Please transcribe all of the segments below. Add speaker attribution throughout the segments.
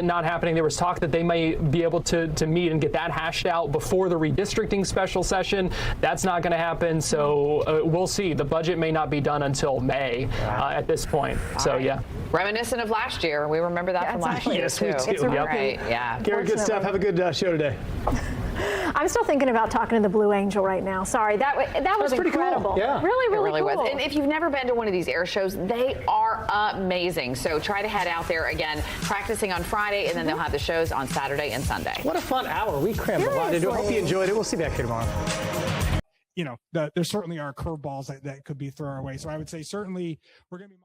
Speaker 1: not happening. There was talk that they may be able to meet and get that hashed out before the redistricting special session. That's not going to happen. So we'll see. The budget may not be done until May at this point. So, yeah.
Speaker 2: Reminiscent of last year. We remember that from last year,
Speaker 1: yes,
Speaker 2: too.
Speaker 1: we do.
Speaker 2: It's right. Yeah.
Speaker 3: Garrett, good stuff. Have a good show today.
Speaker 4: I'm still thinking about talking to the Blue Angel right now. Sorry, that was incredible.
Speaker 3: Cool. Yeah.
Speaker 4: Really
Speaker 2: It
Speaker 4: cool.
Speaker 2: was. And if you've never been to one of these air shows, they are amazing. So try to head out there again, practicing on Friday, and then they'll have the shows on Saturday and Sunday.
Speaker 3: What a fun hour. We crammed a lot into it. Hope you enjoyed it. We'll see you back here tomorrow. You know, there certainly are curveballs that could be thrown our way. So I would say certainly we're going to be.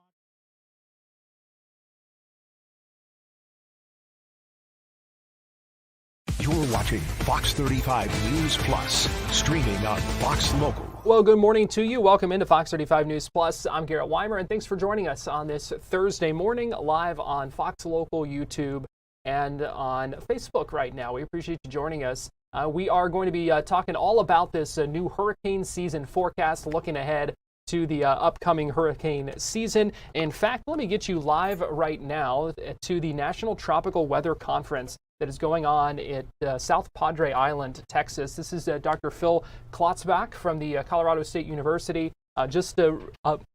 Speaker 5: You're watching Fox 35 News Plus, streaming on Fox Local.
Speaker 1: Well, good morning to you. Welcome into Fox 35 News Plus. I'm Garrett Wymer, and thanks for joining us on this Thursday morning, live on Fox Local, YouTube, and on Facebook right now. We appreciate you joining us. We are going to be talking all about this new hurricane season forecast, looking ahead to the upcoming hurricane season. In fact, let me get you live right now to the National Tropical Weather Conference that is going on at South Padre Island, Texas. This is Dr. Phil Klotzbach from the Colorado State University. Just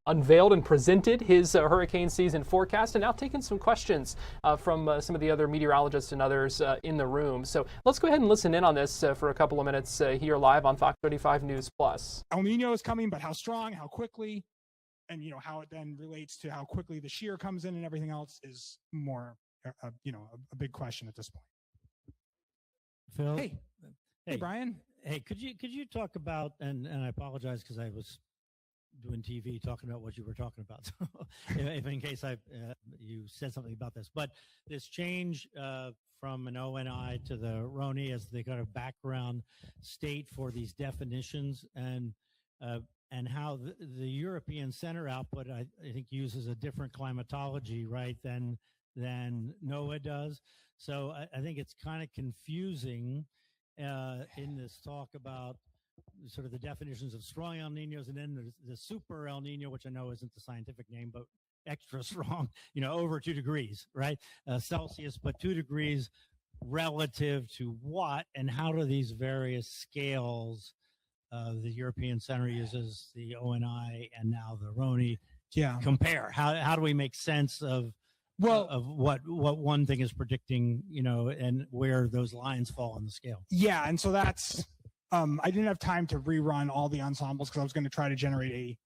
Speaker 1: unveiled and presented his hurricane season forecast, and now taking some questions from some of the other meteorologists and others in the room. So let's go ahead and listen in on this for a couple of minutes here live on Fox 35 News Plus.
Speaker 3: El Nino is coming, but how strong, how quickly, and how it then relates to how quickly the shear comes in and everything else is more, a big question at this point.
Speaker 6: Phil.
Speaker 3: Hey, Brian.
Speaker 6: Hey, could you talk about, and I apologize because I was doing TV talking about what you were talking about. So if in case you said something about this, but this change from an ONI to the RONI as the kind of background state for these definitions, and how the European Center output, I think, uses a different climatology, right, than NOAA does. So I think it's kind of confusing in this talk about sort of the definitions of strong El Niños, and then there's the super El Nino, which I know isn't the scientific name, but extra strong, over 2 degrees, right? Celsius, but 2 degrees relative to what, and how do these various scales, the European Center uses, the ONI, and now the RONI, compare? How do we make sense of what one thing is predicting, and where those lines fall on the scale? Yeah,
Speaker 3: and so that's I didn't have time to rerun all the ensembles because I was going to try to generate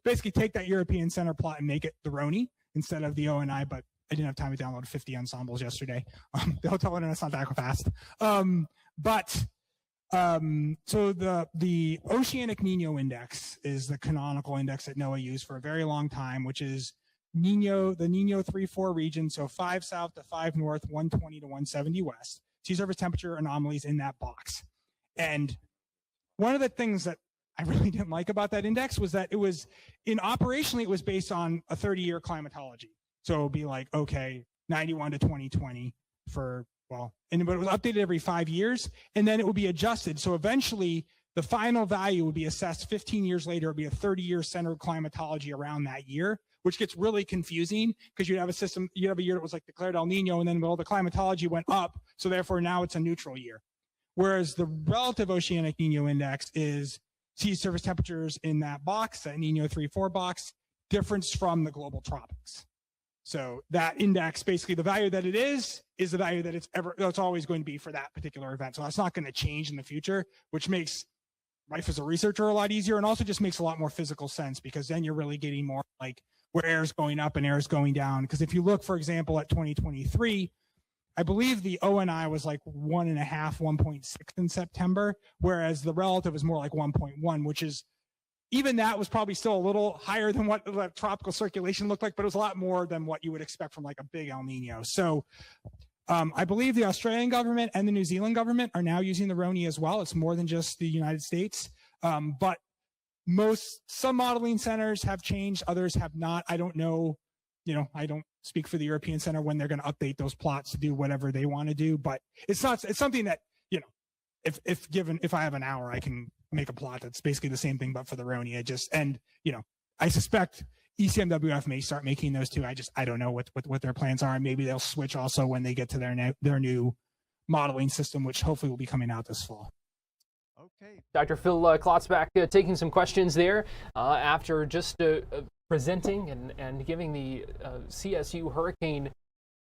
Speaker 3: basically take that European Center plot and make it the RONI instead of the ONI, but I didn't have time to download 50 ensembles yesterday. The hotel internet's not that fast. So the Oceanic Nino Index is the canonical index that NOAA used for a very long time, which is the Nino 3-4 region, so 5 south to 5 north, 120 to 170 west. Sea surface temperature anomalies in that box. And one of the things that I really didn't like about that index was that it was operationally, it was based on a 30-year climatology. So it would be like, okay, 91 to 2020 but it was updated every 5 years, and then it would be adjusted. So eventually the final value would be assessed 15 years later. It would be a 30-year centered climatology around that year, which gets really confusing because you'd have a year that was like declared El Nino, and then the climatology went up, so therefore now it's a neutral year. Whereas the relative Oceanic Nino Index is sea surface temperatures in that box, that Nino 3-4 box, difference from the global tropics. So that index, basically the value that it is the value that it's always going to be for that particular event. So that's not going to change in the future, which makes life as a researcher a lot easier, and also just makes a lot more physical sense, because then you're really getting more like where air is going up and air is going down. Because if you look, for example, at 2023, I believe the ONI was like 1.5, 1.6 in September, whereas the relative is more like 1.1, which is, even that was probably still a little higher than what the tropical circulation looked like, but it was a lot more than what you would expect from like a big El Nino. So I believe the Australian government and the New Zealand government are now using the RONI as well. It's more than just the United States. But some modeling centers have changed, others have not. I don't know, I don't speak for the European Center when they're going to update those plots to do whatever they want to do, but it's something that, if I have an hour, I can make a plot that's basically the same thing, but for the RONI. I suspect ECMWF may start making those too. I don't know what their plans are. Maybe they'll switch also when they get to their new modeling system, which hopefully will be coming out this fall.
Speaker 5: Okay.
Speaker 1: Dr. Phil Klotzbach taking some questions there after just presenting and giving the CSU hurricane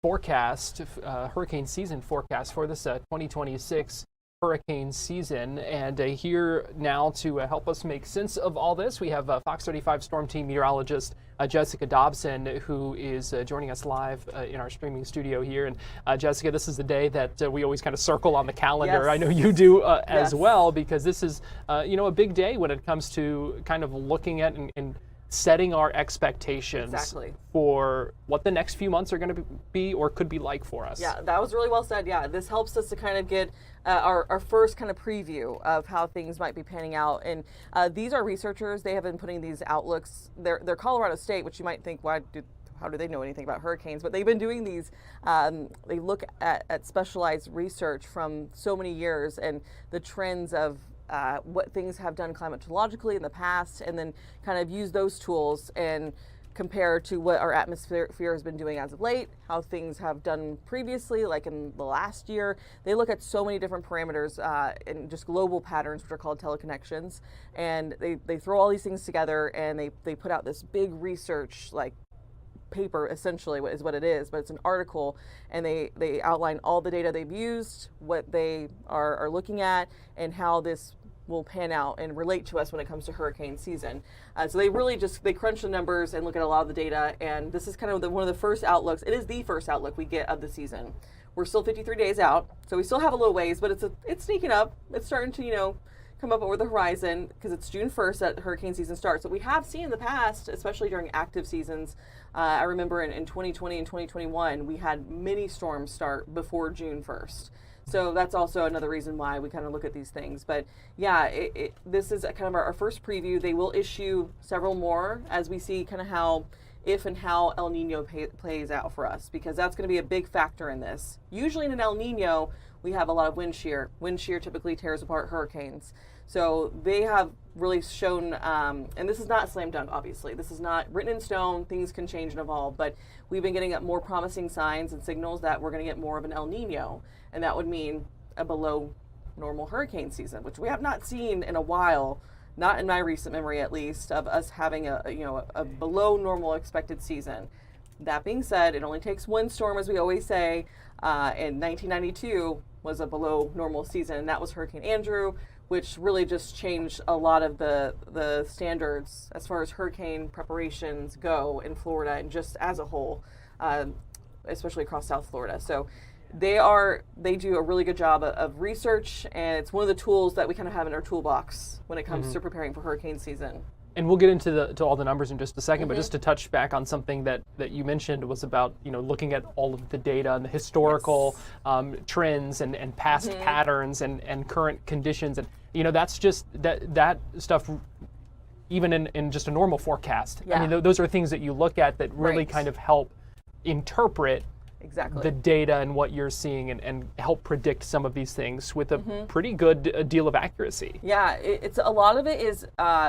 Speaker 1: forecast, hurricane season forecast for this 2026 hurricane season. And here now to help us make sense of all this, we have Fox 35 Storm Team meteorologist Jessica Dobson, who is joining us live in our streaming studio here. And Jessica, this is the day that we always kind of circle on the calendar.
Speaker 7: Yes.
Speaker 1: I know you do as
Speaker 7: Yes.
Speaker 1: well, because this is a big day when it comes to kind of looking at and setting our expectations
Speaker 7: Exactly.
Speaker 1: for what the next few months are going to be or could be like for us.
Speaker 7: Yeah, that was really well said. Yeah, this helps us to kind of get our first kind of preview of how things might be panning out. And these are researchers. They have been putting these outlooks. They're Colorado State, which you might think, how do they know anything about hurricanes? But they've been doing these. They look at specialized research from so many years and the trends of what things have done climatologically in the past, and then kind of use those tools and compare to what our atmosphere has been doing as of late, how things have done previously, like in the last year. They look at so many different parameters and just global patterns, which are called teleconnections. And they throw all these things together and they put out this big research, like paper essentially is what it is, but it's an article, and they outline all the data they've used, what they are looking at, and how this will pan out and relate to us when it comes to hurricane season. So they really they crunch the numbers and look at a lot of the data, and this is kind of one of the first outlooks. It is the first outlook we get of the season. We're still 53 days out, so we still have a little ways, but it's sneaking up. It's starting to come up over the horizon, because it's June 1st that hurricane season starts. But we have seen in the past, especially during active seasons, I remember in 2020 and 2021, we had many storms start before June 1st. So that's also another reason why we kind of look at these things. But yeah, this is kind of our first preview. They will issue several more as we see kind of how El Nino plays out for us, because that's going to be a big factor in this. Usually in an El Nino, we have a lot of wind shear. Wind shear typically tears apart hurricanes. So they have really shown, and this is not slam dunk, obviously. This is not written in stone. Things can change and evolve, but we've been getting more promising signs and signals that we're going to get more of an El Nino, and that would mean a below normal hurricane season, which we have not seen in a while, not in my recent memory at least, of us having a below normal expected season. That being said, it only takes one storm, as we always say. In 1992 was a below normal season, and that was Hurricane Andrew, which really just changed a lot of the standards as far as hurricane preparations go in Florida and just as a whole, especially across South Florida. So they do a really good job of research, and it's one of the tools that we kind of have in our toolbox when it comes to preparing for hurricane season.
Speaker 1: And we'll get into all the numbers in just a second, but just to touch back on something that you mentioned was about looking at all of the data and the historical trends and past patterns and current conditions, and that's just that stuff. Even in just a normal forecast, I mean, those are things that you look at that really kind of help interpret the data and what you're seeing, and help predict some of these things with a pretty good deal of accuracy.
Speaker 7: Yeah, it's a lot of it is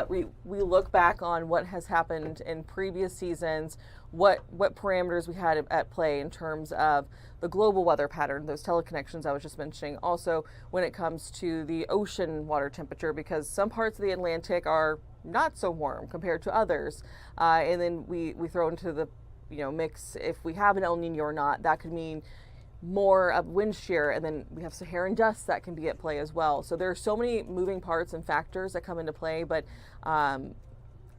Speaker 7: we look back on what has happened in previous seasons, what parameters we had at play in terms of the global weather pattern, those teleconnections I was just mentioning. Also, when it comes to the ocean water temperature, because some parts of the Atlantic are not so warm compared to others, and then we throw into the mix if we have an El Nino or not. That could mean more of wind shear, and then we have Saharan dust that can be at play as well. So there are so many moving parts and factors that come into play, but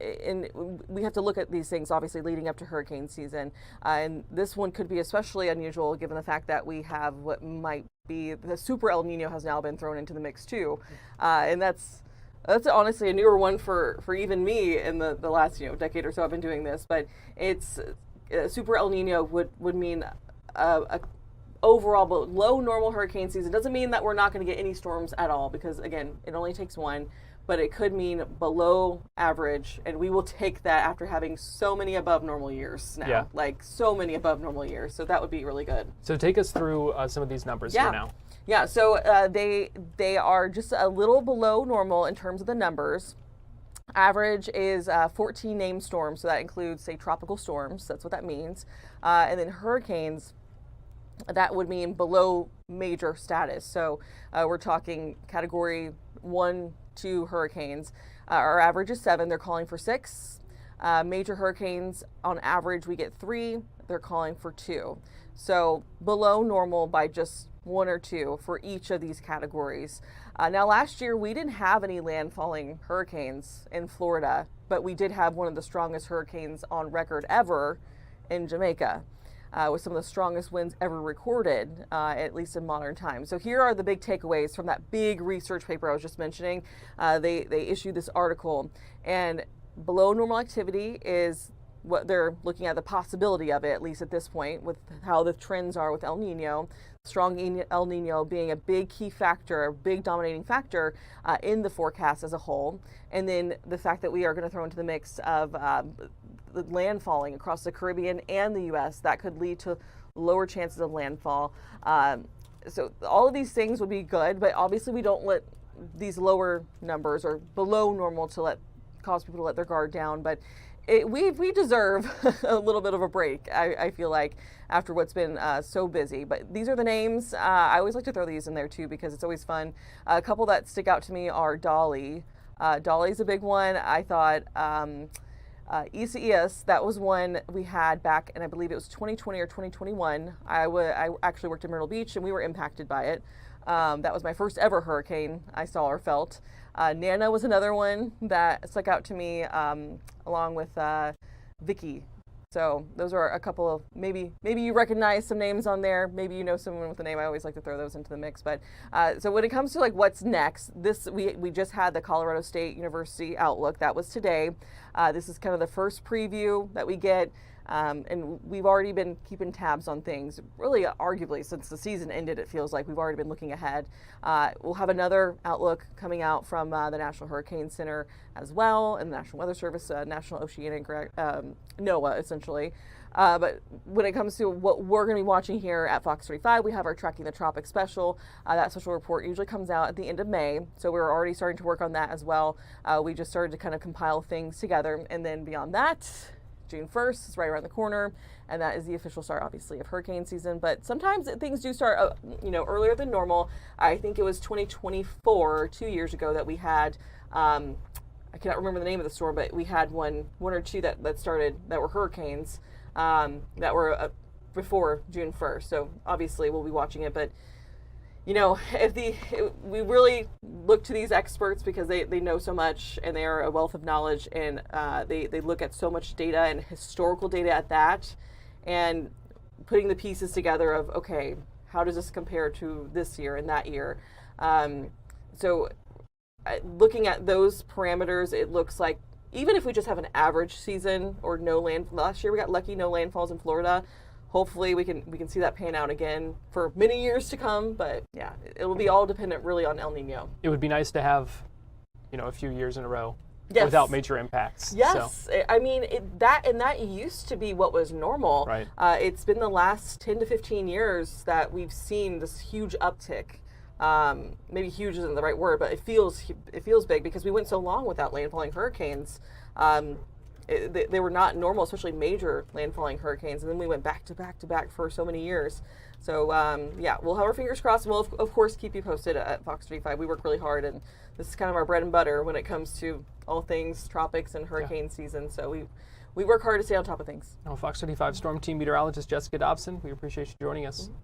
Speaker 7: and we have to look at these things obviously leading up to hurricane season, and this one could be especially unusual given the fact that we have what might be the super El Nino has now been thrown into the mix too, and that's honestly a newer one for even me in the last decade or so I've been doing this. But it's super El Nino would mean a overall below normal hurricane season. Doesn't mean that we're not going to get any storms at all, because again, it only takes one, but it could mean below average, and we will take that after having so many above normal years now. Like so many above normal years. So that would be really good.
Speaker 1: So take us through some of these numbers here now.
Speaker 7: Yeah, so they are just a little below normal in terms of the numbers. Average is 14 named storms, so that includes, say, tropical storms. That's what that means. And then hurricanes, that would mean below major status. So we're talking category 1, 2 hurricanes. Our average is 7. They're calling for 6. Major hurricanes, on average, we get 3. They're calling for 2. So below normal by just 1 or 2 for each of these categories. Now, last year, we didn't have any landfalling hurricanes in Florida, but we did have one of the strongest hurricanes on record ever in Jamaica, with some of the strongest winds ever recorded, at least in modern times. So here are the big takeaways from that big research paper I was just mentioning. They issued this article, and below normal activity is what they're looking at, the possibility of it, at least at this point, with how the trends are with El Nino. Strong El Nino being a big key factor, a big dominating factor in the forecast as a whole. And then the fact that we are going to throw into the mix of the landfalling across the Caribbean and the U.S. that could lead to lower chances of landfall. So all of these things would be good, but obviously we don't let these lower numbers or below normal to cause people to let their guard down. But we deserve a little bit of a break, I feel like, after what's been so busy. But these are the names. I always like to throw these in there too because it's always fun. A couple that stick out to me are Dolly. Dolly's a big one. I thought Isaias, that was one we had back, and I believe it was 2020 or 2021. I actually worked in Myrtle Beach, and we were impacted by it. That was my first ever hurricane I saw or felt. Nana was another one that stuck out to me, along with Vicky. So those are a couple of, maybe you recognize some names on there. Maybe you know someone with a name. I always like to throw those into the mix. But so when it comes to what's next, we just had the Colorado State University Outlook. That was today. This is kind of the first preview that we get. And we've already been keeping tabs on things, really arguably since the season ended. It feels like we've already been looking ahead. We'll have another outlook coming out from the National Hurricane Center as well, and the National Weather Service, National Oceanic, NOAA essentially. But when it comes to what we're going to be watching here at Fox 35, we have our Tracking the Tropics special. That special report usually comes out at the end of May, so we're already starting to work on that as well. We just started to kind of compile things together, and then beyond that, June 1st is right around the corner, and that is the official start, obviously, of hurricane season. But sometimes things do start, earlier than normal. I think it was 2024, 2 years ago, that we had, I cannot remember the name of the storm, but we had one or two that started that were hurricanes that were before June 1st. So obviously we'll be watching it, but we really look to these experts because they know so much, and they are a wealth of knowledge, and they look at so much data and historical data at that, and putting the pieces together of, okay, how does this compare to this year and that year? So looking at those parameters, it looks like even if we just have an average season or no land, last year we got lucky, no landfalls in Florida. Hopefully we can see that pan out again for many years to come, but yeah, it will be all dependent really on El Nino.
Speaker 1: It would be nice to have, a few years in a row
Speaker 7: without
Speaker 1: major impacts.
Speaker 7: Yes, so. I mean that used to be what was normal.
Speaker 1: Right.
Speaker 7: It's been the last 10 to 15 years that we've seen this huge uptick. Maybe huge isn't the right word, but it feels big because we went so long without landfalling hurricanes. They were not normal, especially major landfalling hurricanes, and then we went back to back to back for so many years. So we'll have our fingers crossed, and we'll of course keep you posted at Fox 35. We work really hard, and this is kind of our bread and butter when it comes to all things tropics and hurricane season. So we work hard to stay on top of things.
Speaker 1: Fox 35 Storm Team Meteorologist Jessica Dobson, we appreciate you joining us. Mm-hmm.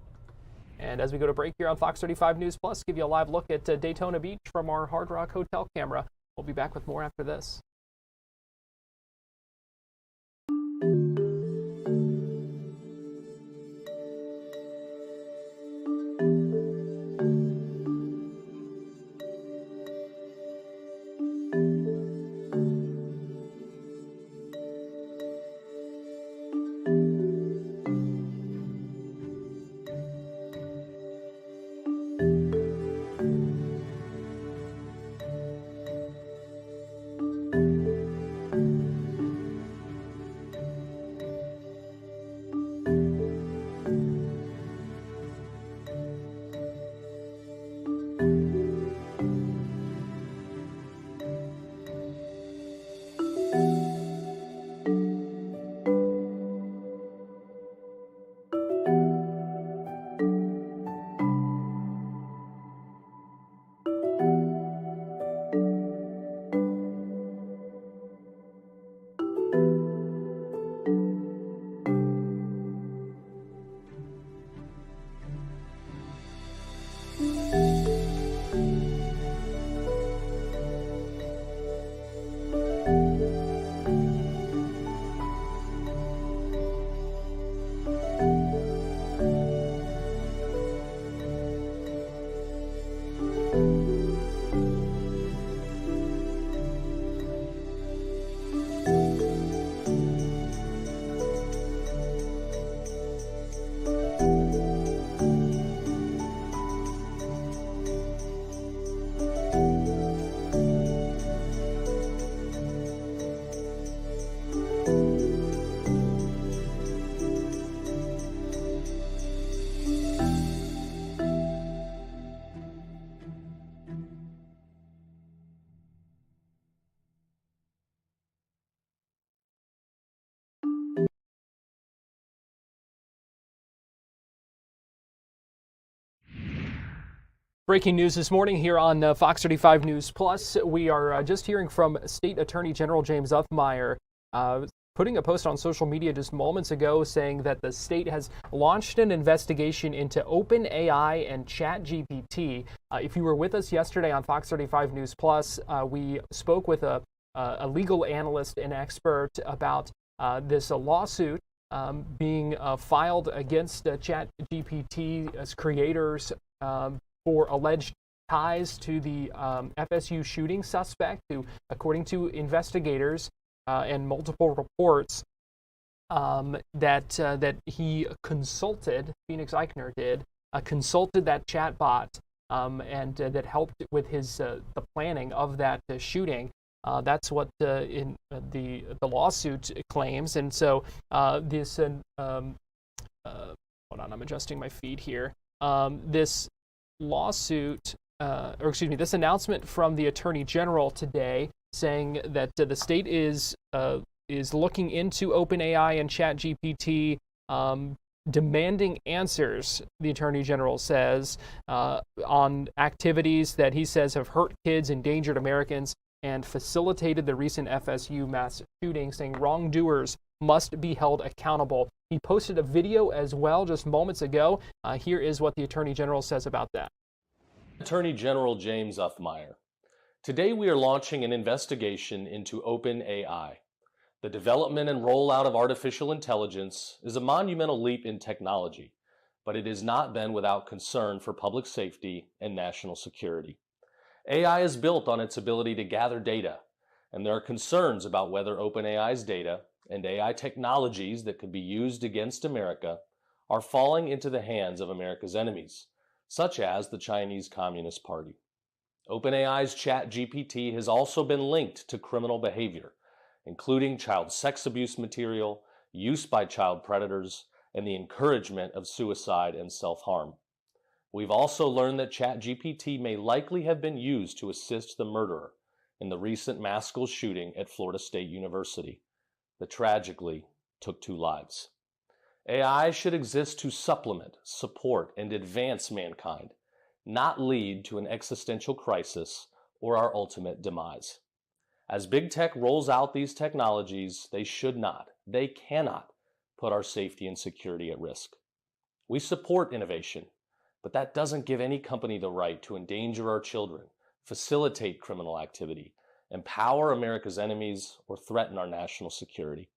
Speaker 1: And as we go to break here on Fox 35 News Plus, give you a live look at Daytona Beach from our Hard Rock Hotel camera. We'll be back with more after this. Breaking news this morning here on Fox 35 News Plus. We are just hearing from State Attorney General James Uthmeier putting a post on social media just moments ago saying that the state has launched an investigation into OpenAI and ChatGPT. If you were with us yesterday on Fox 35 News Plus, we spoke with a legal analyst and expert about this lawsuit being filed against ChatGPT's creators for alleged ties to the FSU shooting suspect, who, according to investigators and multiple reports, that he consulted, Phoenix Eichner did, consulted that chatbot and that helped with his the planning of that shooting. That's what in the lawsuit claims, and so this. Hold on, I'm adjusting my feed here. This lawsuit, this announcement from the Attorney General today, saying that the state is looking into OpenAI and ChatGPT, demanding answers, the Attorney General says, on activities that he says have hurt kids, endangered Americans, and facilitated the recent FSU mass shooting, saying wrongdoers must be held accountable. He posted a video as well just moments ago. Here is what the Attorney General says about that.
Speaker 8: Attorney General James Uthmeier. Today we are launching an investigation into OpenAI. The development and rollout of artificial intelligence is a monumental leap in technology, but it has not been without concern for public safety and national security. AI is built on its ability to gather data, and there are concerns about whether OpenAI's data and AI technologies that could be used against America are falling into the hands of America's enemies, such as the Chinese Communist Party. OpenAI's ChatGPT has also been linked to criminal behavior, including child sex abuse material, use by child predators, and the encouragement of suicide and self-harm. We've also learned that ChatGPT may likely have been used to assist the murderer in the recent mass school shooting at Florida State University that tragically took 2 lives. AI should exist to supplement, support, and advance mankind, not lead to an existential crisis or our ultimate demise. As big tech rolls out these technologies, they should not, they cannot put our safety and security at risk. We support innovation, but that doesn't give any company the right to endanger our children, facilitate criminal activity, empower America's enemies, or threaten our national security.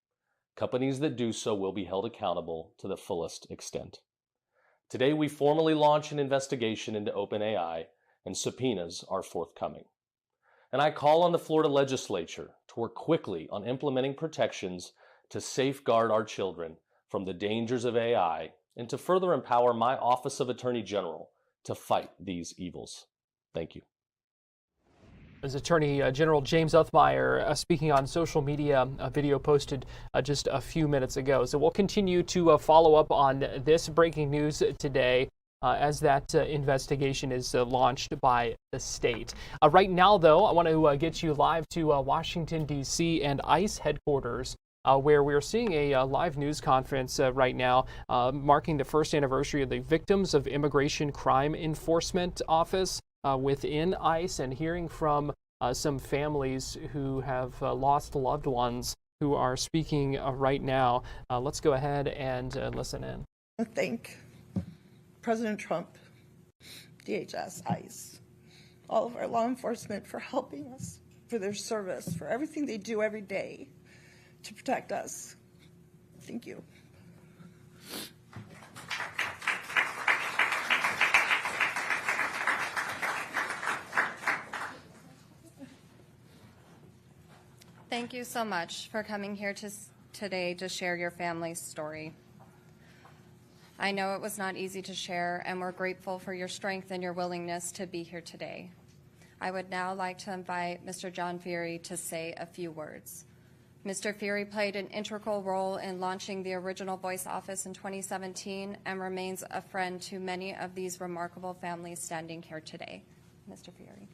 Speaker 8: Companies that do so will be held accountable to the fullest extent. Today, we formally launch an investigation into OpenAI, and subpoenas are forthcoming. And I call on the Florida legislature to work quickly on implementing protections to safeguard our children from the dangers of AI and to further empower my Office of Attorney General to fight these evils. Thank you.
Speaker 1: As Attorney General James Uthmeier speaking on social media, a video posted just a few minutes ago. So we'll continue to follow up on this breaking news today as that investigation is launched by the state. Right now, though, I want to get you live to Washington, D.C. and ICE headquarters, where we're seeing a live news conference right now marking the first anniversary of the Victims of Immigration Crime Enforcement Office within ICE, and hearing from some families who have lost loved ones who are speaking right now. Let's go ahead and listen in.
Speaker 9: I thank President Trump, DHS, ICE, all of our law enforcement for helping us, for their service, for everything they do every day to protect us. Thank you.
Speaker 10: Thank you so much for coming here today to share your family's story. I know it was not easy to share, and we're grateful for your strength and your willingness to be here today. I would now like to invite Mr. John Feary to say a few words. Mr. Feary played an integral role in launching the Original Voice office in 2017 and remains a friend to many of these remarkable families standing here today. Mr. Feary.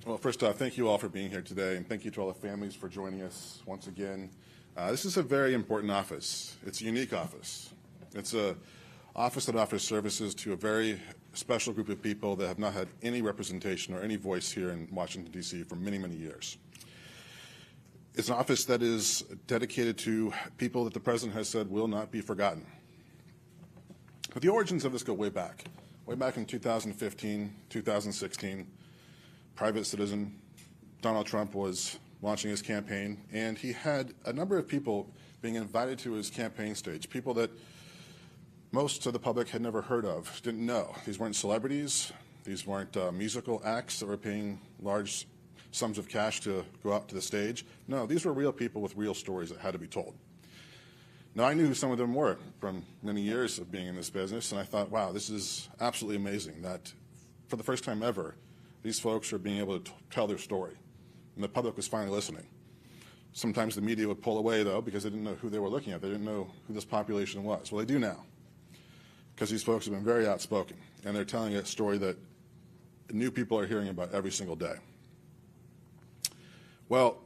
Speaker 11: Well, first off, thank you all for being here today, and thank you to all the families for joining us once again. This is a very important office. It's a unique office. It's an office that offers services to a very special group of people that have not had any representation or any voice here in Washington, D.C. for many, many years. It's an office that is dedicated to people that the president has said will not be forgotten. But the origins of this go way back in 2015, 2016. Private citizen Donald Trump was launching his campaign, and he had a number of people being invited to his campaign stage, people that most of the public had never heard of, didn't know. These weren't celebrities. These weren't musical acts that were paying large sums of cash to go out to the stage. No, these were real people with real stories that had to be told. Now, I knew who some of them were from many years of being in this business, and I thought, wow, this is absolutely amazing that for the first time ever, these folks are being able to tell their story, and the public was finally listening. Sometimes the media would pull away, though, because they didn't know who they were looking at. They didn't know who this population was. Well, they do now, because these folks have been very outspoken, and they're telling a story that new people are hearing about every single day. Well,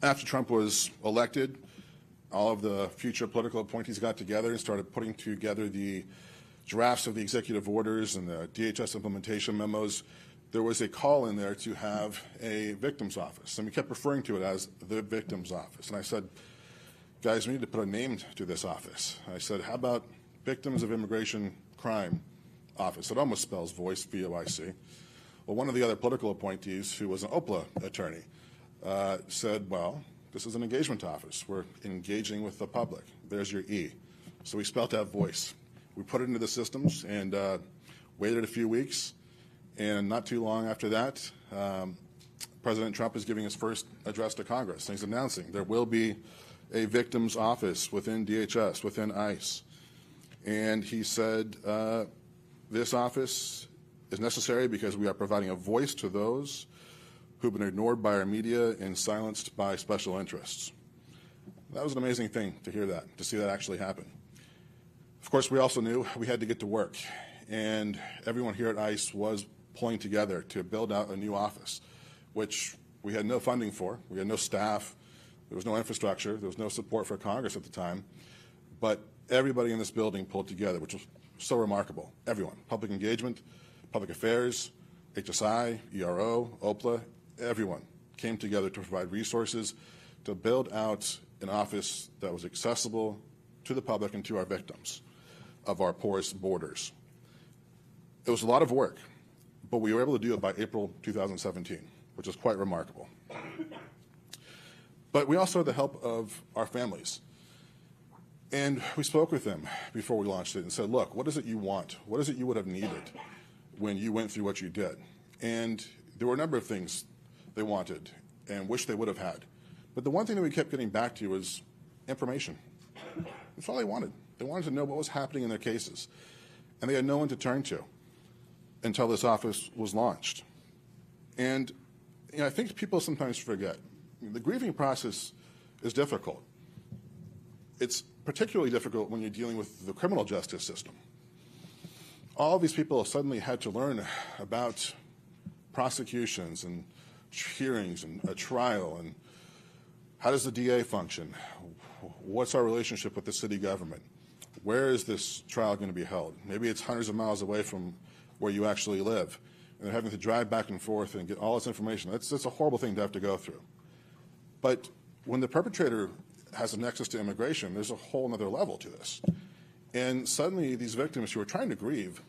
Speaker 11: after Trump was elected, all of the future political appointees got together and started putting together the drafts of the executive orders and the DHS implementation memos. There was a call in there to have a victim's office, and we kept referring to it as the victim's office. And I said, guys, we need to put a name to this office. I said, how about Victims of Immigration Crime Office? It almost spells voice, V-O-I-C. Well, one of the other political appointees, who was an OPLA attorney, said, well, this is an engagement office. We're engaging with the public. There's your E. So we spelled out voice. We put it into the systems and waited a few weeks. And not too long after that, President Trump is giving his first address to Congress. And he's announcing there will be a victim's office within DHS, within ICE. And he said this office is necessary because we are providing a voice to those who've been ignored by our media and silenced by special interests. That was an amazing thing to hear that, to see that actually happen. Of course, we also knew we had to get to work, and everyone here at ICE was pulling together to build out a new office, which we had no funding for. We had no staff. There was no infrastructure. There was no support for Congress at the time. But everybody in this building pulled together, which was so remarkable. Everyone, public engagement, public affairs, HSI, ERO, OPLA, everyone came together to provide resources to build out an office that was accessible to the public and to our victims of our porous borders. It was a lot of work, but we were able to do it by April 2017, which is quite remarkable. But we also had the help of our families. And we spoke with them before we launched it and said, look, what is it you want? What is it you would have needed when you went through what you did? And there were a number of things they wanted and wished they would have had. But the one thing that we kept getting back to was information. That's all they wanted. They wanted to know what was happening in their cases. And they had no one to turn to until this office was launched. And I think people sometimes forget. The grieving process is difficult. It's particularly difficult when you're dealing with the criminal justice system. All of these people suddenly had to learn about prosecutions and hearings and a trial and how does the DA function? What's our relationship with the city government? Where is this trial going to be held? Maybe it's hundreds of miles away from where you actually live, and they're having to drive back and forth and get all this information. That's a horrible thing to have to go through. But when the perpetrator has a nexus to immigration, there's a whole other level to this. And suddenly these victims who are trying to grieve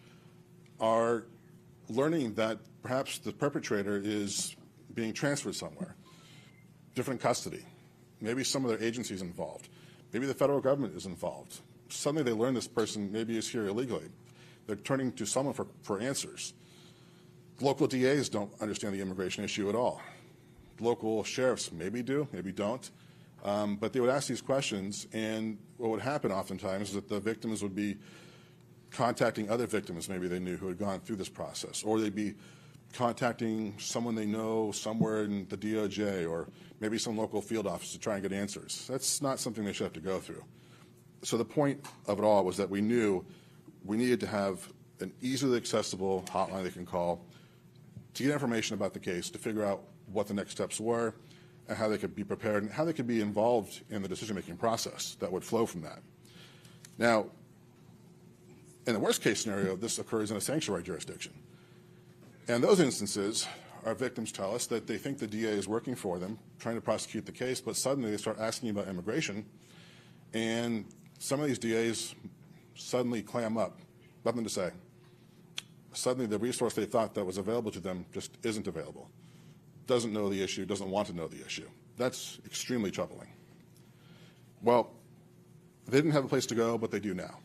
Speaker 11: are learning that perhaps the perpetrator is being transferred somewhere, different custody. Maybe some of their agencies involved. Maybe the federal government is involved. Suddenly they learn this person maybe is here illegally. They're turning to someone for answers. Local DAs don't understand the immigration issue at all. Local sheriffs maybe do, maybe don't. But they would ask these questions, and what would happen oftentimes is that the victims would be contacting other victims maybe they knew who had gone through this process, or they'd be contacting someone they know somewhere in the DOJ or maybe some local field office to try and get answers. That's not something they should have to go through. So the point of it all was that we knew we needed to have an easily accessible hotline they can call to get information about the case, to figure out what the next steps were and how they could be prepared and how they could be involved in the decision-making process that would flow from that. Now, In the worst case scenario, this occurs in a sanctuary jurisdiction. And in those instances, our victims tell us that they think the DA is working for them, trying to prosecute the case, but suddenly they start asking about immigration, and some of these DAs suddenly clam up, nothing to say. Suddenly the resource they thought that was available to them just isn't available. Doesn't know the issue, doesn't want to know the issue. That's extremely troubling. Well, they didn't have a place to go, but they do now.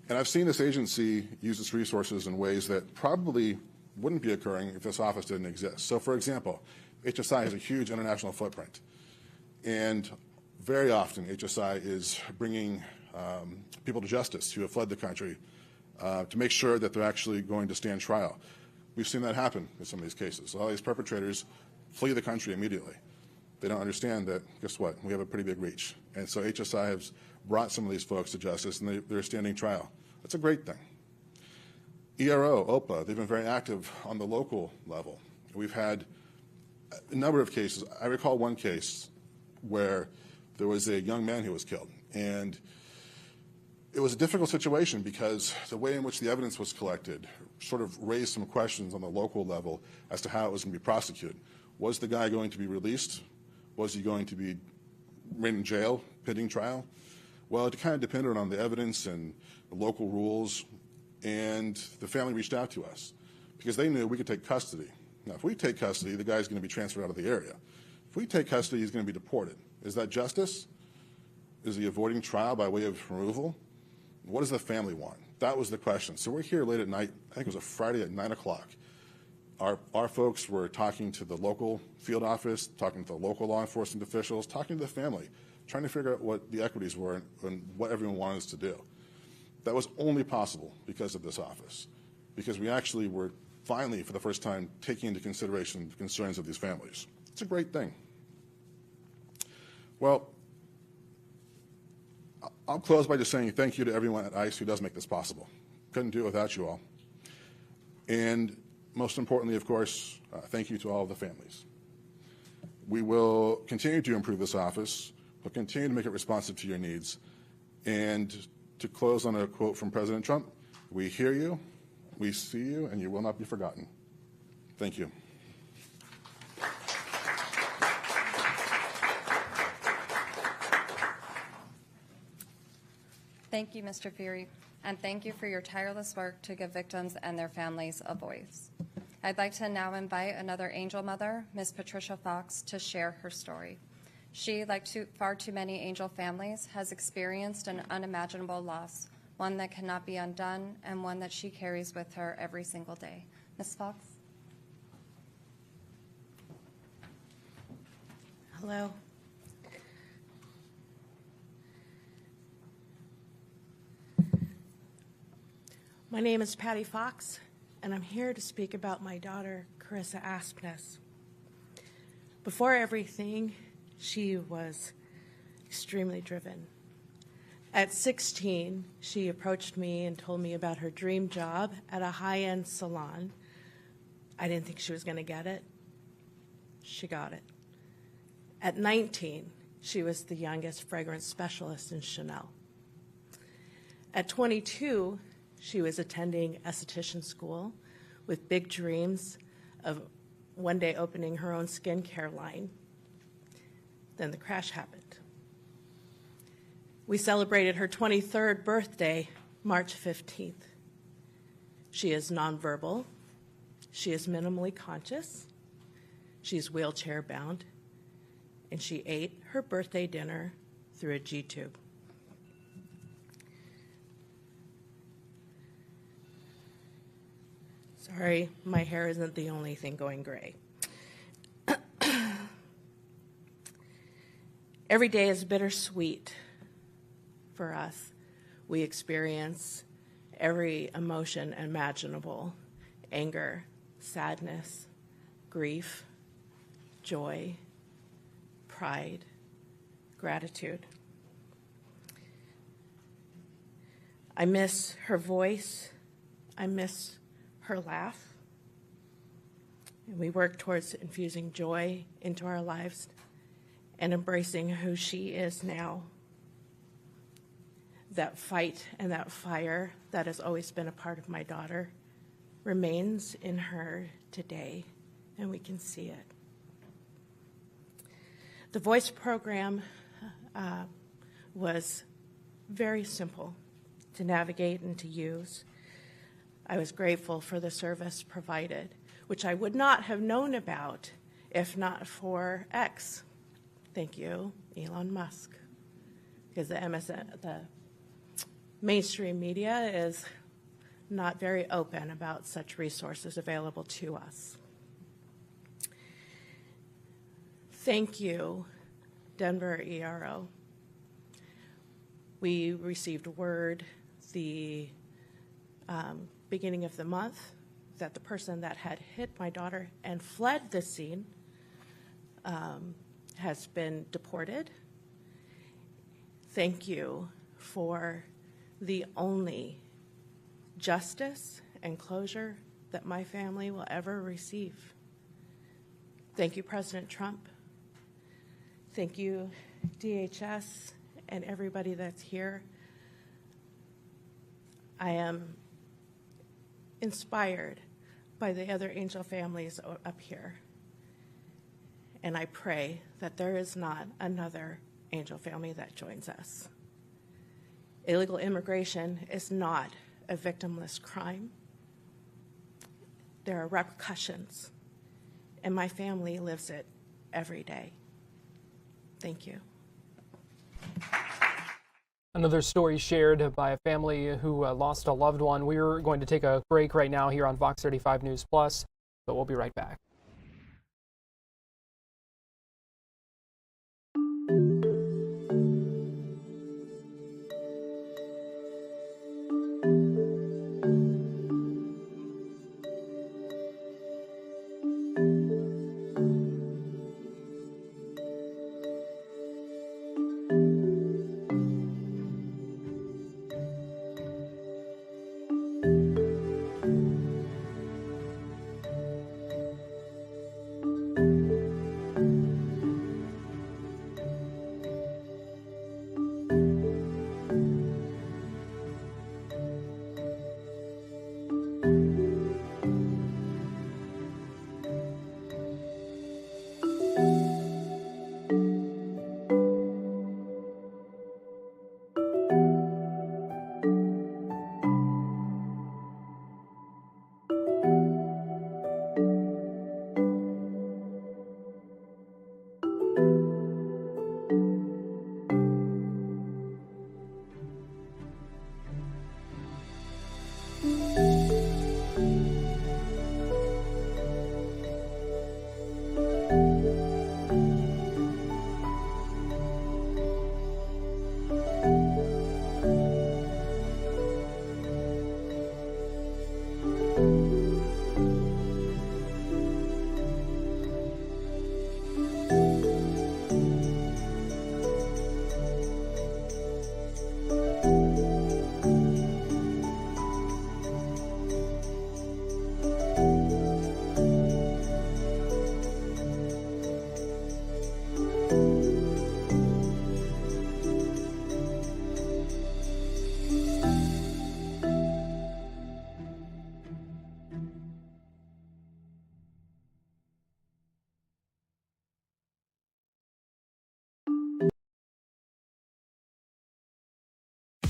Speaker 11: And I've seen this agency use its resources in ways that probably wouldn't be occurring if this office didn't exist. So, for example, HSI has a huge international footprint. And very often, HSI is bringing people to justice who have fled the country to make sure that they're actually going to stand trial. We've seen that happen in some of these cases. All these perpetrators flee the country immediately. They don't understand that, guess what, we have a pretty big reach. And so HSI has brought some of these folks to justice, and they're standing trial. That's a great thing. ERO, OPA, they've been very active on the local level. We've had a number of cases. I recall one case where there was a young man who was killed. And it was a difficult situation because the way in which the evidence was collected sort of raised some questions on the local level as to how it was going to be prosecuted. Was the guy going to be released? Was he going to be in jail, pending trial? Well, it kind of depended on the evidence and the local rules, and the family reached out to us because they knew we could take custody. Now, if we take custody, the guy's going to be transferred out of the area. If we take custody, he's going to be deported. Is that justice? Is he avoiding trial by way of removal? What does the family want? That was the question. So we're here late at night. I think it was a Friday at 9 o'clock. Our folks were talking to the local field office, talking to the local law enforcement officials, talking to the family, trying to figure out what the equities were and what everyone wanted us to do. That was only possible because of this office, because we actually were finally, for the first time, taking into consideration the concerns of these families. It's a great thing. Well, I'll close by just saying thank you to everyone at ICE who does make this possible. Couldn't do it without you all. And most importantly, of course, thank you to all of the families. We will continue to improve this office. We'll continue to make it responsive to your needs. And to close on a quote from President Trump, we hear you, we see you, and you will not be forgotten. Thank you.
Speaker 10: Thank you, Mr. Fury, and thank you for your tireless work to give victims and their families a voice. I'd like to now invite another angel mother, Ms. Patricia Fox, to share her story. She, like far too many angel families, has experienced an unimaginable loss, one that cannot be undone and one that she carries with her every single day. Ms. Fox?
Speaker 12: Hello. My name is Patty Fox, and I'm here to speak about my daughter, Carissa Aspness. Before everything, she was extremely driven. At 16, she approached me and told me about her dream job at a high-end salon. I didn't think she was going to get it. She got it. At 19, she was the youngest fragrance specialist in Chanel. At 22, she was attending esthetician school with big dreams of one day opening her own skincare line. Then the crash happened. We celebrated her 23rd birthday, March 15th. She is nonverbal. She is minimally conscious. She's wheelchair bound. And she ate her birthday dinner through a G-tube. Sorry, my hair isn't the only thing going gray. Every day is bittersweet for us. We experience every emotion imaginable: anger, sadness, grief, joy, pride, gratitude. I miss her voice. I miss her laugh. And we work towards infusing joy into our lives and embracing who she is now. that fight and that fire that has always been a part of my daughter remains in her today, and we can see it. The voice program was very simple to navigate and to use. I was grateful for the service provided, which I would not have known about if not for X. Thank you, Elon Musk. Because the mainstream media is not very open about such resources available to us. Thank you, Denver ERO. We received word the beginning of the month that the person that had hit my daughter and fled the scene has been deported. Thank you for the only justice and closure that my family will ever receive. Thank you, President Trump. Thank you, DHS, and everybody that's here. I am inspired by the other angel families up here. And I pray that there is not another angel family that joins us. Illegal immigration is not a victimless crime. There are repercussions, and my family lives it every day. Thank you.
Speaker 1: Another story shared by a family who lost a loved one. We're going to take a break right now here on Fox 35 News Plus, but we'll be right back.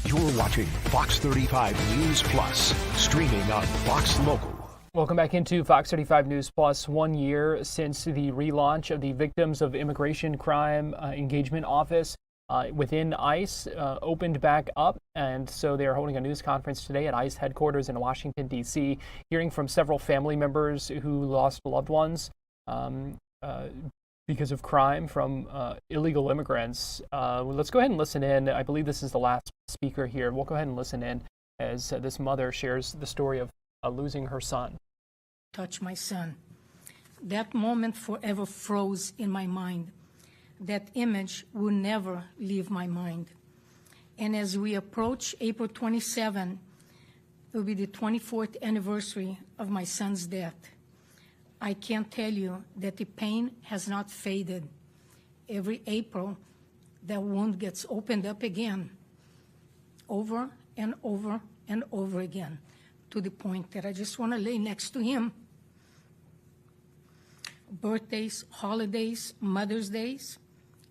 Speaker 5: You're watching Fox 35 News Plus, streaming on Fox Local.
Speaker 1: Welcome back into Fox 35 News Plus. 1 year since the relaunch of the Victims of Immigration Crime Engagement Office within ICE opened back up, and so they are holding a news conference today at ICE headquarters in Washington, D.C., hearing from several family members who lost loved ones because of crime from illegal immigrants. Let's go ahead and listen in. I believe this is the last speaker here. We'll go ahead and listen in as this mother shares the story of losing her son.
Speaker 13: Touch my son. That moment forever froze in my mind. That image will never leave my mind. And as we approach April 27, it will be the 24th anniversary of my son's death. I can't tell you that the pain has not faded. Every April, that wound gets opened up again. over and over and over again, to the point that I just want to lay next to him. Birthdays, holidays, Mother's Days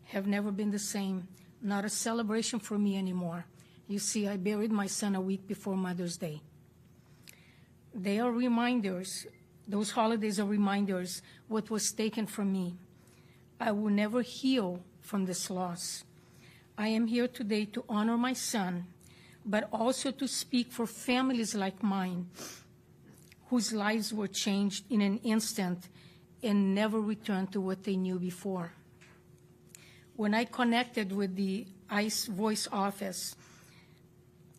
Speaker 13: have never been the same. Not a celebration for me anymore. You see, I buried my son a week before Mother's Day. They are reminders. Those holidays are reminders what was taken from me. I will never heal from this loss. I am here today to honor my son, but also to speak for families like mine, whose lives were changed in an instant and never returned to what they knew before. When I connected with the ICE voice office,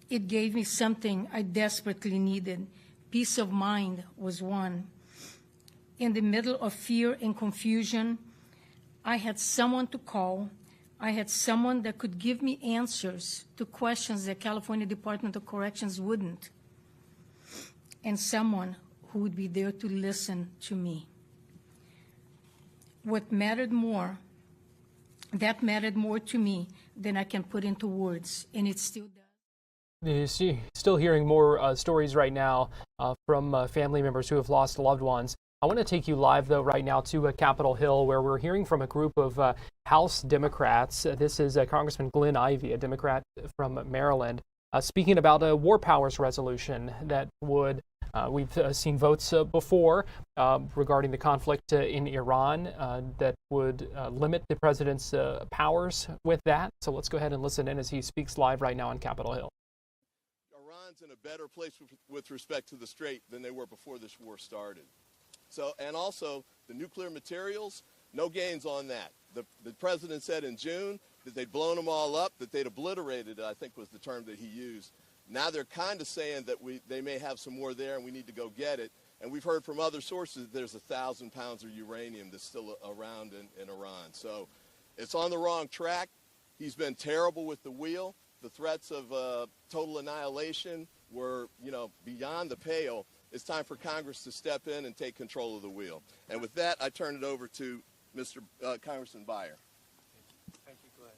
Speaker 13: it gave me something I desperately needed. Peace of mind was one. In the middle of fear and confusion, I had someone to call. I had someone that could give me answers to questions that California Department of Corrections wouldn't, and someone who would be there to listen to me. What mattered more, that mattered more to me than I can put into words, and it still does.
Speaker 1: You're still hearing more stories right now from family members who have lost loved ones. I want to take you live, though, right now to Capitol Hill, where we're hearing from a group of House Democrats. This is Congressman Glenn Ivey, a Democrat from Maryland, speaking about a war powers resolution that would, we've seen votes before regarding the conflict in Iran that would limit the president's powers with that. So let's go ahead and listen in as he speaks live right now on Capitol Hill.
Speaker 14: Iran's in a better place with respect to the Strait than they were before this war started. So, and also the nuclear materials, no gains on that. The president said in June that they'd blown them all up, that they'd obliterated it, I think was the term that he used. Now they're kind of saying that they may have some more there and we need to go get it. And we've heard from other sources that there's 1,000 pounds of uranium that's still around in Iran. So it's on the wrong track. He's been terrible with the wheel. The threats of total annihilation were, beyond the pale. It's time for Congress to step in and take control of the wheel. And with that, I turn it over to Mr. Congressman Wymer.
Speaker 15: Thank you, Glenn.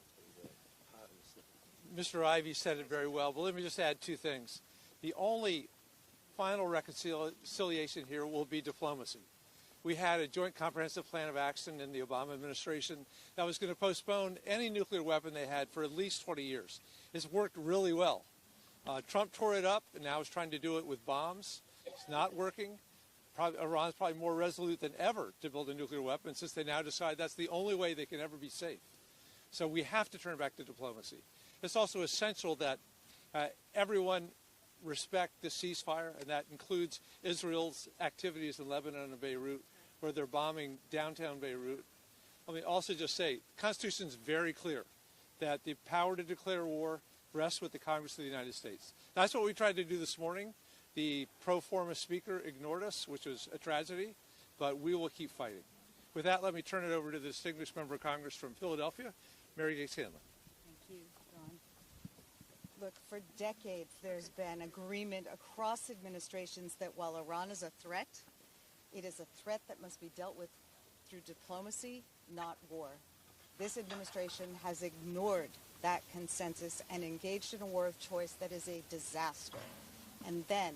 Speaker 15: Mr. Ivey said it very well, but let me just add two things. The only final reconciliation here will be diplomacy. We had a joint comprehensive plan of action in the Obama administration that was going to postpone any nuclear weapon they had for at least 20 years. It's worked really well. Trump tore it up and now is trying to do it with bombs. It's not working. Iran's probably more resolute than ever to build a nuclear weapon since they now decide that's the only way they can ever be safe. So we have to turn back to diplomacy. It's also essential that everyone respect the ceasefire, and that includes Israel's activities in Lebanon and Beirut, where they're bombing downtown Beirut. Let me also just say, the Constitution is very clear that the power to declare war rests with the Congress of the United States. That's what we tried to do this morning. The pro forma speaker ignored us, which was a tragedy, but we will keep fighting. With that, let me turn it over to the distinguished member of Congress from Philadelphia, Mary Gates Hanlon.
Speaker 16: Thank you, Don. Look, for decades, there's been agreement across administrations that while Iran is a threat, it is a threat that must be dealt with through diplomacy, not war. This administration has ignored that consensus and engaged in a war of choice that is a disaster. And then,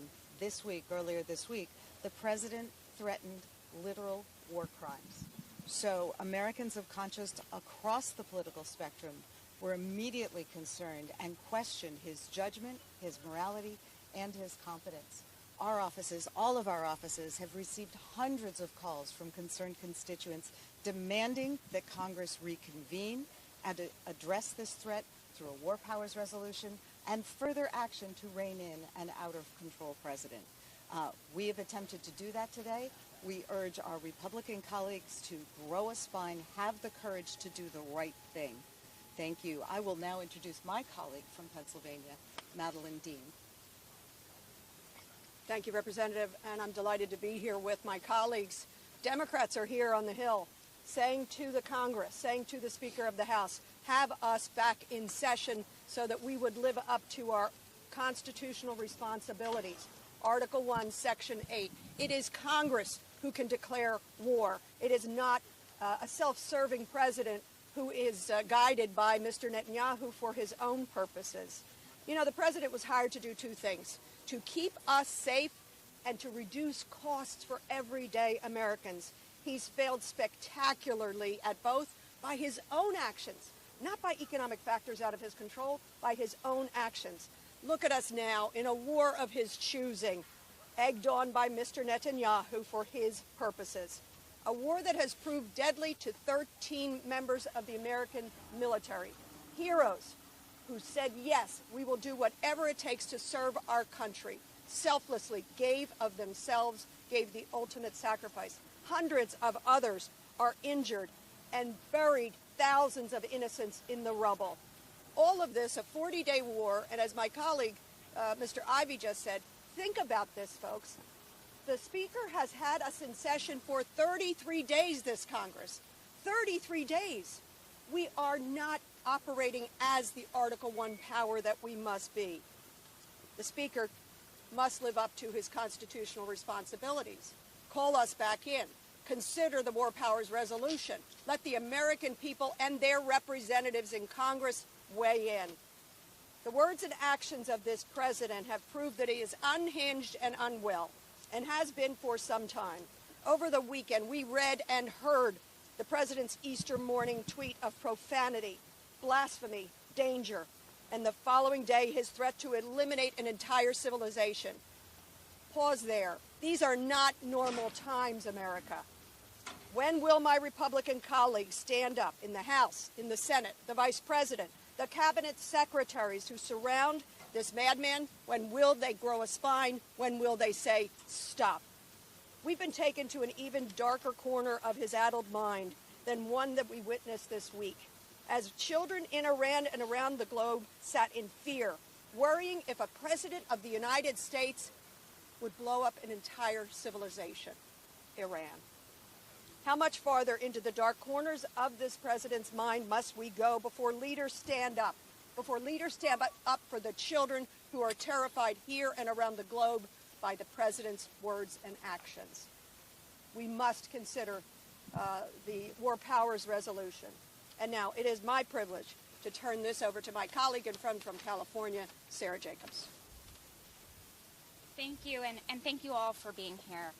Speaker 16: earlier this week, the president threatened literal war crimes. So Americans of conscience across the political spectrum were immediately concerned and questioned his judgment, his morality, and his competence. Our offices, all of our offices, have received hundreds of calls from concerned constituents demanding that Congress reconvene and address this threat through a war powers resolution and further action to rein in an out-of-control president. We have attempted to do that today. We urge our Republican colleagues to grow a spine, have the courage to do the right thing. Thank you. I will now introduce my colleague from Pennsylvania, Madeline Dean.
Speaker 17: Thank you, Representative, and I'm delighted to be here with my colleagues. Democrats are here on the Hill saying to the Congress, saying to the Speaker of the House, have us back in session so that we would live up to our constitutional responsibilities. Article 1, Section 8. It is Congress who can declare war. It is not a self-serving president who is guided by Mr. Netanyahu for his own purposes. You know, the president was hired to do two things: to keep us safe and to reduce costs for everyday Americans. He's failed spectacularly at both by his own actions, not by economic factors out of his control, by his own actions. Look at us now in a war of his choosing, egged on by Mr. Netanyahu for his purposes. A war that has proved deadly to 13 members of the American military. Heroes who said, yes, we will do whatever it takes to serve our country. Selflessly gave of themselves, gave the ultimate sacrifice. Hundreds of others are injured and buried thousands of innocents in the rubble. All of this, a 40-day war, and as my colleague, Mr. Ivey just said, think about this, folks. The Speaker has had us in session for 33 days this Congress. 33 days. We are not operating as the Article I power that we must be. The Speaker must live up to his constitutional responsibilities. Call us back in. Consider the War Powers Resolution. Let the American people and their representatives in Congress weigh in. The words and actions of this president have proved that he is unhinged and unwell, and has been for some time. Over the weekend, we read and heard the president's Easter morning tweet of profanity, blasphemy, danger, and the following day, his threat to eliminate an entire civilization. Pause there. These are not normal times, America. When will my Republican colleagues stand up in the House, in the Senate, the Vice President, the cabinet secretaries who surround this madman? When will they grow a spine? When will they say, stop? We've been taken to an even darker corner of his addled mind than one that we witnessed this week, as children in Iran and around the globe sat in fear, worrying if a president of the United States would blow up an entire civilization, Iran. How much farther into the dark corners of this president's mind must we go before leaders stand up? Before leaders stand up for the children who are terrified here and around the globe by the president's words and actions. We must consider the War Powers Resolution. And now it is my privilege to turn this over to my colleague and friend from California, Sarah Jacobs.
Speaker 18: Thank you, and thank you all for being here.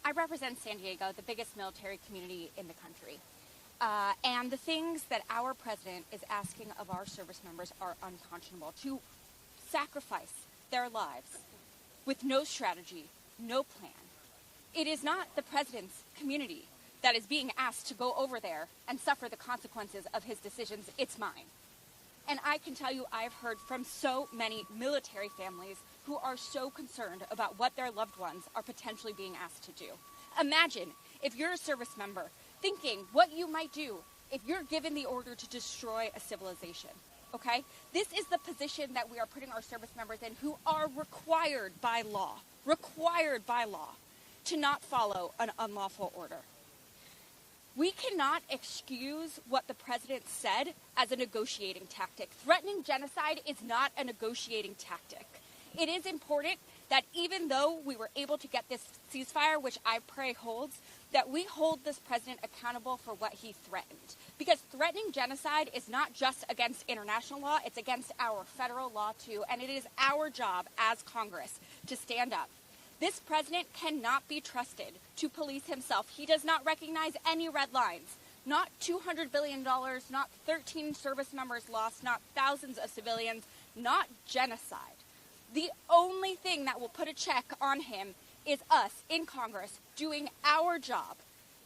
Speaker 18: I represent San Diego, the biggest military community in the country. And the things that our president is asking of our service members are unconscionable. To sacrifice their lives with no strategy, no plan. It is not the president's community that is being asked to go over there and suffer the consequences of his decisions. It's mine. And I can tell you, I've heard from so many military families who are so concerned about what their loved ones are potentially being asked to do. Imagine if you're a service member thinking what you might do if you're given the order to destroy a civilization, okay? This is the position that we are putting our service members in, who are required by law to not follow an unlawful order. We cannot excuse what the president said as a negotiating tactic. Threatening genocide is not a negotiating tactic. It is important that even though we were able to get this ceasefire, which I pray holds, that we hold this president accountable for what he threatened. Because threatening genocide is not just against international law, it's against our federal law too, and it is our job as Congress to stand up. This president cannot be trusted to police himself. He does not recognize any red lines. Not $200 billion, not 13 service members lost, not thousands of civilians, not genocide. The only thing that will put a check on him is us in Congress doing our job,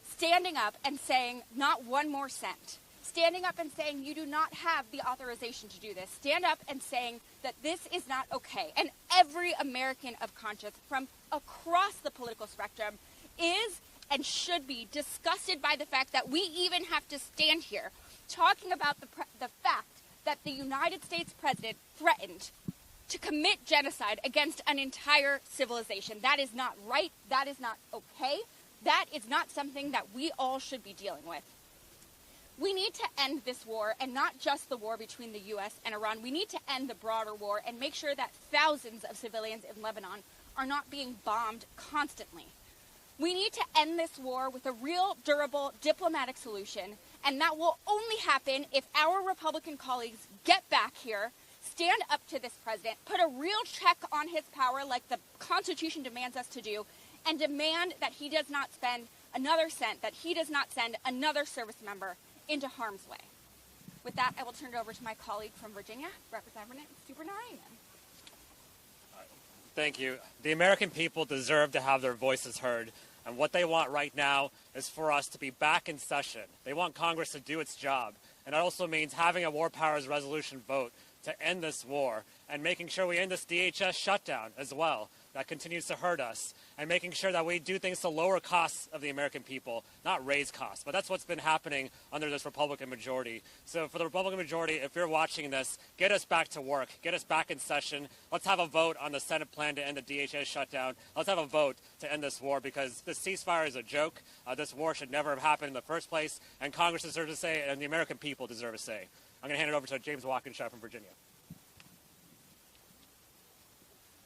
Speaker 18: standing up and saying not one more cent, standing up and saying you do not have the authorization to do this, stand up and saying that this is not okay. And every American of conscience from across the political spectrum is and should be disgusted by the fact that we even have to stand here talking about the fact that the United States president threatened to commit genocide against an entire civilization. That is not right. That is not okay. That is not something that we all should be dealing with. We need to end this war, and not just the war between the U.S. and Iran. We need to end the broader war and make sure that thousands of civilians in Lebanon are not being bombed constantly. We need to end this war with a real, durable, diplomatic solution, and that will only happen if our Republican colleagues get back here, stand up to this president, put a real check on his power like the Constitution demands us to do, and demand that he does not spend another cent, that he does not send another service member into harm's way. With that, I will turn it over to my colleague from Virginia, Representative Superintendent.
Speaker 19: Thank you. The American people deserve to have their voices heard, and what they want right now is for us to be back in session. They want Congress to do its job, and that also means having a war powers resolution vote to end this war and making sure we end this DHS shutdown as well that continues to hurt us, and making sure that we do things to lower costs of the American people, not raise costs. But that's what's been happening under this Republican majority. So for the Republican majority, if you're watching this, get us back to work, get us back in session. Let's have a vote on the Senate plan to end the DHS shutdown. Let's have a vote to end this war, because this ceasefire is a joke. This war should never have happened in the first place, and Congress deserves a say, and the American people deserve a say. I'm going to hand it over to James Walkinshaw from Virginia.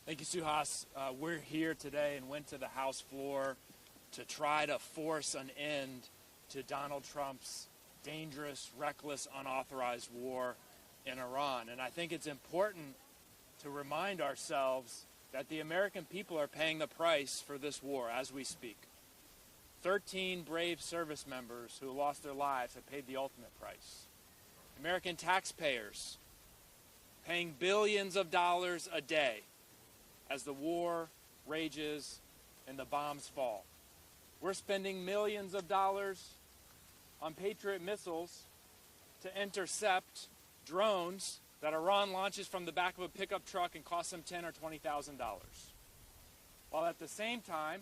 Speaker 20: Thank you, Suhas. We're here today and went to the House floor to try to force an end to Donald Trump's dangerous, reckless, unauthorized war in Iran. And I think it's important to remind ourselves that the American people are paying the price for this war as we speak. 13 brave service members who lost their lives have paid the ultimate price. American taxpayers paying billions of dollars a day as the war rages and the bombs fall. We're spending millions of dollars on Patriot missiles to intercept drones that Iran launches from the back of a pickup truck and costs them $10,000 or $20,000. While at the same time,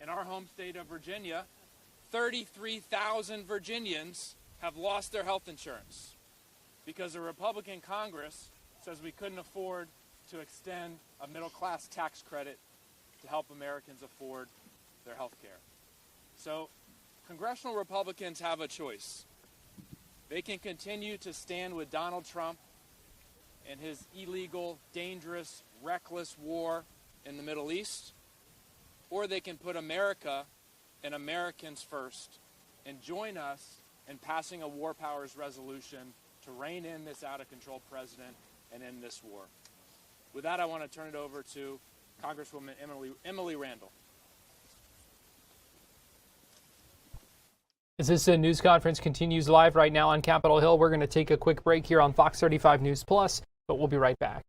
Speaker 20: in our home state of Virginia, 33,000 Virginians have lost their health insurance because a Republican Congress says we couldn't afford to extend a middle-class tax credit to help Americans afford their health care. So congressional Republicans have a choice. They can continue to stand with Donald Trump and his illegal, dangerous, reckless war in the Middle East, or they can put America and Americans first and join us in passing a war powers resolution to rein in this out-of-control president and end this war. With that, I want to turn it over to Congresswoman Emily Randall.
Speaker 1: As this news conference continues live right now on Capitol Hill, we're going to take a quick break here on Fox 35 News Plus, but we'll be right back.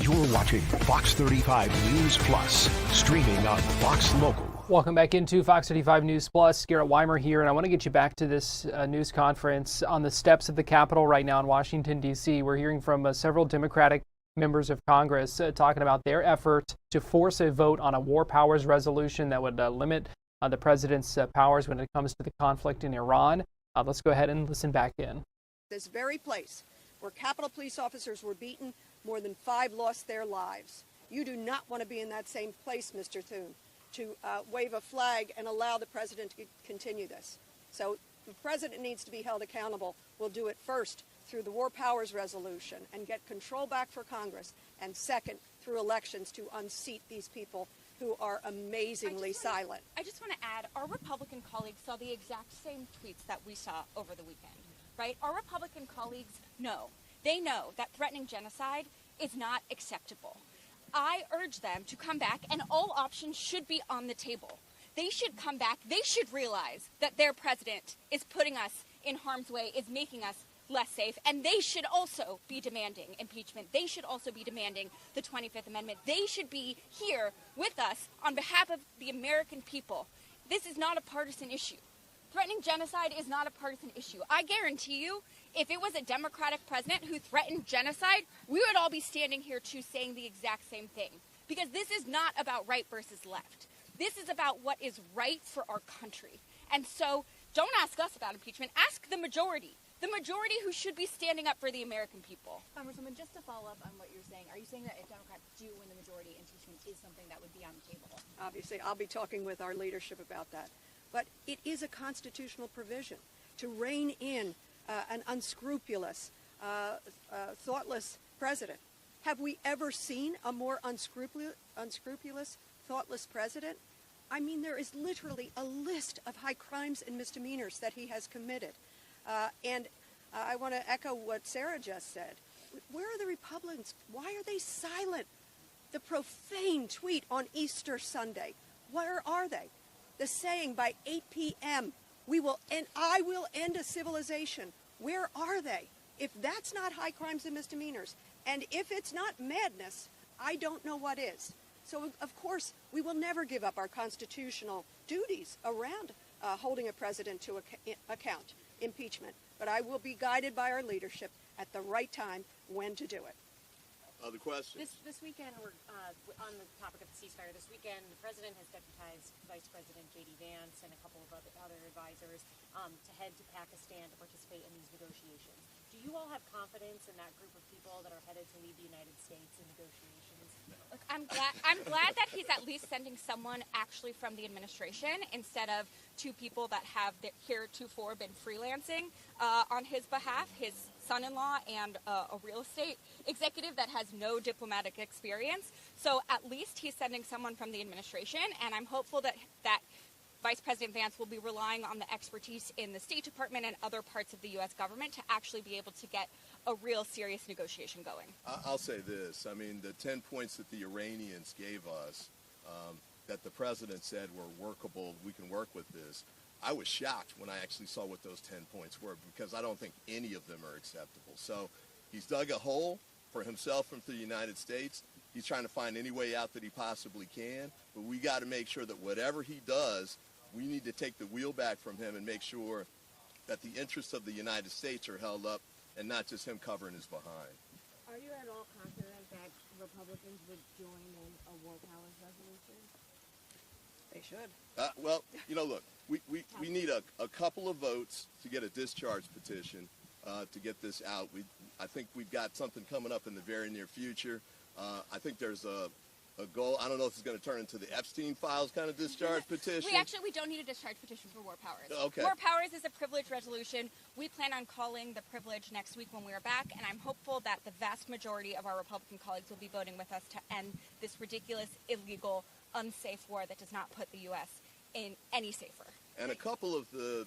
Speaker 5: You're watching Fox 35 News Plus, streaming on Fox Local.
Speaker 1: Welcome back into Fox 35 News Plus. Garrett Wymer here, and I want to get you back to this news conference on the steps of the Capitol right now in Washington, D.C. We're hearing from several Democratic members of Congress talking about their effort to force a vote on a war powers resolution that would limit the president's powers when it comes to the conflict in Iran. Let's go ahead and listen back in.
Speaker 17: This very place where Capitol police officers were beaten, more than 5 lost their lives. You do not want to be in that same place, Mr. Thune, to wave a flag and allow the president to continue this. So the president needs to be held accountable. We'll do it first through the War Powers Resolution and get control back for Congress, and second, through elections to unseat these people who are amazingly silent.
Speaker 18: I just want to add, our Republican colleagues saw the exact same tweets that we saw over the weekend, right? Our Republican colleagues know. They know that threatening genocide is not acceptable. I urge them to come back, and all options should be on the table. They should come back. They should realize that their president is putting us in harm's way, is making us less safe, and they should also be demanding impeachment. They should also be demanding the 25th Amendment. They should be here with us on behalf of the American people. This is not a partisan issue. Threatening genocide is not a partisan issue. I guarantee you, if it was a Democratic president who threatened genocide, we would all be standing here too saying the exact same thing. Because this is not about right versus left. This is about what is right for our country. And so don't ask us about impeachment. Ask the majority. The majority who should be standing up for the American people.
Speaker 21: Congresswoman, just to follow up on what you're saying, are you saying that if Democrats do win the majority, impeachment is something that would be on the table?
Speaker 17: Obviously, I'll be talking with our leadership about that. But it is a constitutional provision to rein in an unscrupulous, thoughtless president. Have we ever seen a more unscrupulous, thoughtless president? I mean, there is literally a list of high crimes and misdemeanors that he has committed. And I want to echo what Sarah just said. Where are the Republicans? Why are they silent? The profane tweet on Easter Sunday. Where are they? The saying by 8 p.m., I will end a civilization. Where are they? If that's not high crimes and misdemeanors, and if it's not madness, I don't know what is. So, of course, we will never give up our constitutional duties around holding a president to account, impeachment. But I will be guided by our leadership at the right time when to do it.
Speaker 14: Other questions?
Speaker 21: This weekend, we're on the topic of the ceasefire. This weekend, the president has deputized Vice President J.D. Vance and a couple of other advisors to head to Pakistan to participate in these negotiations. Do you all have confidence in that group of people that are headed to lead the United States in negotiations?
Speaker 18: Look, I'm glad that he's at least sending someone actually from the administration instead of 2 people that have heretofore been freelancing on his behalf, his son-in-law and a real estate executive that has no diplomatic experience. So at least he's sending someone from the administration, and I'm hopeful that Vice President Vance will be relying on the expertise in the State Department and other parts of the U.S. government to actually be able to get a real serious negotiation going.
Speaker 14: I'll say this. I mean, the 10 points that the Iranians gave us that the president said were workable, we can work with this, I was shocked when I actually saw what those 10 points were, because I don't think any of them are acceptable. So he's dug a hole for himself and for the United States. He's trying to find any way out that he possibly can, but we got to make sure that whatever he does, we need to take the wheel back from him and make sure that the interests of the United States are held up and not just him covering his behind.
Speaker 21: Are you at all confident that Republicans would join in a war powers resolution?
Speaker 17: They should.
Speaker 14: Well, look, we need a couple of votes to get a discharge petition to get this out. I think we've got something coming up in the very near future. I think there's a goal. I don't know if it's going to turn into the Epstein files kind of discharge petition.
Speaker 18: We don't need a discharge petition for war powers.
Speaker 14: Okay.
Speaker 18: War powers is a privilege resolution. We plan on calling the privilege next week when we are back, and I'm hopeful that the vast majority of our Republican colleagues will be voting with us to end this ridiculous, illegal, unsafe war that does not put the U.S. in any safer.
Speaker 14: And a couple of the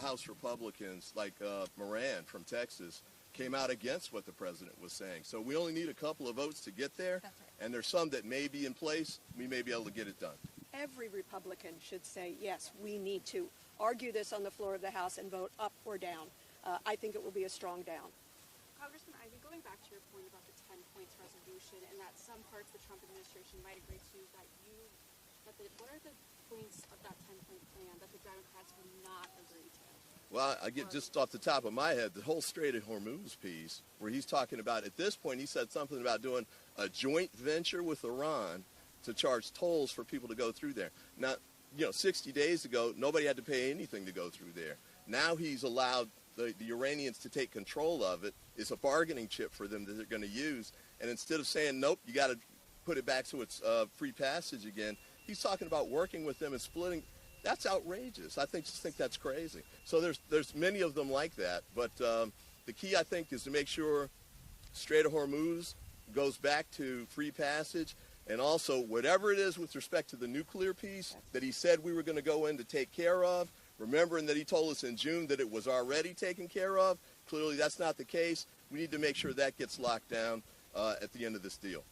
Speaker 14: House Republicans, like Moran from Texas, came out against what the president was saying. So we only need a couple of votes to get there.
Speaker 18: That's right.
Speaker 14: And there's some that may be in place. We may be able to get it done.
Speaker 17: Every Republican should say, yes, we need to argue this on the floor of the House and vote up or down. I think it will be a strong down.
Speaker 21: Congressman Ivey, going back to your point about the 10 points resolution and that some parts the Trump administration might agree to, what are the
Speaker 18: points of that 10-point plan that the Democrats would not agree to?
Speaker 14: Well, I get just off the top of my head, the whole Strait of Hormuz piece, where he's talking about, at this point, he said something about doing a joint venture with Iran to charge tolls for people to go through there. Now, 60 days ago, nobody had to pay anything to go through there. Now he's allowed the Iranians to take control of it. It's a bargaining chip for them that they're going to use. And instead of saying, nope, you got to put it back so it's free passage again, he's talking about working with them and splitting. That's outrageous. I just think that's crazy. So there's many of them like that. But the key, I think, is to make sure Strait of Hormuz goes back to free passage. And also, whatever it is with respect to the nuclear piece that he said we were going to go in to take care of, remembering that he told us in June that it was already taken care of, clearly that's not the case. We need to make sure that gets locked down at the end of this deal.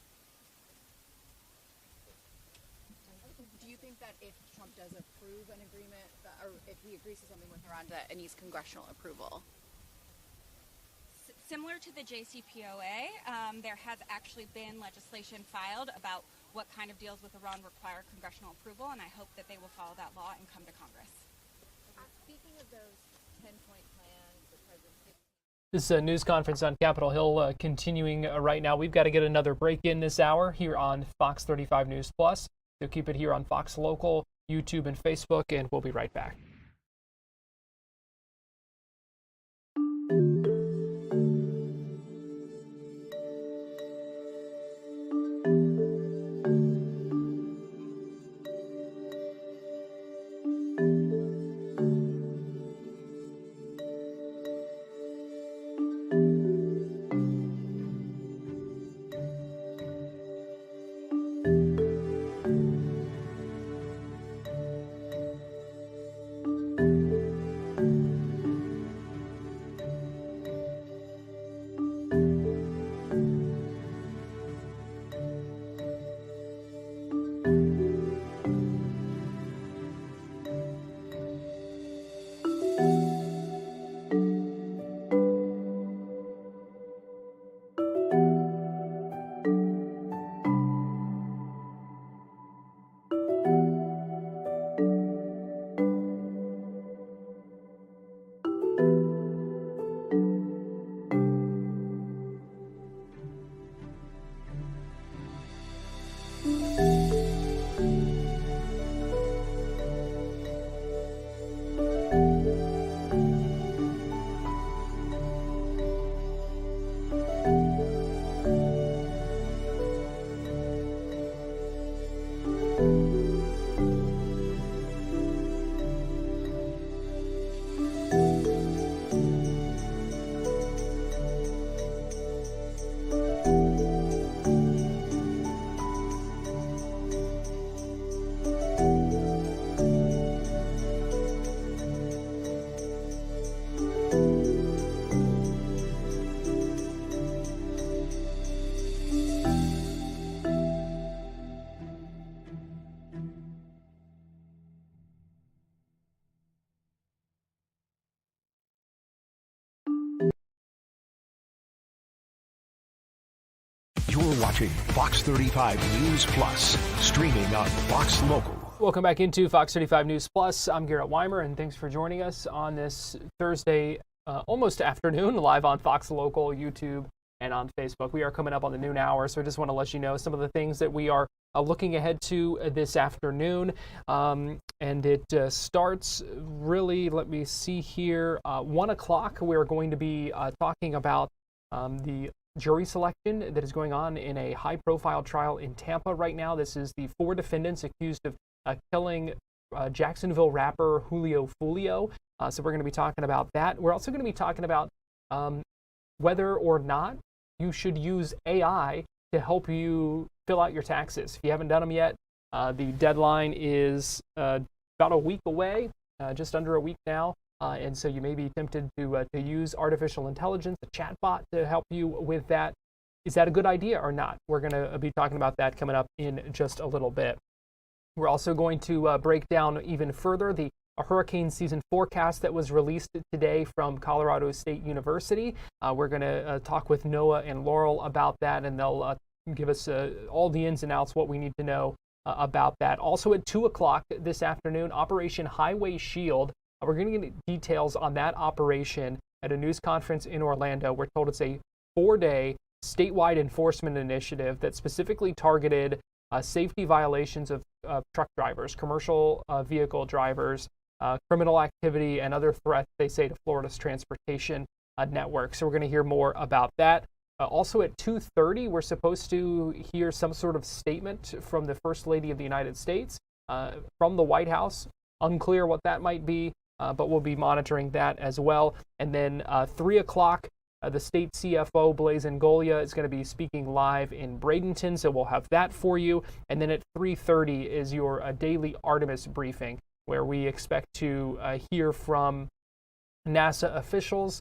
Speaker 2: Do you think that if Trump does approve an agreement, or if he agrees to something with Iran, that it needs congressional approval?
Speaker 18: Similar to the JCPOA, there has actually been legislation filed about what kind of deals with Iran require congressional approval, and I hope that they will follow that law and come to Congress.
Speaker 2: Speaking of those 10-point plans, the president...
Speaker 1: This news conference on Capitol Hill continuing right now. We've got to get another break in this hour here on Fox 35 News Plus. So keep it here on Fox Local, YouTube, and Facebook, and we'll be right back.
Speaker 5: You're watching Fox 35 News Plus, streaming on Fox Local.
Speaker 1: Welcome back into Fox 35 News Plus. I'm Garrett Wymer, and thanks for joining us on this Thursday, almost afternoon, live on Fox Local, YouTube, and on Facebook. We are coming up on the noon hour, so I just want to let you know some of the things that we are looking ahead to this afternoon. And it starts really, let me see here, 1 o'clock. We're going to be talking about the jury selection that is going on in a high-profile trial in Tampa right now. This is the 4 defendants accused of killing Jacksonville rapper Julio Fulio. So we're going to be talking about that. We're also going to be talking about whether or not you should use AI to help you fill out your taxes. If you haven't done them yet, the deadline is about a week away, just under a week now. And so you may be tempted to use artificial intelligence, a chatbot, to help you with that. Is that a good idea or not? We're going to be talking about that coming up in just a little bit. We're also going to break down even further the hurricane season forecast that was released today from Colorado State University. We're going to talk with Noah and Laurel about that, and they'll give us all the ins and outs, what we need to know about that. Also at 2 o'clock this afternoon, Operation Highway Shield. We're going to get details on that operation at a news conference in Orlando. We're told it's a 4-day statewide enforcement initiative that specifically targeted safety violations of truck drivers, commercial vehicle drivers, criminal activity, and other threats, they say, to Florida's transportation network. So we're going to hear more about that. Also at 2:30, we're supposed to hear some sort of statement from the First Lady of the United States from the White House. Unclear what that might be, but we'll be monitoring that as well. And then 3 o'clock, the state CFO, Blaise Ngolia, is going to be speaking live in Bradenton, so we'll have that for you. And then at 3:30 is your daily Artemis briefing, where we expect to hear from NASA officials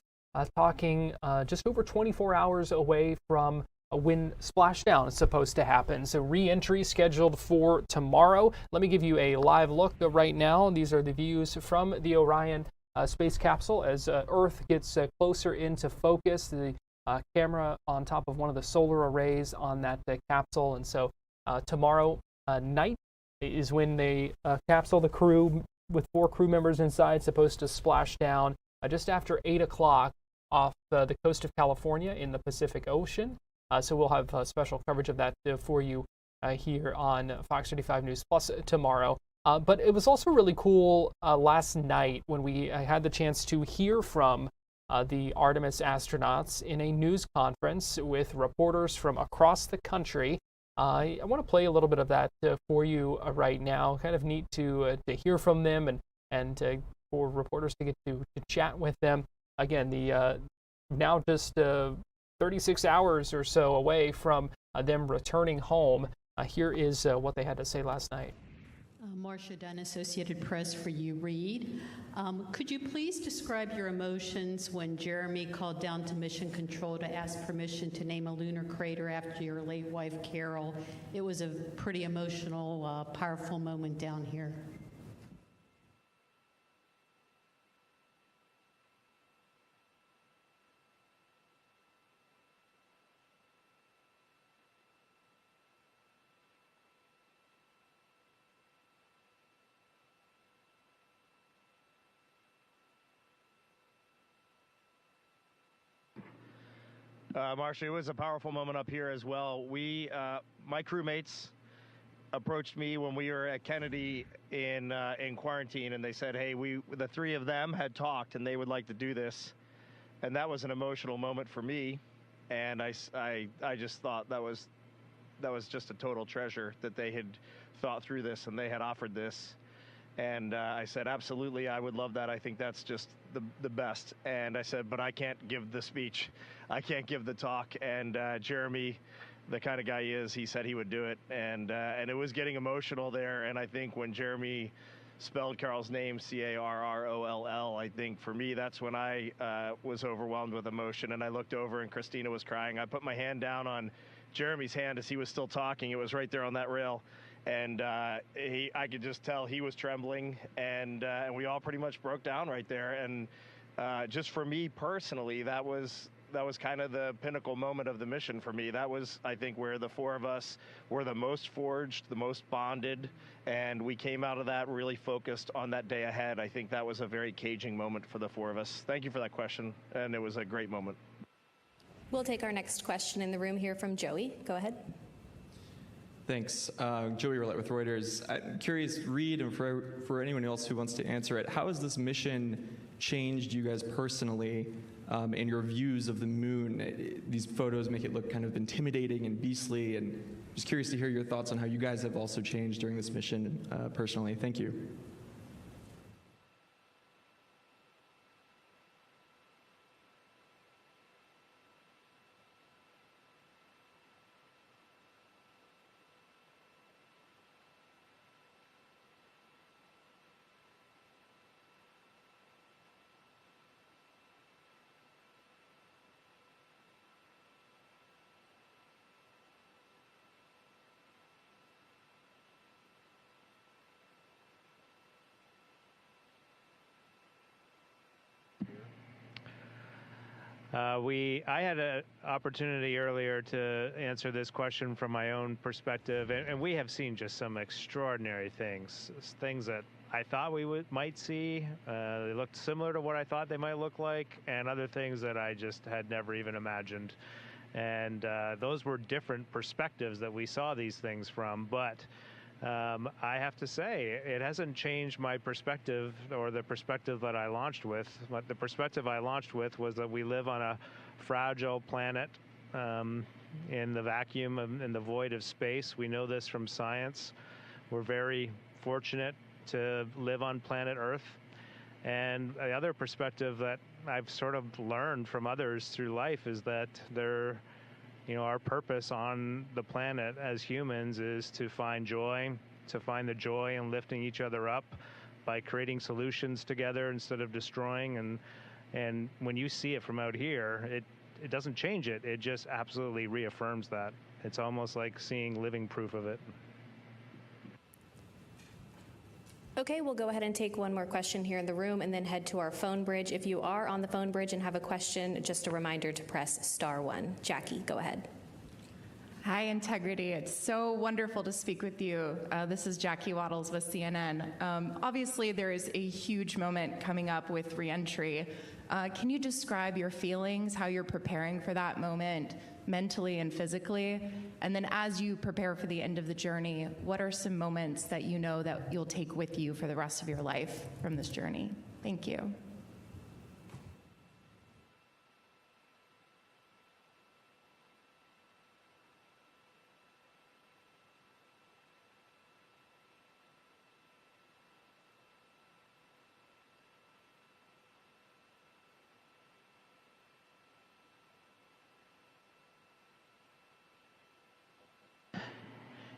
Speaker 1: talking just over 24 hours away from when splashdown is supposed to happen. So re-entry scheduled for tomorrow. Let me give you a live look right now. These are the views from the Orion space capsule as Earth gets closer into focus. The camera on top of one of the solar arrays on that capsule. And so tomorrow night is when the capsule, the crew with 4 crew members inside, supposed to splash down just after 8 o'clock off the coast of California in the Pacific Ocean. So we'll have special coverage of that for you here on Fox 35 News Plus tomorrow. But it was also really cool last night when we had the chance to hear from the Artemis astronauts in a news conference with reporters from across the country. I want to play a little bit of that for you right now. Kind of neat to hear from them and for reporters to get to chat with them. Again, the now just 36 hours or so away from them returning home. Here is what they had to say last night.
Speaker 4: Marcia Dunn, Associated Press for You Read. Could you please describe your emotions when Jeremy called down to Mission Control to ask permission to name a lunar crater after your late wife, Carol? It was a pretty emotional, powerful moment down here.
Speaker 22: Marcia, it was a powerful moment up here as well. My crewmates approached me when we were at Kennedy in quarantine, and they said, "Hey, the 3 of them had talked, and they would like to do this," and that was an emotional moment for me. And I just thought that was just a total treasure that they had thought through this and they had offered this. And I said, absolutely, I would love that. I think that's just the best. And I said, but I can't give the speech. I can't give the talk. And Jeremy, the kind of guy he is, he said he would do it. And it was getting emotional there. And I think when Jeremy spelled Carol's name, Carroll, I think for me, that's when I was overwhelmed with emotion. And I looked over and Christina was crying. I put my hand down on Jeremy's hand as he was still talking. It was right there on that rail. And I could just tell he was trembling, and we all pretty much broke down right there. And just for me personally, that was kind of the pinnacle moment of the mission for me. That was, I think, where the 4 of us were the most forged, the most bonded, and we came out of that really focused on that day ahead. I think that was a very caging moment for the 4 of us. Thank you for that question, and it was a great moment.
Speaker 23: We'll take our next question in the room here from Joey. Go ahead.
Speaker 24: Thanks. Joey Roulette with Reuters. I'm curious, Reed, and for anyone else who wants to answer it, how has this mission changed you guys personally in your views of the moon? These photos make it look kind of intimidating and beastly, and just curious to hear your thoughts on how you guys have also changed during this mission personally. Thank you.
Speaker 3: I had an opportunity earlier to answer this question from my own perspective, and we have seen just some extraordinary things that I thought we might see. They looked similar to what I thought they might look like, and other things that I just had never even imagined. And those were different perspectives that we saw these things from, but I have to say, it hasn't changed my perspective or the perspective that I launched with. But the perspective I launched with was that we live on a fragile planet in the vacuum, in the void of space. We know this from science. We're very fortunate to live on planet Earth. And the other perspective that I've sort of learned from others through life is that our purpose on the planet as humans is to find joy, to find the joy in lifting each other up by creating solutions together instead of destroying. And when you see it from out here, it doesn't change it. It just absolutely reaffirms that. It's almost like seeing living proof of it.
Speaker 23: Okay, we'll go ahead and take one more question here in the room and then head to our phone bridge. If you are on the phone bridge and have a question, just a reminder to press *1. Jackie, go ahead.
Speaker 6: Hi, Integrity. It's so wonderful to speak with you. This is Jackie Waddles with CNN. Obviously, there is a huge moment coming up with reentry. Can you describe your feelings, how you're preparing for that moment mentally and physically? And then as you prepare for the end of the journey, what are some moments that you know that you'll take with you for the rest of your life from this journey? Thank you.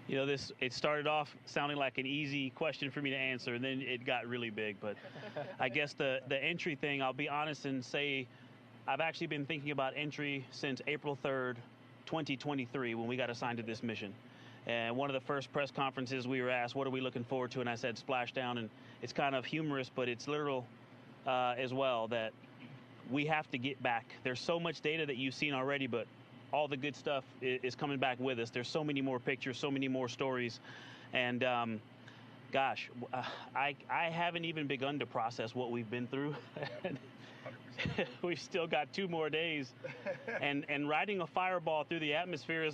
Speaker 7: You know, it started off sounding like an easy question for me to answer, and then it got really big. But I guess the entry thing, I'll be honest and say I've actually been thinking about entry since April 3rd, 2023, when we got assigned to this mission. And one of the first press conferences we were asked, what are we looking forward to? And I said splashdown, and it's kind of humorous, but it's literal as well, that we have to get back. There's so much data that you've seen already, but all the good stuff is coming back with us. There's so many more pictures, so many more stories. And gosh, I haven't even begun to process what we've been through. We've still got 2 more days. And riding a fireball through the atmosphere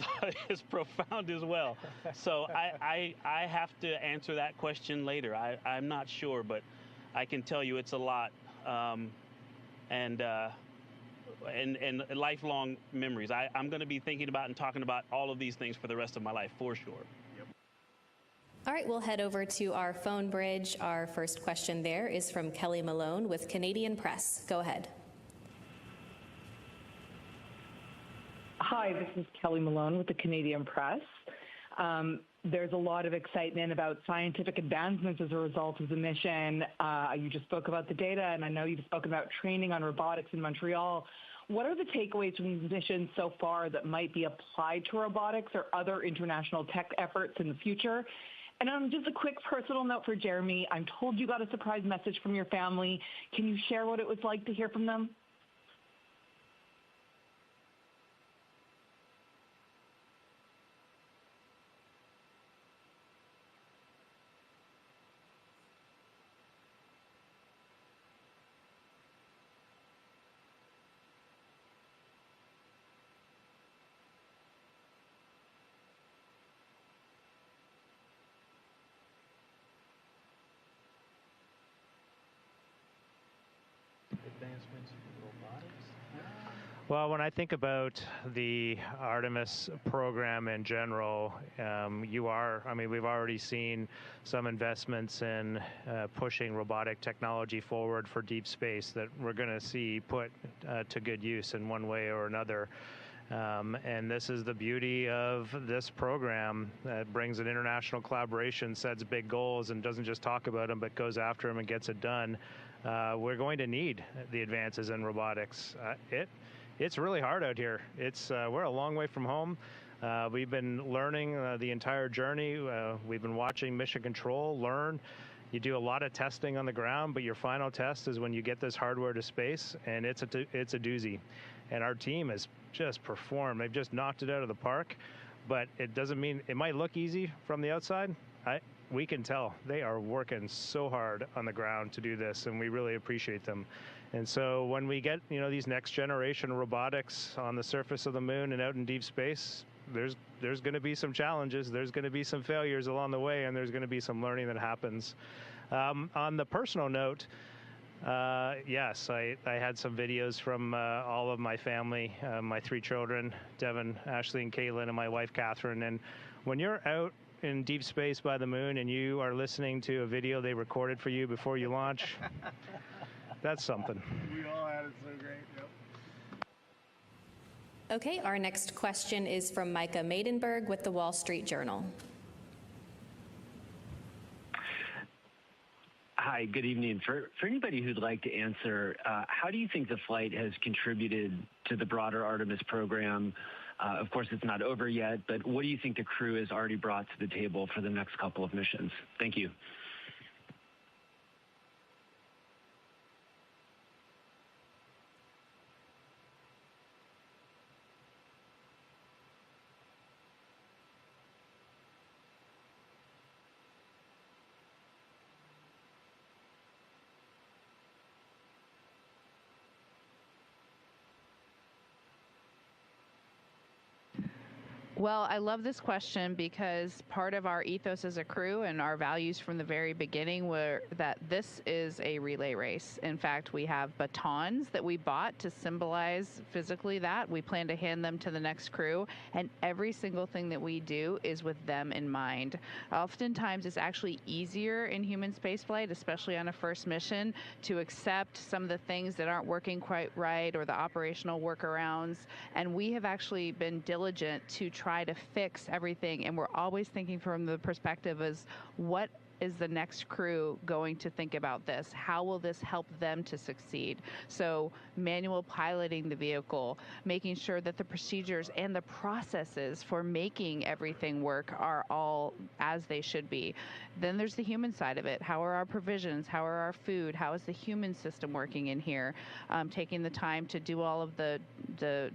Speaker 7: is profound as well. So I have to answer that question later. I'm not sure, but I can tell you it's a lot. And lifelong memories. I'm going to be thinking about and talking about all of these things for the rest of my life, for sure. Yep.
Speaker 23: All right, we'll head over to our phone bridge. Our first question there is from Kelly Malone with Canadian Press. Go ahead.
Speaker 8: Hi, this is Kelly Malone with the Canadian Press. There's a lot of excitement about scientific advancements as a result of the mission. You just spoke about the data, and I know you've spoken about training on robotics in Montreal. What are the takeaways from these missions so far that might be applied to robotics or other international tech efforts in the future? And just a quick personal note for Jeremy. I'm told you got a surprise message from your family. Can you share what it was like to hear from them?
Speaker 3: Advancements in robotics? Well, when I think about the Artemis program in general, we've already seen some investments in pushing robotic technology forward for deep space that we're going to see put to good use in one way or another. And this is the beauty of this program that brings an international collaboration, sets big goals, and doesn't just talk about them, but goes after them and gets it done. We're going to need the advances in robotics. It's really hard out here. We're a long way from home. We've been learning the entire journey. We've been watching Mission Control learn. You do a lot of testing on the ground, but your final test is when you get this hardware to space, and it's a doozy. and our team has just performed. They've just knocked it out of the park, but it doesn't mean it might look easy from the outside. We can tell they are working so hard on the ground to do this, and we really appreciate them. And so when we get, these next generation robotics on the surface of the moon and out in deep space, there's going to be some challenges, there's going to be some failures along the way, and there's going to be some learning that happens. On the personal note, yes, I had some videos from all of my family, my 3 children, Devin, Ashley, and Caitlin, and my wife, Catherine. And when you're out in deep space by the moon and you are listening to a video they recorded for you before you launch, that's something.
Speaker 9: We all had it so great. Yep.
Speaker 23: Okay, our next question is from Micah Maidenberg with the Wall Street Journal.
Speaker 10: Hi, good evening. For anybody who'd like to answer, how do you think the flight has contributed to the broader Artemis program? Of course, it's not over yet, but what do you think the crew has already brought to the table for the next couple of missions? Thank you.
Speaker 11: Well, I love this question because part of our ethos as a crew and our values from the very beginning were that this is a relay race. In fact, we have batons that we bought to symbolize physically that. We plan to hand them to the next crew, and every single thing that we do is with them in mind. Oftentimes, it's actually easier in human spaceflight, especially on a first mission, to accept some of the things that aren't working quite right or the operational workarounds. And we have actually been diligent to try to fix everything, and we're always thinking from the perspective as what is the next crew going to think about this? How will this help them to succeed? So manual piloting the vehicle, making sure that the procedures and the processes for making everything work are all as they should be. Then there's the human side of it. How are our provisions? How are our food? How is the human system working in here? Taking the time to do all of the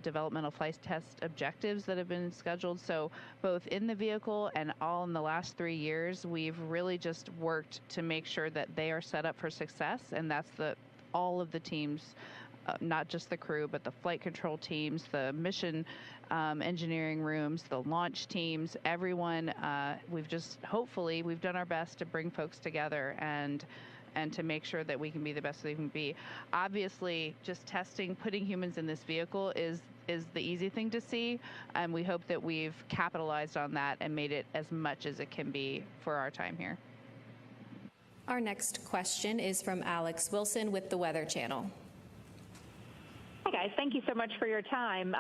Speaker 11: developmental flight test objectives that have been scheduled. So both in the vehicle and all in the last 3 years, we've really just worked to make sure that they are set up for success, and that's all of the teams, not just the crew, but the flight control teams, the mission engineering rooms, the launch teams, everyone. We've done our best to bring folks together and to make sure that we can be the best we can be. Obviously, just testing, putting humans in this vehicle is the easy thing to see, and we hope that we've capitalized on that and made it as much as it can be for our time here.
Speaker 23: Our next question is from Alex Wilson with the Weather Channel.
Speaker 12: Hi, guys. Thank you so much for your time.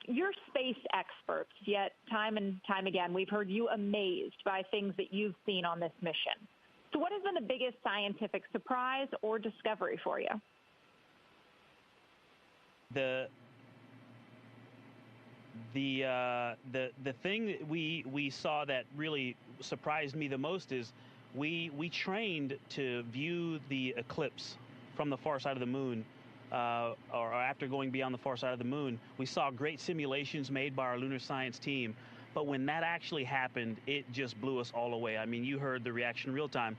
Speaker 12: You're space experts, yet time and time again, we've heard you amazed by things that you've seen on this mission. So what has been the biggest scientific surprise or discovery for you?
Speaker 7: The thing that we saw that really surprised me the most is we trained to view the eclipse from the far side of the moon, or after going beyond the far side of the moon. We saw great simulations made by our lunar science team, but when that actually happened, it just blew us all away. I mean, you heard the reaction real time,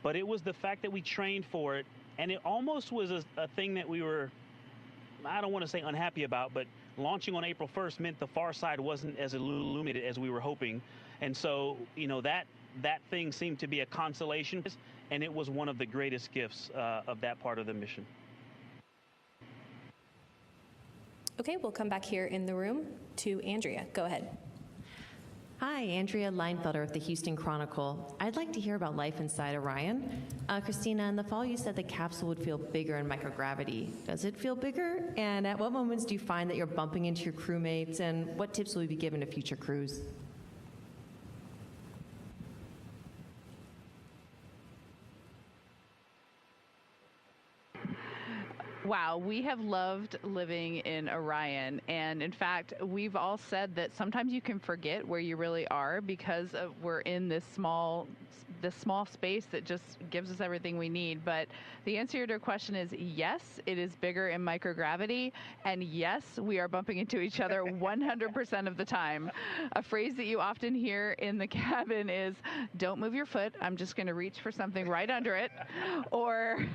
Speaker 7: but it was the fact that we trained for it, and it almost was a thing that we were, I don't want to say unhappy about, but launching on April 1st meant the far side wasn't as illuminated as we were hoping. And so, that thing seemed to be a consolation, and it was one of the greatest gifts of that part of the mission.
Speaker 23: Okay, we'll come back here in the room to Andrea. Go ahead.
Speaker 25: Hi, Andrea Leinfelder of the Houston Chronicle. I'd like to hear about life inside Orion. Christina, in the fall you said the capsule would feel bigger in microgravity. Does it feel bigger? And at what moments do you find that you're bumping into your crewmates? And what tips will you be given to future crews?
Speaker 11: Wow, we have loved living in Orion, and in fact, we've all said that sometimes you can forget where you really are because we're in this small the small space that just gives us everything we need. But the answer to your question is yes, it is bigger in microgravity, and yes, we are bumping into each other 100% of the time. A phrase that you often hear in the cabin is, "Don't move your foot. I'm just going to reach for something right under it," or,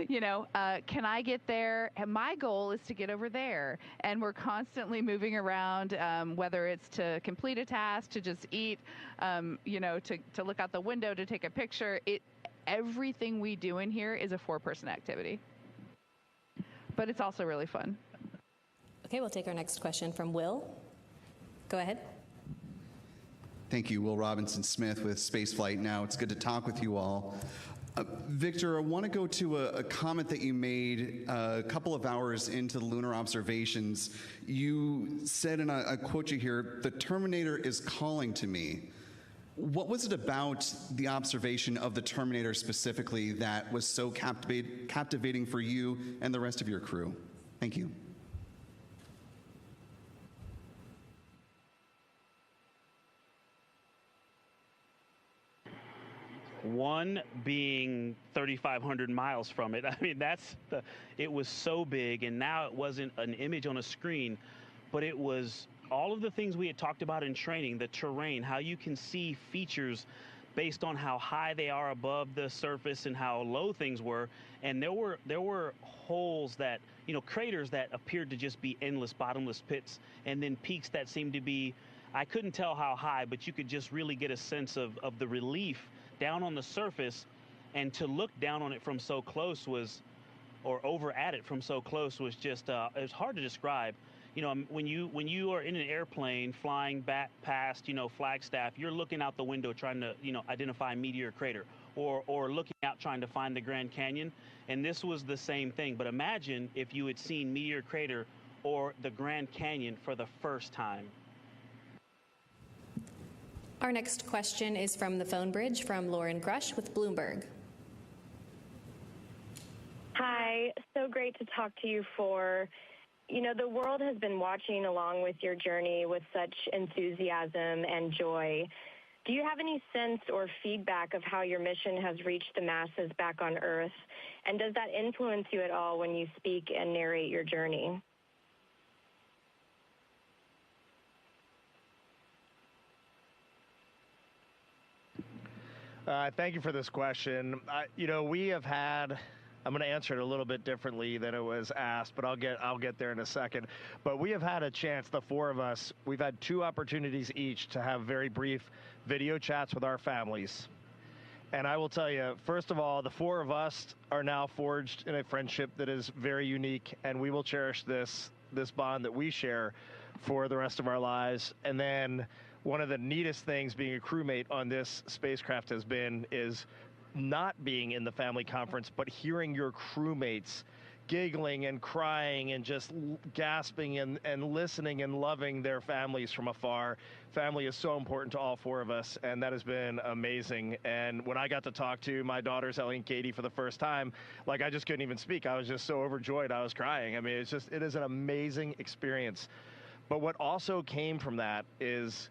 Speaker 11: "Can I get there? And my goal is to get over there." And we're constantly moving around, whether it's to complete a task, to just eat, to look out the window, to take a picture. Everything we do in here is a 4-person activity. But it's also really fun.
Speaker 23: Okay, we'll take our next question from Will. Go ahead.
Speaker 13: Thank you, Will Robinson Smith with Spaceflight Now. It's good to talk with you all. Victor, I want to go to a comment that you made a couple of hours into the lunar observations. You said, and I quote you here, "The Terminator is calling to me." What was it about the observation of the Terminator specifically that was so captivating for you and the rest of your crew? Thank you.
Speaker 7: One being 3,500 miles from it. I mean, it was so big, and now it wasn't an image on a screen, but it was all of the things we had talked about in training, the terrain, how you can see features based on how high they are above the surface and how low things were. And there were holes that, craters that appeared to just be endless bottomless pits, and then peaks that seemed to be, I couldn't tell how high, but you could just really get a sense of the relief down on the surface. And to look down on it from so close or over at it from so close was just, it was hard to describe. When you are in an airplane flying back past, Flagstaff, you're looking out the window trying to, identify Meteor Crater, or looking out trying to find the Grand Canyon. And this was the same thing. But imagine if you had seen Meteor Crater or the Grand Canyon for the first time.
Speaker 23: Our next question is from the phone bridge from Lauren Grush with Bloomberg.
Speaker 15: Hi, so great to talk to you for. The world has been watching along with your journey with such enthusiasm and joy. Do you have any sense or feedback of how your mission has reached the masses back on Earth? And does that influence you at all when you speak and narrate your journey?
Speaker 22: Thank you for this question. We have had, I'm going to answer it a little bit differently than it was asked, but I'll get there in a second. But we have had a chance, the four of us, we've had 2 opportunities each to have very brief video chats with our families. And I will tell you, first of all, the 4 of us are now forged in a friendship that is very unique, and we will cherish this bond that we share for the rest of our lives. And then one of the neatest things being a crewmate on this spacecraft is not being in the family conference, but hearing your crewmates giggling and crying and just gasping and listening and loving their families from afar. Family is so important to all 4 of us, and that has been amazing. And when I got to talk to my daughters, Ellie and Katie, for the first time, I just couldn't even speak. I was just so overjoyed. I was crying. I mean, it is an amazing experience. But what also came from that is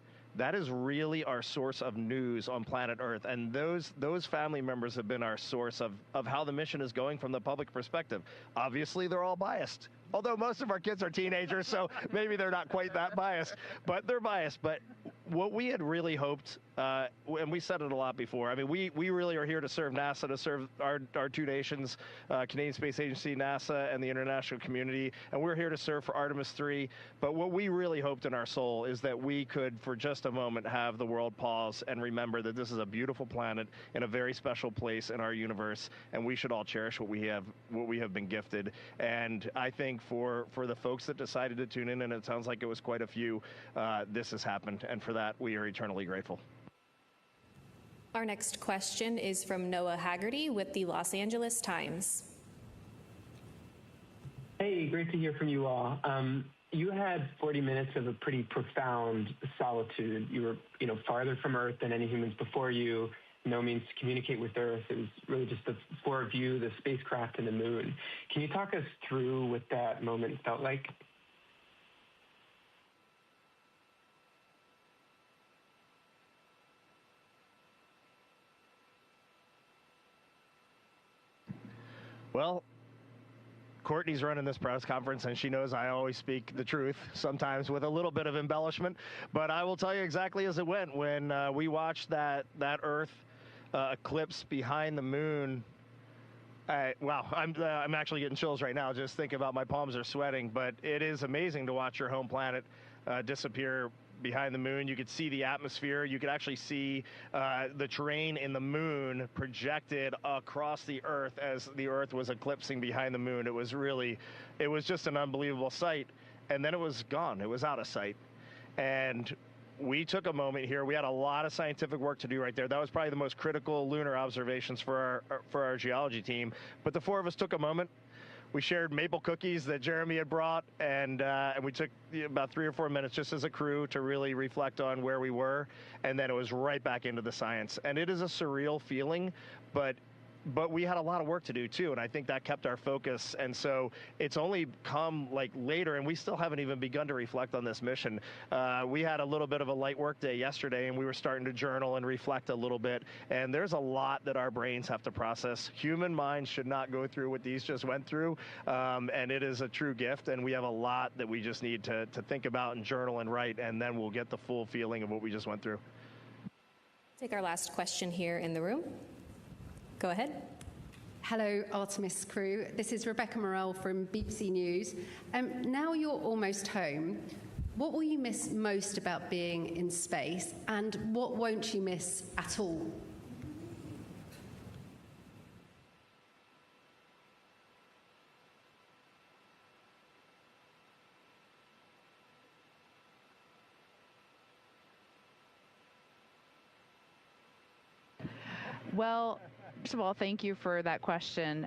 Speaker 22: really our source of news on planet Earth. And those family members have been our source of how the mission is going from the public perspective. Obviously, they're all biased. Although most of our kids are teenagers, so maybe they're not quite that biased. But they're biased. But what we had really hoped, and we said it a lot before, I mean, we really are here to serve NASA, to serve our 2 nations, Canadian Space Agency, NASA, and the international community. And we're here to serve for Artemis 3. But what we really hoped in our soul is that we could, for just a moment, have the world pause and remember that this is a beautiful planet in a very special place in our universe, and we should all cherish what we have been gifted. And I think for the folks that decided to tune in, and it sounds like it was quite a few, this has happened. And for that, we are eternally grateful.
Speaker 23: Our next question is from Noah Haggerty with the Los Angeles Times.
Speaker 16: Hey, great to hear from you all. You had 40 minutes of a pretty profound solitude. You were, farther from Earth than any humans before you. No means to communicate with Earth. It was really just the 4 of you, the spacecraft, and the moon. Can you talk us through what that moment felt like?
Speaker 22: Well, Courtney's running this press conference, and she knows I always speak the truth, sometimes with a little bit of embellishment. But I will tell you exactly as it went. When we watched that Earth eclipse behind the moon, wow, I'm actually getting chills right now. Just thinking about, my palms are sweating. But it is amazing to watch your home planet disappear behind the moon. You could see the atmosphere. You could actually see the terrain in the moon projected across the Earth as the Earth was eclipsing behind the moon. It was just an unbelievable sight. And then it was gone. It was out of sight. And we took a moment here. We had a lot of scientific work to do right there. That was probably the most critical lunar observations for our geology team. But the four of us took a moment. We shared maple cookies that Jeremy had brought, and we took about 3 or 4 minutes just as a crew to really reflect on where we were, and then it was right back into the science. And it is a surreal feeling, but we had a lot of work to do too, and I think that kept our focus. And so it's only come like later, and we still haven't even begun to reflect on this mission. We had a little bit of a light work day yesterday, and we were starting to journal and reflect a little bit. And there's a lot that our brains have to process. Human minds should not go through what these just went through, and it is a true gift. And we have a lot that we just need to think about and journal and write, and then we'll get the full feeling of what we just went through.
Speaker 23: Take our last question here in the room. Go ahead.
Speaker 14: Hello, Artemis crew. This is Rebecca Morell from BBC News. Now you're almost home. What will you miss most about being in space, and what won't you miss at all?
Speaker 11: Well, first of all, thank you for that question.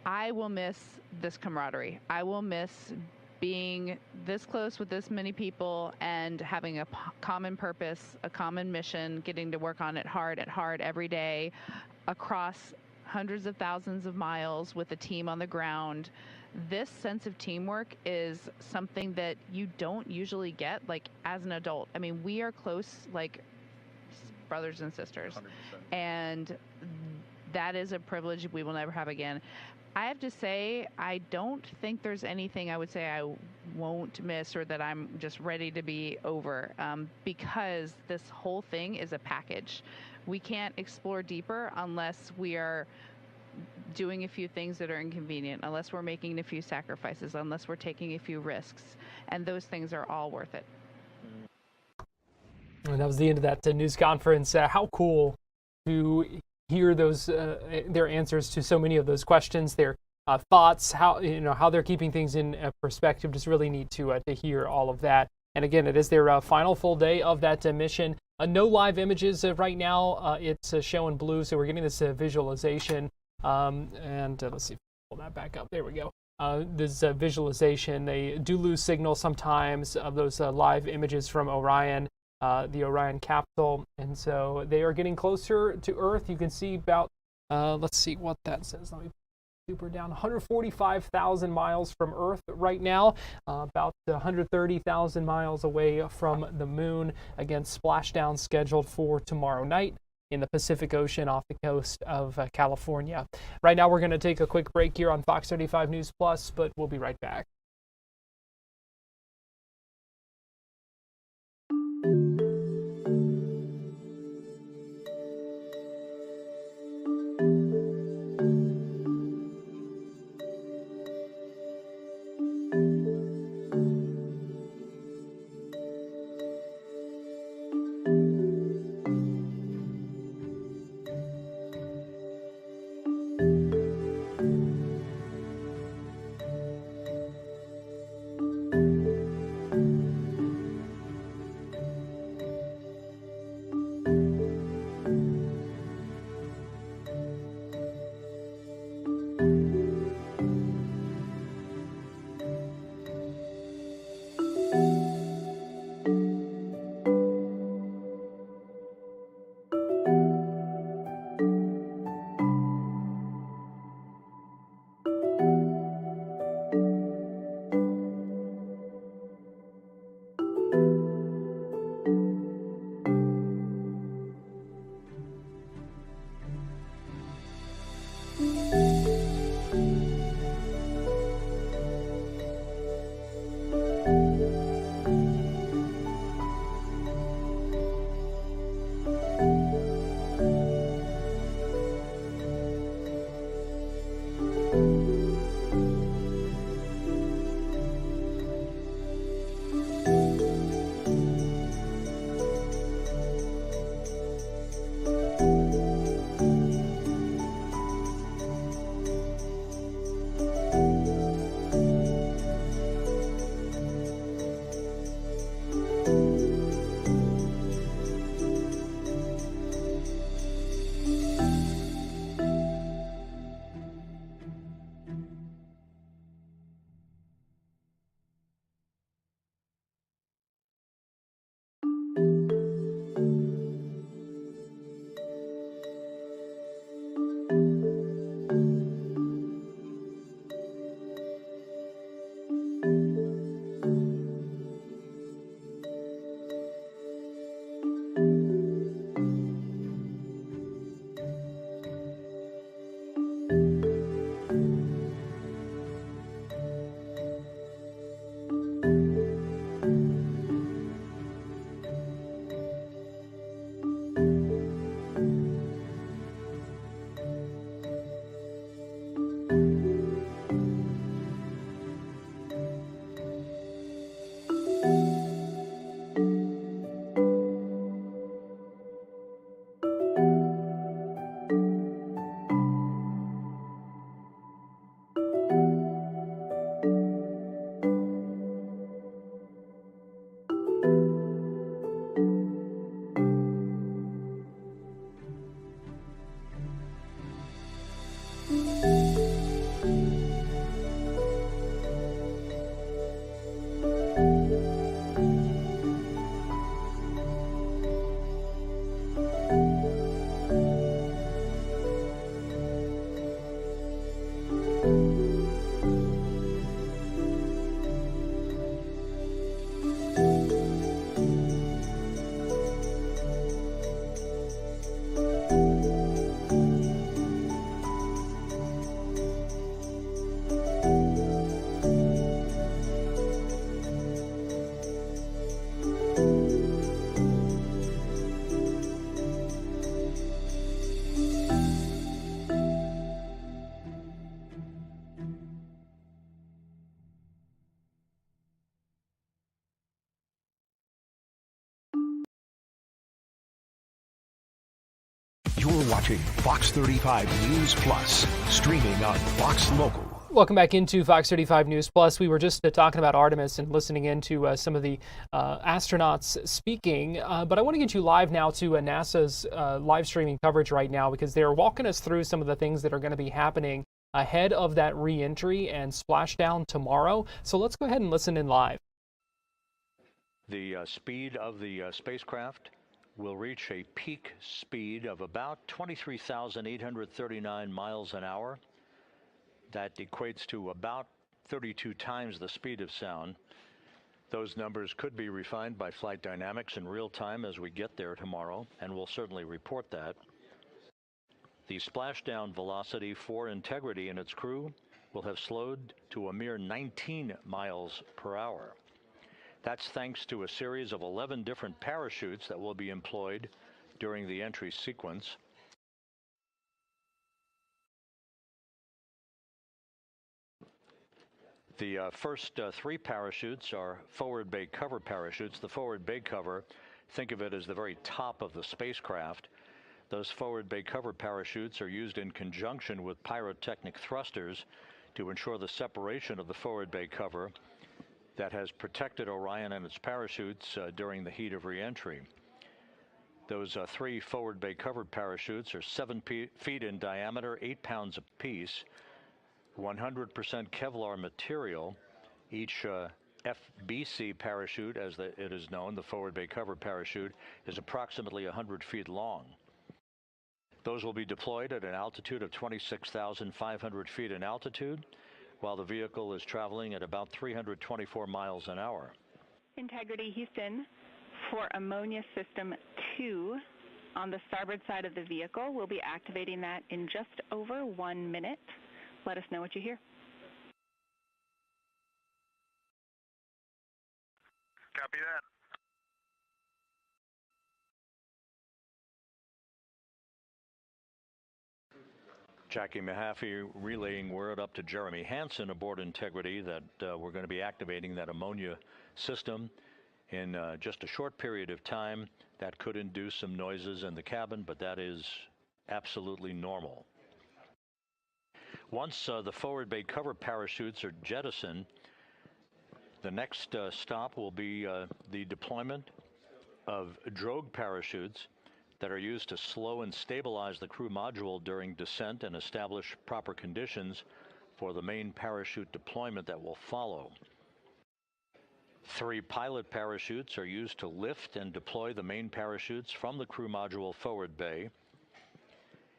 Speaker 11: I will miss this camaraderie. I will miss being this close with this many people and having a common purpose, a common mission, getting to work on it hard every day across hundreds of thousands of miles with a team on the ground. This sense of teamwork is something that you don't usually get, like, as an adult. I mean, we are close, like brothers and sisters. 100%. And that is a privilege we will never have again. I have to say, I don't think there's anything I would say I won't miss or that I'm just ready to be over, because this whole thing is a package. We can't explore deeper unless we are doing a few things that are inconvenient, unless we're making a few sacrifices, unless we're taking a few risks, and those things are all worth it.
Speaker 1: And that was the end of that news conference. How cool to hear those their answers to so many of those questions, their thoughts, how they're keeping things in perspective. Just really neat to hear all of that. And again, it is their final full day of that mission. No live images right now. It's showing blue, so we're getting this visualization. And let's see if I pull that back up. There we go. This visualization. They do lose signal sometimes of those live images from Orion. The Orion capsule, and so they are getting closer to Earth. You can see about, let's see what that says. Let me super down, 145,000 miles from Earth right now, about 130,000 miles away from the moon. Again, splashdown scheduled for tomorrow night in the Pacific Ocean off the coast of California. Right now, we're going to take a quick break here on Fox 35 News Plus, but we'll be right back.
Speaker 5: You're watching Fox 35 News Plus, streaming on Fox Local.
Speaker 1: Welcome back into Fox 35 News Plus. We were just talking about Artemis and listening into some of the astronauts speaking, but I want to get you live now to NASA's live streaming coverage right now, because they're walking us through some of the things that are going to be happening ahead of that re-entry and splashdown tomorrow. So let's go ahead and listen in live.
Speaker 17: The speed of the spacecraft will reach a peak speed of about 23,839 miles an hour. That equates to about 32 times the speed of sound. Those numbers could be refined by flight dynamics in real time as we get there tomorrow, and we'll certainly report that. The splashdown velocity for Integrity and its crew will have slowed to a mere 19 miles per hour. That's thanks to a series of 11 different parachutes that will be employed during the entry sequence. The first three parachutes are forward bay cover parachutes. The forward bay cover, think of it as the very top of the spacecraft. Those forward bay cover parachutes are used in conjunction with pyrotechnic thrusters to ensure the separation of the forward bay cover that has protected Orion and its parachutes during the heat of re-entry. Those three forward bay covered parachutes are 7 feet in diameter, 8 pounds apiece. 100% Kevlar material. Each FBC parachute, as it is known, the forward bay cover parachute, is approximately 100 feet long. Those will be deployed at an altitude of 26,500 feet in altitude, while the vehicle is traveling at about 324 miles an hour.
Speaker 18: Integrity Houston, for ammonia system 2 on the starboard side of the vehicle. We'll be activating that in just over 1 minute. Let us know what you hear.
Speaker 9: Copy that.
Speaker 17: Jackie Mahaffey relaying word up to Jeremy Hansen aboard Integrity that we're going to be activating that ammonia system in just a short period of time. That could induce some noises in the cabin, but that is absolutely normal. Once the forward bay cover parachutes are jettisoned, the next stop will be the deployment of drogue parachutes that are used to slow and stabilize the crew module during descent and establish proper conditions for the main parachute deployment that will follow. 3 pilot parachutes are used to lift and deploy the main parachutes from the crew module forward bay.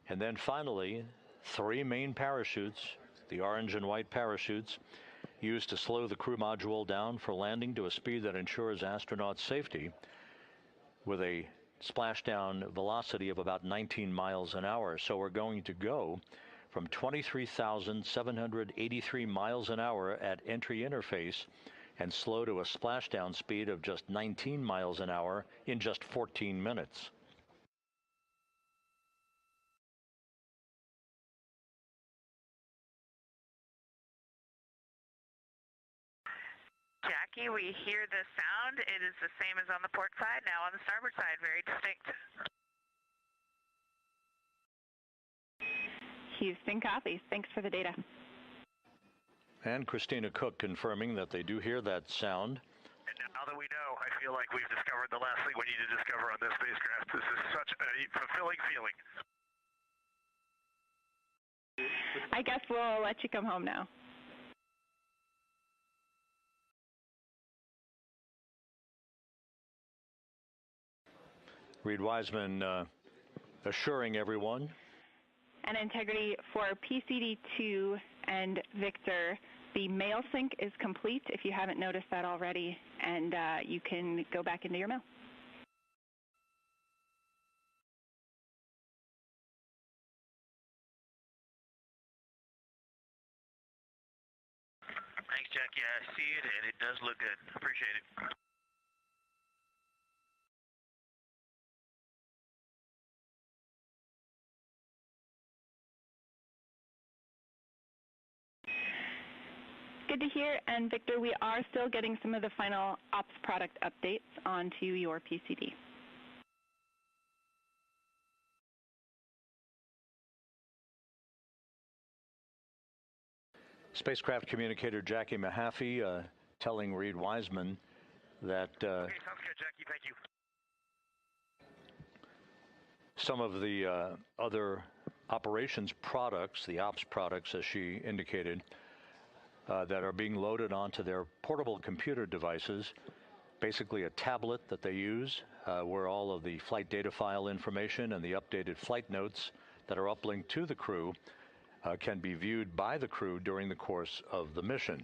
Speaker 17: And then finally, 3 main parachutes, the orange and white parachutes, used to slow the crew module down for landing to a speed that ensures astronaut safety with a splashdown velocity of about 19 miles an hour. So we're going to go from 23,783 miles an hour at entry interface and slow to a splashdown speed of just 19 miles an hour in just 14 minutes.
Speaker 19: Jackie, we hear the sound. It is the same as on the port side, now on the starboard side, very distinct.
Speaker 18: Houston copies. Thanks for the data.
Speaker 17: And Christina Cook confirming that they do hear that sound.
Speaker 9: And now that we know, I feel like we've discovered the last thing we need to discover on this spacecraft. This is such a fulfilling feeling.
Speaker 18: I guess we'll let you come home now.
Speaker 17: Reed Wiseman assuring everyone.
Speaker 18: And Integrity for PCD2 and Victor, the mail sync is complete if you haven't noticed that already, and you can go back into your mail.
Speaker 9: Thanks, Jackie. I see it, and it does look good. Appreciate it.
Speaker 18: Good to hear. And Victor, we are still getting some of the final ops product updates onto your PCD.
Speaker 17: spacecraft communicator Jackie Mahaffey telling Reed Wiseman that
Speaker 9: Okay, sounds good, Jackie. Thank you.
Speaker 17: some of the other operations products, the ops products, as she indicated, that are being loaded onto their portable computer devices, basically a tablet that they use where all of the flight data file information and the updated flight notes that are uplinked to the crew can be viewed by the crew during the course of the mission.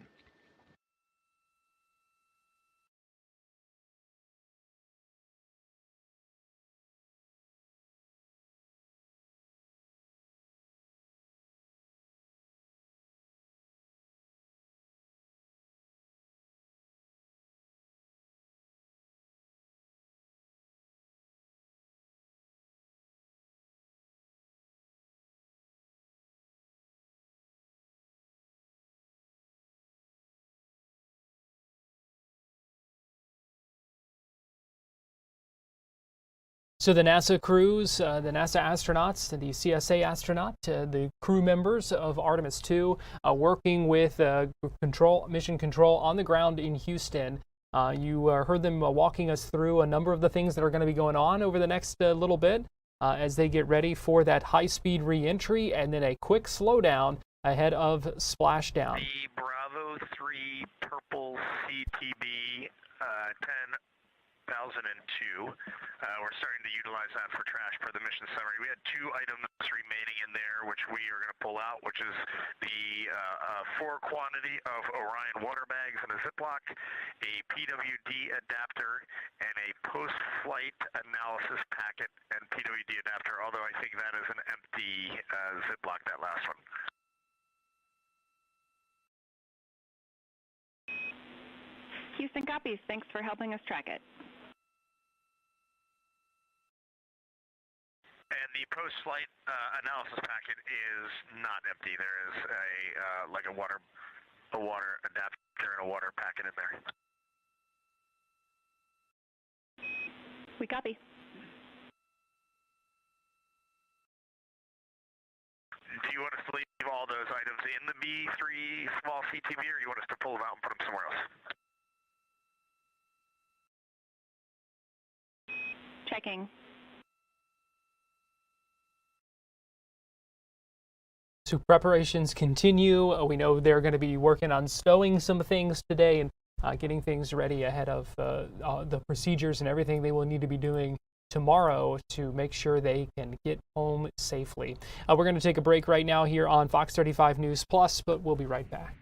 Speaker 1: So the NASA crews, the NASA astronauts, the CSA astronaut, the crew members of Artemis 2 working with mission control on the ground in Houston. You heard them walking us through a number of the things that are going to be going on over the next little bit as they get ready for that high-speed re-entry and then a quick slowdown ahead of splashdown.
Speaker 9: The Bravo 3 Purple CTB 10,002. We're starting to utilize that for trash per the mission summary. We had 2 items remaining in there, which we are going to pull out, which is the 4 quantity of Orion water bags in a Ziploc, a PWD adapter, and a post-flight analysis packet and PWD adapter, although I think that is an empty Ziploc, that last one.
Speaker 18: Houston copies. Thanks for helping us track it.
Speaker 9: And the post-flight analysis packet is not empty. There is a water adapter and a water packet in there.
Speaker 18: We copy.
Speaker 9: Do you want us to leave all those items in the B3 small CTV, or you want us to pull them out and put them somewhere else?
Speaker 18: Checking.
Speaker 1: So preparations continue. We know they're going to be working on stowing some things today and getting things ready ahead of the procedures and everything they will need to be doing tomorrow to make sure they can get home safely. We're going to take a break right now here on Fox 35 News Plus, but we'll be right back.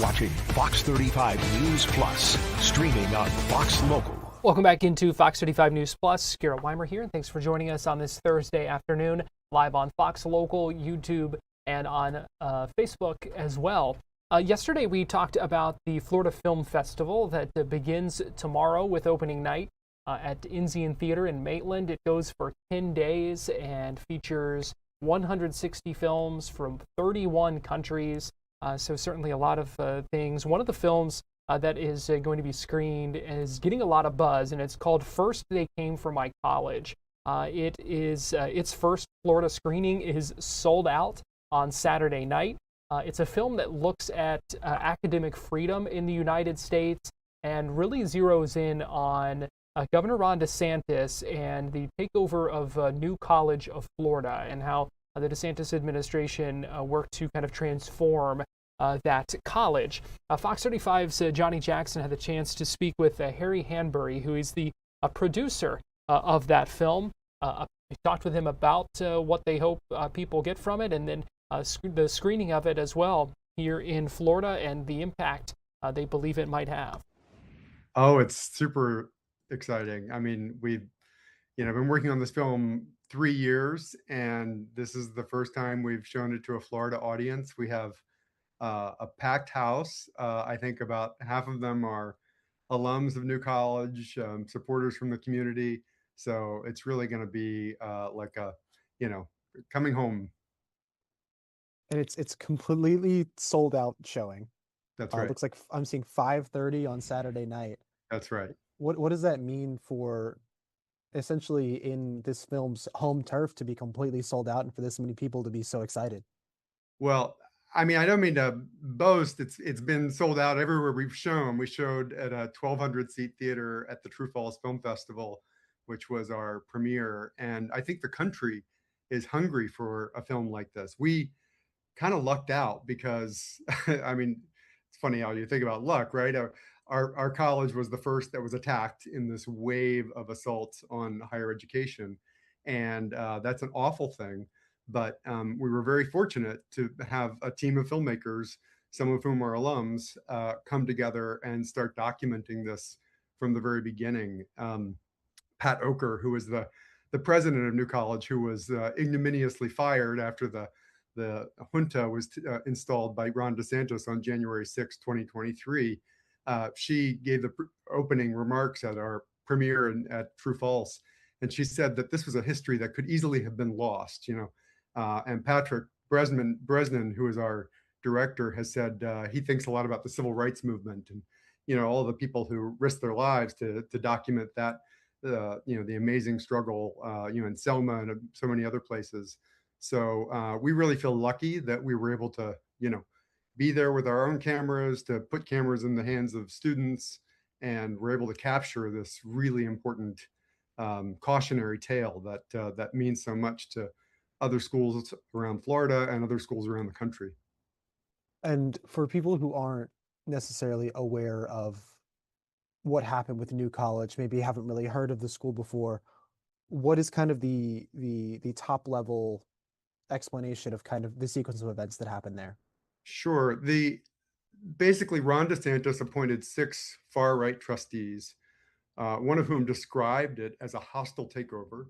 Speaker 5: watching Fox 35 News Plus, streaming on Fox Local.
Speaker 1: Welcome back into Fox 35 News Plus. Garrett Wymer here, and thanks for joining us on this Thursday afternoon, live on Fox Local, YouTube, and on Facebook as well. Yesterday, we talked about the Florida Film Festival that begins tomorrow with opening night at Indian Theater in Maitland. It goes for 10 days and features 160 films from 31 countries. So certainly a lot of things. One of the films that is going to be screened is getting a lot of buzz, and it's called First They Came for My College. It is its first Florida screening is sold out on Saturday night. It's a film that looks at academic freedom in the United States and really zeroes in on Governor Ron DeSantis and the takeover of New College of Florida and how the DeSantis administration worked to kind of transform that college. Fox 35's Johnny Jackson had the chance to speak with Harry Hanbury, who is the producer of that film. We talked with him about what they hope people get from it, and then the screening of it as well here in Florida and the impact they believe it might have.
Speaker 2: Oh, it's super exciting. I mean, we've been working on this film 3 years, and this is the first time we've shown it to a Florida audience. We have a packed house. I think about half of them are alums of New College, supporters from the community. So it's really going to be like a, coming home.
Speaker 4: And it's completely sold out showing.
Speaker 2: That's right.
Speaker 4: It looks like I'm seeing 5:30 on Saturday night.
Speaker 2: That's right.
Speaker 4: What does that mean for essentially in this film's home turf to be completely sold out and for this many people to be so excited?
Speaker 2: Well, I mean, I don't mean to boast. It's been sold out everywhere we've shown. We showed at a 1,200 seat theater at the True Falls Film Festival, which was our premiere. And I think the country is hungry for a film like this. We kind of lucked out because, I mean, it's funny how you think about luck, right? Our college was the first that was attacked in this wave of assaults on higher education. And that's an awful thing. But we were very fortunate to have a team of filmmakers, some of whom are alums, come together and start documenting this from the very beginning. Pat Oker, who was the president of New College, who was ignominiously fired after the junta was installed by Ron DeSantis on January 6, 2023. She gave the opening remarks at our premiere at True Falls, and she said that this was a history that could easily have been lost, and Patrick Bresnan, who is our director, has said he thinks a lot about the civil rights movement and all the people who risked their lives to document that the amazing struggle in Selma and so many other places. So we really feel lucky that we were able to be there with our own cameras, to put cameras in the hands of students, and we're able to capture this really important cautionary tale that means so much to other schools around Florida and other schools around the country.
Speaker 4: And for people who aren't necessarily aware of what happened with New College, maybe haven't really heard of the school before, what is kind of the top level explanation of kind of the sequence of events that happened there?
Speaker 2: Sure. Basically, Ron DeSantis appointed 6 far-right trustees, one of whom described it as a hostile takeover.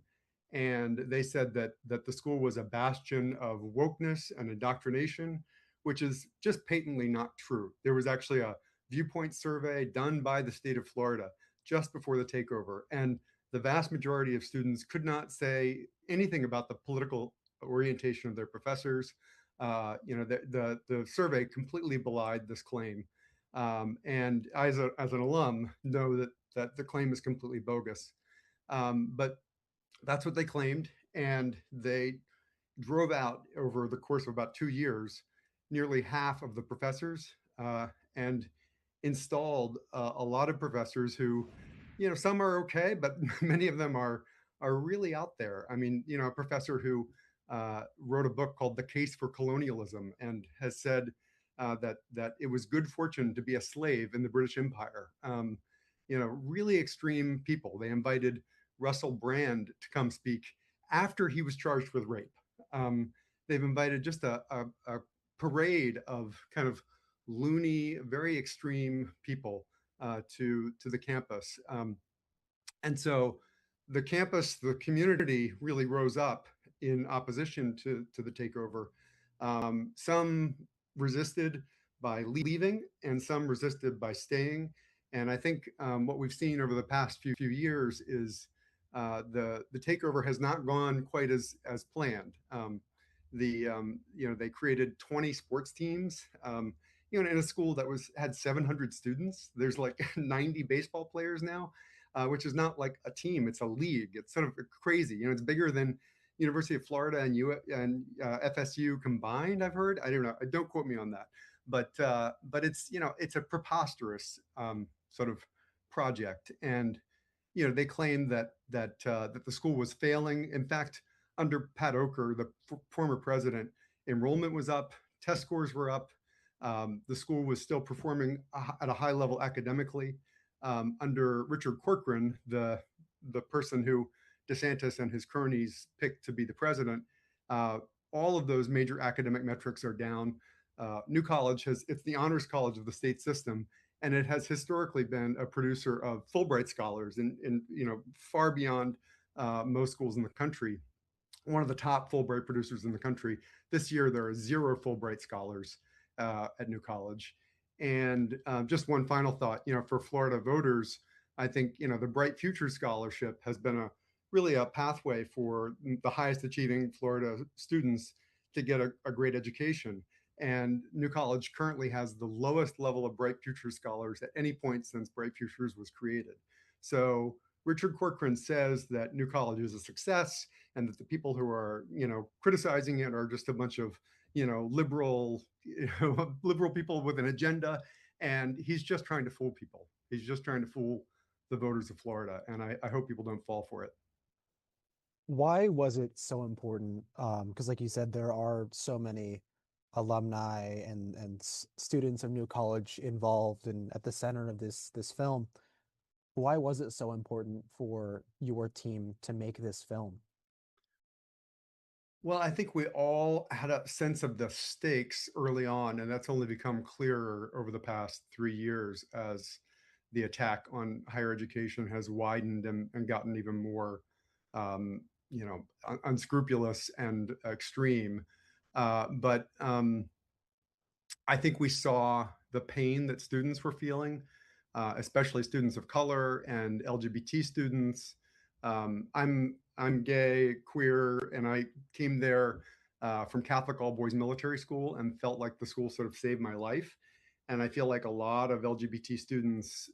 Speaker 2: And they said that the school was a bastion of wokeness and indoctrination, which is just patently not true. There was actually a viewpoint survey done by the state of Florida just before the takeover, and the vast majority of students could not say anything about the political orientation of their professors. The survey completely belied this claim, and as an alum, know that the claim is completely bogus. But that's what they claimed, and they drove out over the course of about 2 years nearly half of the professors and installed a lot of professors who, some are okay, but many of them are really out there. I mean, a professor who wrote a book called The Case for Colonialism and has said that it was good fortune to be a slave in the British Empire. Really extreme people. They invited Russell Brand to come speak after he was charged with rape. They've invited just a parade of kind of loony, very extreme people to the campus. And so the campus, the community really rose up in opposition to the takeover. Some resisted by leaving, and some resisted by staying. And I think what we've seen over the past few years is the takeover has not gone quite as planned. They created 20 sports teams. In a school that had 700 students, there's like 90 baseball players now, which is not like a team; it's a league. It's sort of crazy. It's bigger than University of Florida and FSU combined. I've heard. I don't know. Don't quote me on that. But it's a preposterous sort of project, and they claim that the school was failing. In fact, under Pat Oker, the former president, enrollment was up, test scores were up. The school was still performing at a high level academically. Under Richard Corcoran, the person who DeSantis and his cronies picked to be the president, all of those major academic metrics are down. New College it's the honors college of the state system, and it has historically been a producer of Fulbright scholars in far beyond most schools in the country. One of the top Fulbright producers in the country. This year, there are 0 Fulbright scholars at New College. And just one final thought, for Florida voters, I think, the Bright Future Scholarship has been really a pathway for the highest achieving Florida students to get a great education. And New College currently has the lowest level of Bright Future scholars at any point since Bright Futures was created. So Richard Corcoran says that New College is a success, and that the people who are, criticizing it are just a bunch of, liberal, liberal people with an agenda. And he's just trying to fool people. He's just trying to fool the voters of Florida. And I hope people don't fall for it.
Speaker 4: Why was it so important? Because like you said, there are so many alumni and students of New College involved and at the center of this film. Why was it so important for your team to make this film?
Speaker 2: Well, I think we all had a sense of the stakes early on, and that's only become clearer over the past 3 years as the attack on higher education has widened and gotten even more, unscrupulous and extreme. But I think we saw the pain that students were feeling, especially students of color and LGBT students. I'm gay, queer, and I came there from Catholic all boys military school and felt like the school sort of saved my life. And I feel like a lot of LGBT students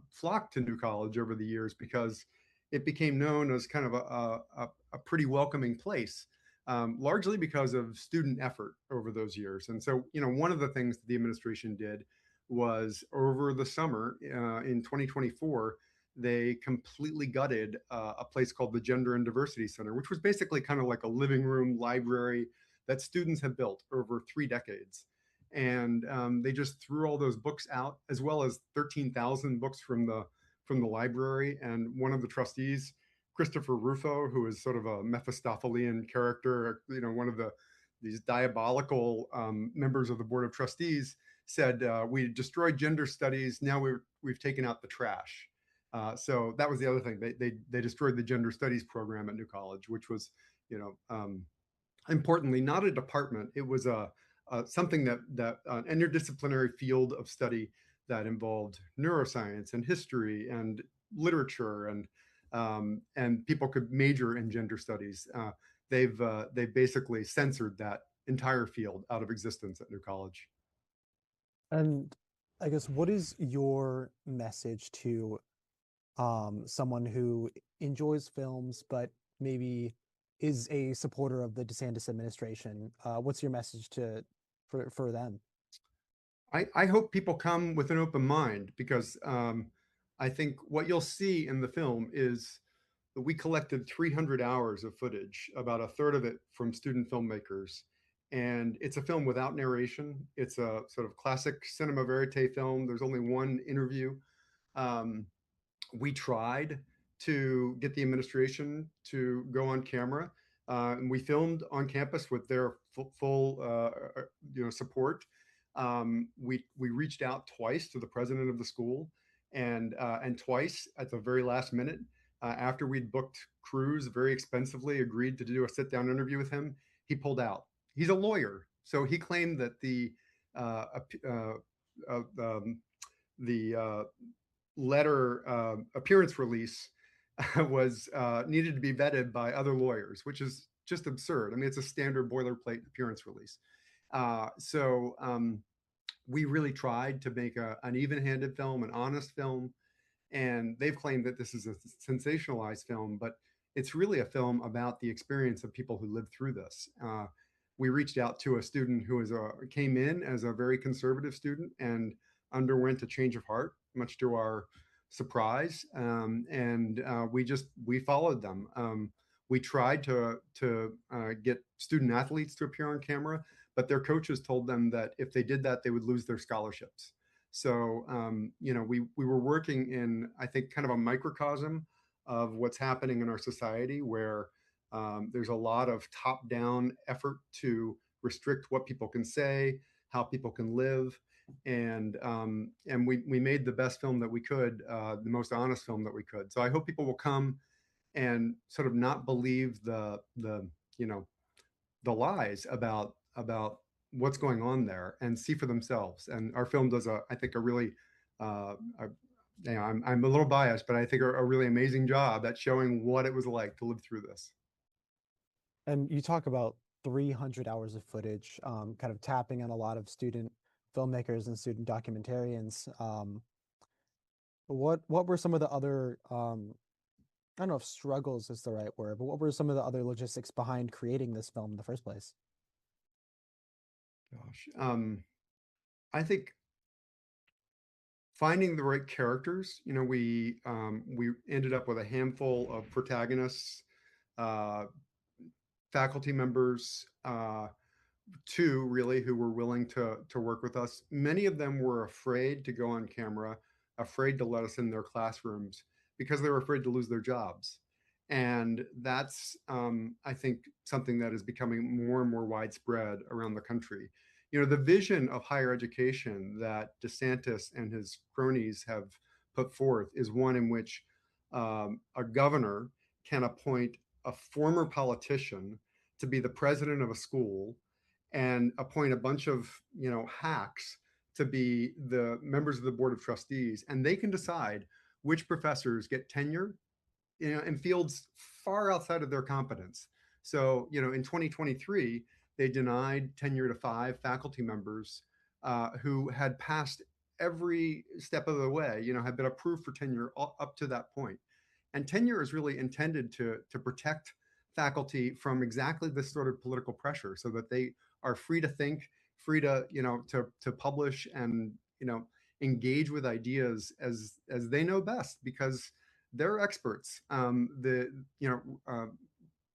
Speaker 2: flocked to New College over the years because it became known as kind of a pretty welcoming place, largely because of student effort over those years. And so, one of the things that the administration did was over the summer in 2024, they completely gutted a place called the Gender and Diversity Center, which was basically kind of like a living room library that students had built over 3 decades. And they just threw all those books out, as well as 13,000 books from the library. And one of the trustees, Christopher Rufo, who is sort of a Mephistophelian character, one of these diabolical members of the Board of Trustees, said, "We destroyed gender studies. Now we've taken out the trash." So that was the other thing. They destroyed the gender studies program at New College, which was, importantly, not a department. It was something that an interdisciplinary field of study that involved neuroscience and history and literature, and people could major in gender studies. They've basically censored that entire field out of existence at New College.
Speaker 4: And I guess, what is your message to someone who enjoys films but maybe is a supporter of the DeSantis administration? What's your message for them?
Speaker 2: I hope people come with an open mind, because I think what you'll see in the film is that we collected 300 hours of footage, about a third of it from student filmmakers. And it's a film without narration. It's a sort of classic cinema verite film. There's only one interview. We tried to get the administration to go on camera, and we filmed on campus with their full support. we reached out twice to the president of the school, and twice at the very last minute, after we'd booked crews very expensively, agreed to do a sit down interview with him, he pulled out. He's a lawyer, so he claimed that uh, uh, um, the letter appearance release was needed to be vetted by other lawyers, which is just absurd. I mean, it's a standard boilerplate appearance release. So we really tried to make an even-handed film, an honest film, and they've claimed that this is a sensationalized film, but it's really a film about the experience of people who lived through this. We reached out to a student who came in as a very conservative student and underwent a change of heart, much to our surprise, and we followed them. We tried to get student athletes to appear on camera, but their coaches told them that if they did that, they would lose their scholarships. So, we were working in, I think, kind of a microcosm of what's happening in our society, where there's a lot of top-down effort to restrict what people can say, how people can live, and we made the best film that we could, the most honest film that we could. So I hope people will come and sort of not believe the lies about what's going on there and see for themselves. And our film does I think a really I'm a little biased, but I think a really amazing job at showing what it was like to live through this.
Speaker 4: And you talk about 300 hours of footage, kind of tapping on a lot of student filmmakers and student documentarians. What were some of the other I don't know if struggles is the right word, but what were some of the other logistics behind creating this film in the first place?
Speaker 2: Gosh, I think finding the right characters. We ended up with a handful of protagonists, uh, faculty members, two really who were willing to work with us. Many of them were afraid to go on camera, afraid to let us in their classrooms because they were afraid to lose their jobs. And that's, I think, something that is becoming more and more widespread around the country. The vision of higher education that DeSantis and his cronies have put forth is one in which a governor can appoint a former politician to be the president of a school and appoint a bunch of hacks to be the members of the board of trustees, and they can decide which professors get tenure in fields far outside of their competence. So in 2023 they denied tenure to 5 faculty members who had passed every step of the way, had been approved for tenure up to that point. And tenure is really intended to protect faculty from exactly this sort of political pressure, so that they are free to think, free to to publish, and engage with ideas as they know best, because they're experts.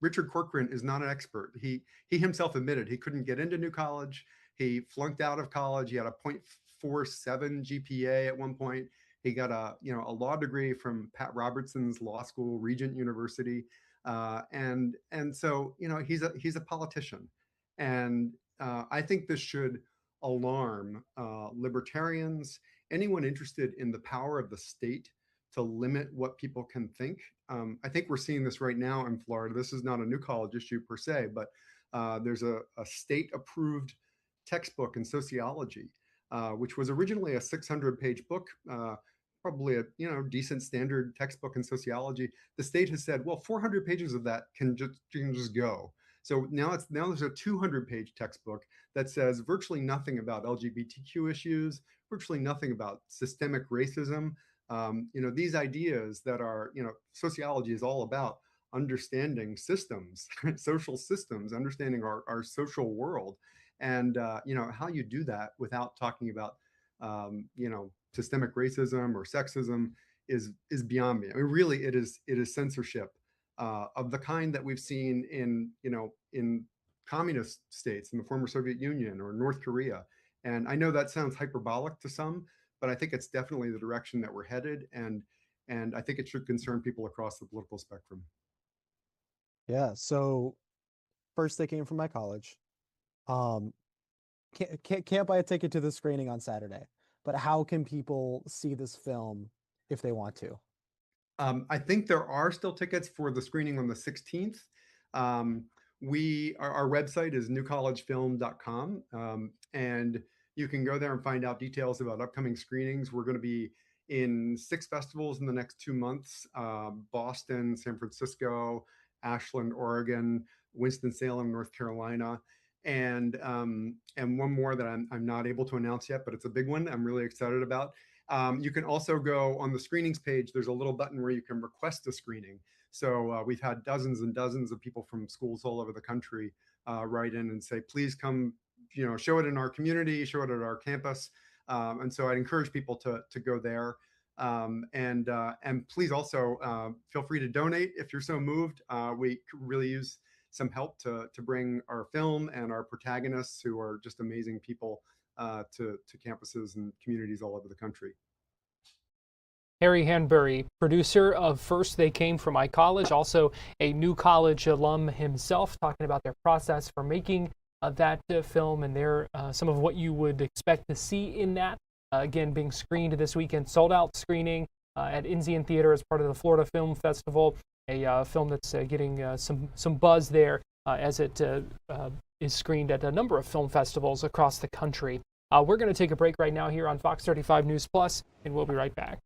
Speaker 2: Richard Corcoran is not an expert. He himself admitted he couldn't get into New College. He flunked out of college. He had a 0.47 GPA at one point. He got a law degree from Pat Robertson's law school, Regent University, and so he's a politician, and I think this should alarm libertarians, anyone interested in the power of the state to limit what people can think. I think we're seeing this right now in Florida. This is not a New College issue per se, but there's a state-approved textbook in sociology, which was originally a 600-page book, probably a decent standard textbook in sociology. The state has said, well, 400 pages of that can just go. So now there's a 200-page textbook that says virtually nothing about LGBTQ issues, virtually nothing about systemic racism. These ideas that are, sociology is all about understanding systems, social systems, understanding our social world, and how you do that without talking about systemic racism or sexism is beyond me. I mean, really, it is censorship of the kind that we've seen in communist states in the former Soviet Union or North Korea. And I know that sounds hyperbolic to some, but I think it's definitely the direction that we're headed, and I think it should concern people across the political spectrum.
Speaker 4: Yeah. So first they came from my college. Um, can't buy a ticket to the screening on Saturday, but how can people see this film if they want to?
Speaker 2: I think there are still tickets for the screening on the 16th. Our website is newcollegefilm.com, and you can go there and find out details about upcoming screenings. We're going to be in 6 festivals in the next 2 months: Boston, San Francisco, Ashland, Oregon, Winston-Salem, North Carolina, and one more that I'm not able to announce yet, but it's a big one I'm really excited about. You can also go on the screenings page. There's a little button where you can request a screening. So we've had dozens and dozens of people from schools all over the country write in and say, please come, show it in our community, show it at our campus. And so I'd encourage people to go there. And please also feel free to donate if you're so moved. We could really use some help to bring our film and our protagonists, who are just amazing people, to campuses and communities all over the country.
Speaker 1: Harry Hanbury, producer of First They Came From My College, also a New College alum himself, talking about their process for making that film and some of what you would expect to see in that. Again, being screened this weekend, sold out screening at Inzian Theater as part of the Florida Film Festival, a film that's getting some buzz there as it is screened at a number of film festivals across the country. We're going to take a break right now here on Fox 35 News Plus, and we'll be right back.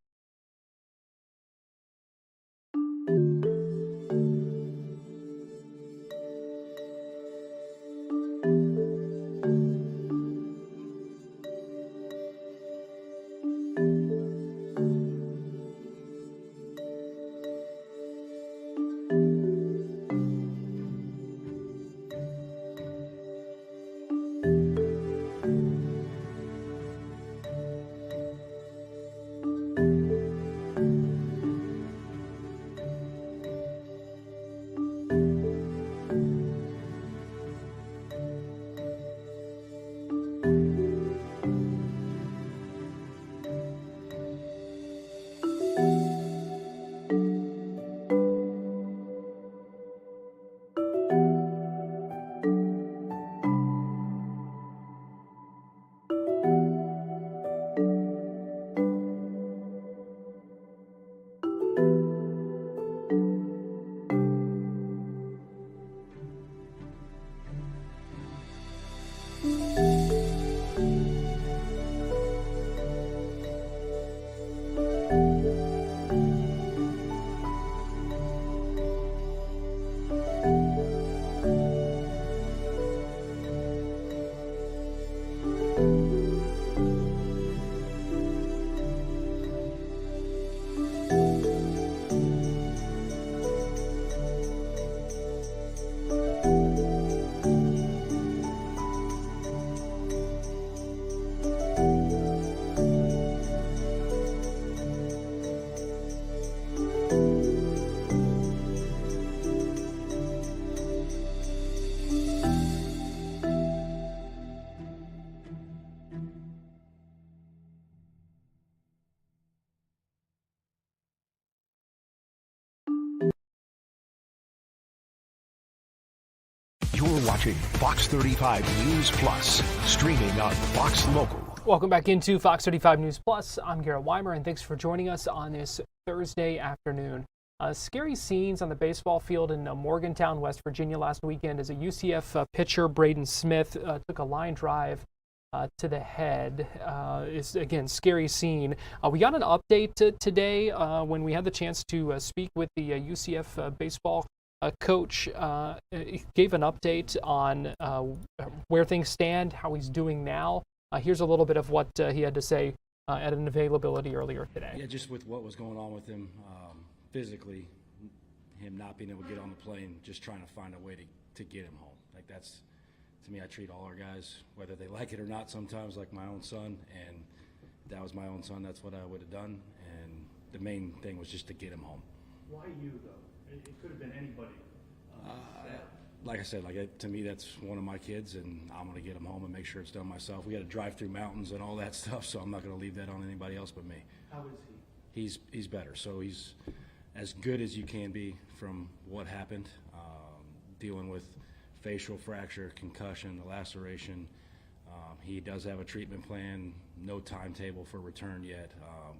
Speaker 5: You're watching Fox 35 News Plus, streaming on Fox Local.
Speaker 1: Welcome back into Fox 35 News Plus. I'm Garrett Wymer, and thanks for joining us on this Thursday afternoon. Scary scenes on the baseball field in Morgantown, West Virginia last weekend as a UCF pitcher, Braden Smith, took a line drive to the head. Is again, scary scene. We got an update today when we had the chance to speak with the UCF baseball coach. Gave an update on where things stand, how he's doing now. Here's a little bit of what he had to say at an availability earlier today.
Speaker 6: Yeah, just with what was going on with him physically, him not being able to get on the plane, just trying to find a way to get him home. Like, that's, to me, I treat all our guys, whether they like it or not, sometimes like my own son, and if that was my own son, that's what I would have done, and the main thing was just to get him home.
Speaker 8: Why you, though? It could have been anybody.
Speaker 6: Like I said, to me, that's one of my kids, and I'm going to get him home and make sure it's done myself. We got to drive through mountains and all that stuff, so I'm not going to leave that on anybody else but me.
Speaker 8: How is he?
Speaker 6: He's better. So he's as good as you can be from what happened, dealing with facial fracture, concussion, the laceration. He does have a treatment plan, no timetable for return yet,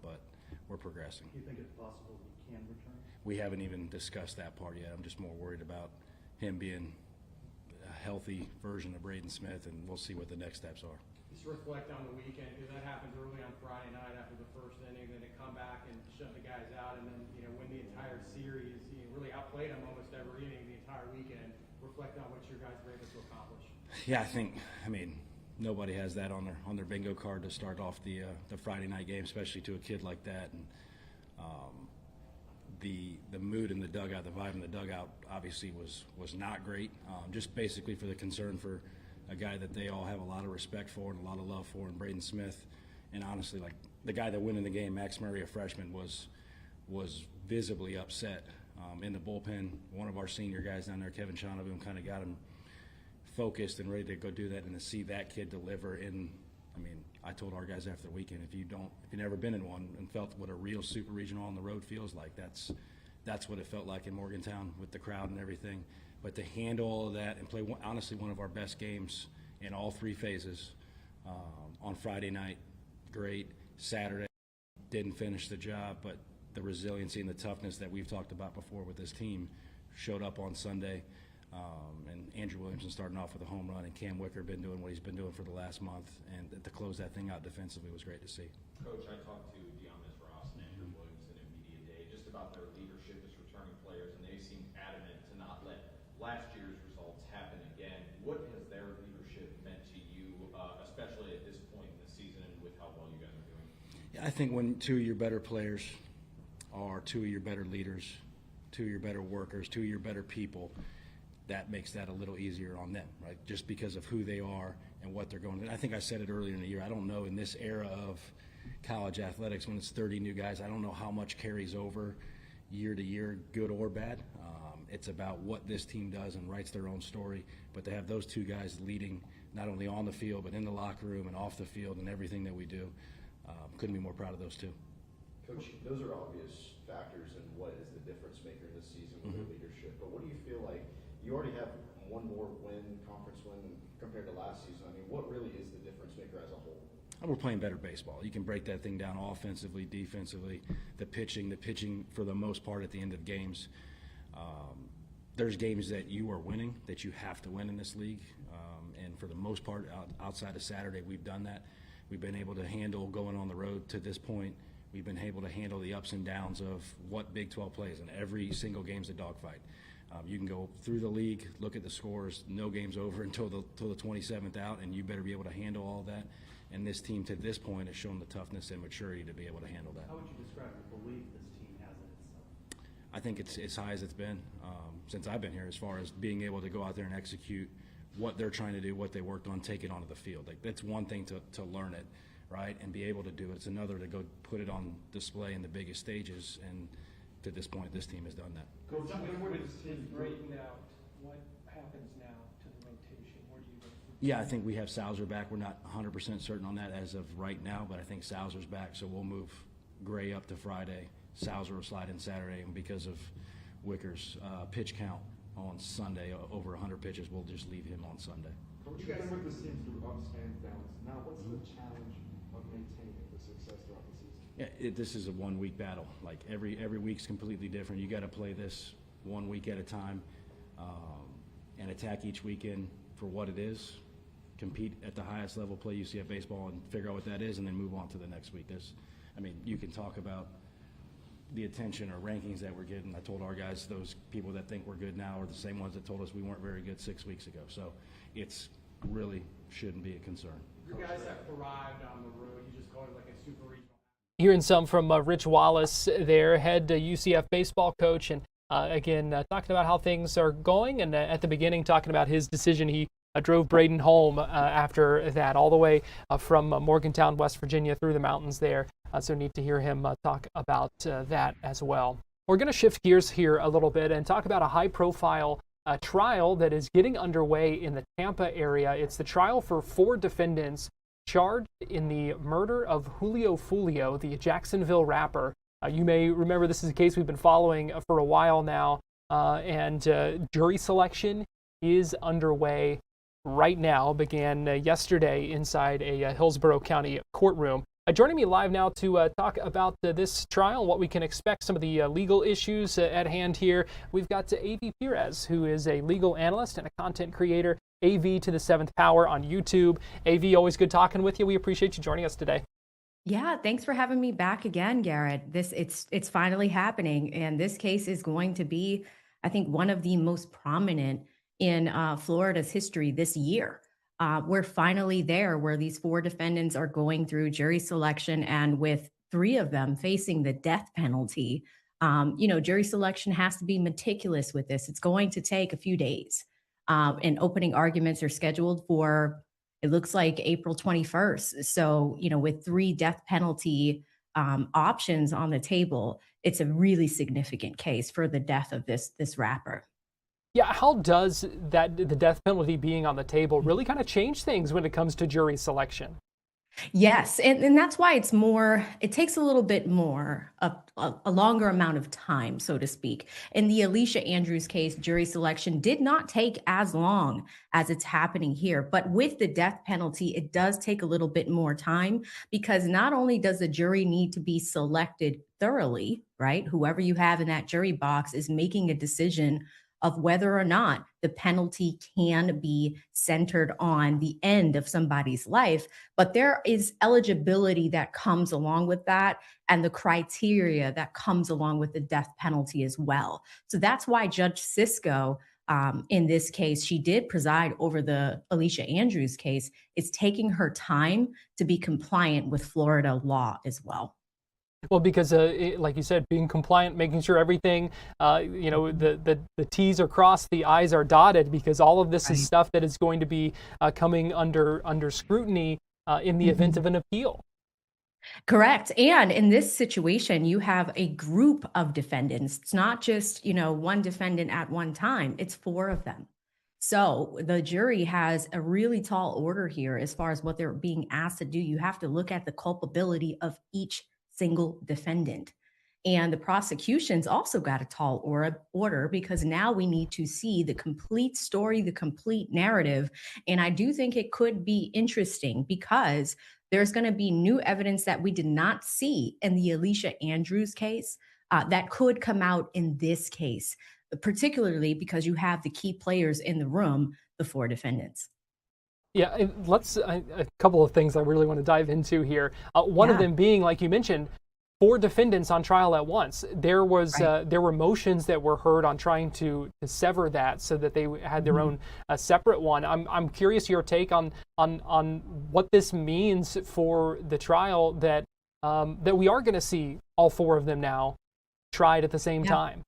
Speaker 6: but we're progressing.
Speaker 8: Do you think it's possible he can return?
Speaker 6: We haven't even discussed that part yet. I'm just more worried about him being a healthy version of Braden Smith, and we'll see what the next steps are.
Speaker 1: Just reflect on the weekend, because that happens early on Friday night after the first inning, then to come back and shut the guys out, and then win the entire series. You really outplayed them almost every inning the entire weekend. Reflect on what your guys were able to accomplish.
Speaker 6: Yeah, I mean, nobody has that on their bingo card to start off the Friday night game, especially to a kid like that. And the mood in the dugout, the vibe in the dugout, obviously was not great. Just basically for the concern for a guy that they all have a lot of respect for and a lot of love for, and Braden Smith. And honestly, like the guy that went in the game, Max Murray, a freshman, was visibly upset in the bullpen. One of our senior guys down there, Kevin Chonavum, kind of got him focused and ready to go do that, and to see that kid deliver I told our guys after the weekend, if you've never been in one and felt what a real super regional on the road feels like, that's what it felt like in Morgantown with the crowd and everything. But to handle all of that and play honestly one of our best games in all three phases on Friday night, great. Saturday, didn't finish the job, but the resiliency and the toughness that we've talked about before with this team showed up on Sunday. And Andrew Williamson starting off with a home run, and Cam Wicker been doing what he's been doing for the last month, and to close that thing out defensively was great to see.
Speaker 3: Coach, I talked to Deonis Ross and Andrew Williamson in media day just about their leadership as returning players, and they seemed adamant to not let last year's results happen again. What has their leadership meant to you, especially at this point in the season and with how well you guys are doing?
Speaker 6: Yeah, I think when two of your better players are two of your better leaders, two of your better workers, two of your better people, that makes that a little easier on them, right? Just because of who they are and what they're going to. I think I said it earlier in the year. I don't know in this era of college athletics when it's 30 new guys, I don't know how much carries over year to year, good or bad. It's about what this team does and writes their own story. But to have those two guys leading not only on the field but in the locker room and off the field and everything that we do, couldn't be more proud of those two.
Speaker 3: Coach, those are obvious factors in what is the difference maker this season with their leadership. But what do you feel like? You already have one more conference win compared to last season. I mean, what really is the difference maker as a whole?
Speaker 6: We're playing better baseball. You can break that thing down offensively, defensively, the pitching for the most part at the end of games. There's games that you are winning that you have to win in this league, and for the most part, outside of Saturday, we've done that. We've been able to handle going on the road to this point. We've been able to handle the ups and downs of what Big 12 plays, and every single game's a dogfight. You can go through the league, look at the scores, no game's over until the 27th out, and you better be able to handle all that. And this team to this point has shown the toughness and maturity to be able to handle that.
Speaker 8: How would you describe the belief this team has in itself?
Speaker 6: I think it's as high as it's been since I've been here, as far as being able to go out there and execute what they're trying to do, what they worked on, take it onto the field. Like, that's one thing to learn it, right, and be able to do it. It's another to go put it on display in the biggest stages, and to this point, this team has done that.
Speaker 8: Coach, with this team breaking out, what happens now to the rotation? Where do you go?
Speaker 6: Yeah, I think we have Sauser back. We're not 100% certain on that as of right now, but I think Sauser's back, so we'll move Gray up to Friday. Sauser will slide in Saturday, and because of Wicker's pitch count on Sunday, over 100 pitches, we'll just leave him on Sunday.
Speaker 10: Coach, you've been with this team through ups and downs. Now, what's the challenge of maintaining the success throughout the season?
Speaker 6: Yeah, this is a one-week battle. Like, every week's completely different. You got to play this 1 week at a time, and attack each weekend for what it is. Compete at the highest level, play UCF baseball, and figure out what that is, and then move on to the next week. You can talk about the attention or rankings that we're getting. I told our guys those people that think we're good now are the same ones that told us we weren't very good 6 weeks ago. So it's really shouldn't be a concern.
Speaker 1: You guys have thrived on the road. You just call it like a super regional.
Speaker 20: Hearing some from Rich Wallace there, head UCF baseball coach, and again, talking about how things are going, and at the beginning talking about his decision. He drove Braden home after that, all the way from Morgantown, West Virginia, through the mountains there. So neat to hear him talk about that as well. We're going to shift gears here a little bit and talk about a high-profile trial that is getting underway in the Tampa area. It's the trial for 4 defendants charged in the murder of Julio Fulio, the Jacksonville rapper. You may remember this is a case we've been following for a while now, and jury selection is underway. right now, began yesterday inside a Hillsborough County courtroom. Joining me live now to talk about this trial, what we can expect, some of the legal issues at hand here. We've got A.V. Perez, who is a legal analyst and a content creator. A.V. to the seventh power on YouTube. A.V., always good talking with you. We appreciate you joining us today.
Speaker 12: Yeah, thanks for having me back again, Garrett. It's finally happening, and this case is going to be, I think, one of the most prominent in Florida's history this year. We're finally there, where these 4 defendants are going through jury selection, and with 3 of them facing the death penalty. Jury selection has to be meticulous with this. It's going to take a few days, and opening arguments are scheduled for, it looks like, April 21st. So, with 3 death penalty options on the table, it's a really significant case for the death of this rapper.
Speaker 20: Yeah, how does the death penalty being on the table really kind of change things when it comes to jury selection?
Speaker 12: Yes, and that's why it takes a little bit more, a longer amount of time, so to speak. In the Alicia Andrews case, jury selection did not take as long as it's happening here. But with the death penalty, it does take a little bit more time, because not only does the jury need to be selected thoroughly, right? Whoever you have in that jury box is making a decision of whether or not the penalty can be centered on the end of somebody's life. But there is eligibility that comes along with that, and the criteria that comes along with the death penalty as well. So that's why Judge Sisko, in this case, she did preside over the Alicia Andrews case, is taking her time to be compliant with Florida law as well.
Speaker 20: Well, because like you said, being compliant, making sure everything, the T's are crossed, the I's are dotted, because all of this is stuff that is going to be coming under scrutiny in the event of an appeal.
Speaker 12: Correct. And in this situation, you have a group of defendants. It's not just, one defendant at one time. It's 4 of them. So the jury has a really tall order here as far as what they're being asked to do. You have to look at the culpability of each single defendant. And the prosecution's also got a tall order, because now we need to see the complete story, the complete narrative. And I do think it could be interesting, because there's going to be new evidence that we did not see in the Alicia Andrews case that could come out in this case, particularly because you have the key players in the room, the 4 defendants.
Speaker 20: Yeah, let's a couple of things I really want to dive into here. One of them being, like you mentioned, 4 defendants on trial at once. There were motions that were heard on trying to sever that so that they had their own separate one. I'm curious your take on what this means for the trial, that we are going to see all 4 of them now tried at the same time.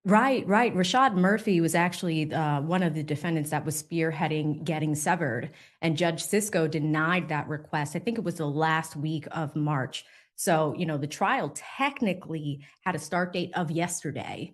Speaker 12: Right. Rashad Murphy was actually one of the defendants that was spearheading getting severed, and Judge Sisko denied that request. I think it was the last week of March. So, the trial technically had a start date of yesterday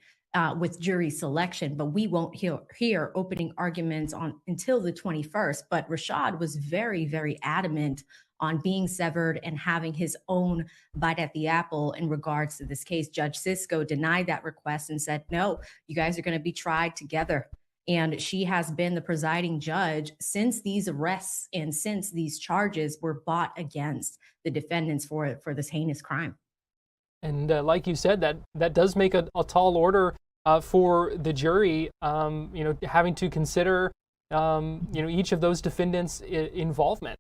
Speaker 12: with jury selection, but we won't hear opening arguments until the 21st. But Rashad was very, very adamant on being severed and having his own bite at the apple in regards to this case. Judge Sisko denied that request and said, no, you guys are going to be tried together. And she has been the presiding judge since these arrests and since these charges were brought against the defendants for this heinous crime.
Speaker 20: And like you said, that does make a tall order for the jury, having to consider, each of those defendants' involvement.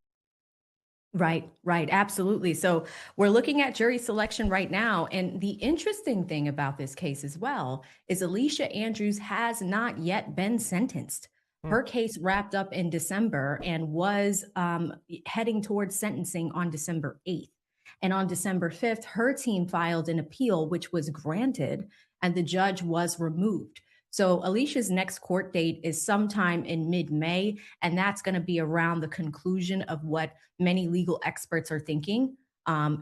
Speaker 12: Right. Absolutely. So we're looking at jury selection right now. And the interesting thing about this case as well is Alicia Andrews has not yet been sentenced. Her case wrapped up in December and was heading towards sentencing on December 8th. And on December 5th, her team filed an appeal, which was granted, and the judge was removed. So Alicia's next court date is sometime in mid-May, and that's going to be around the conclusion of what many legal experts are thinking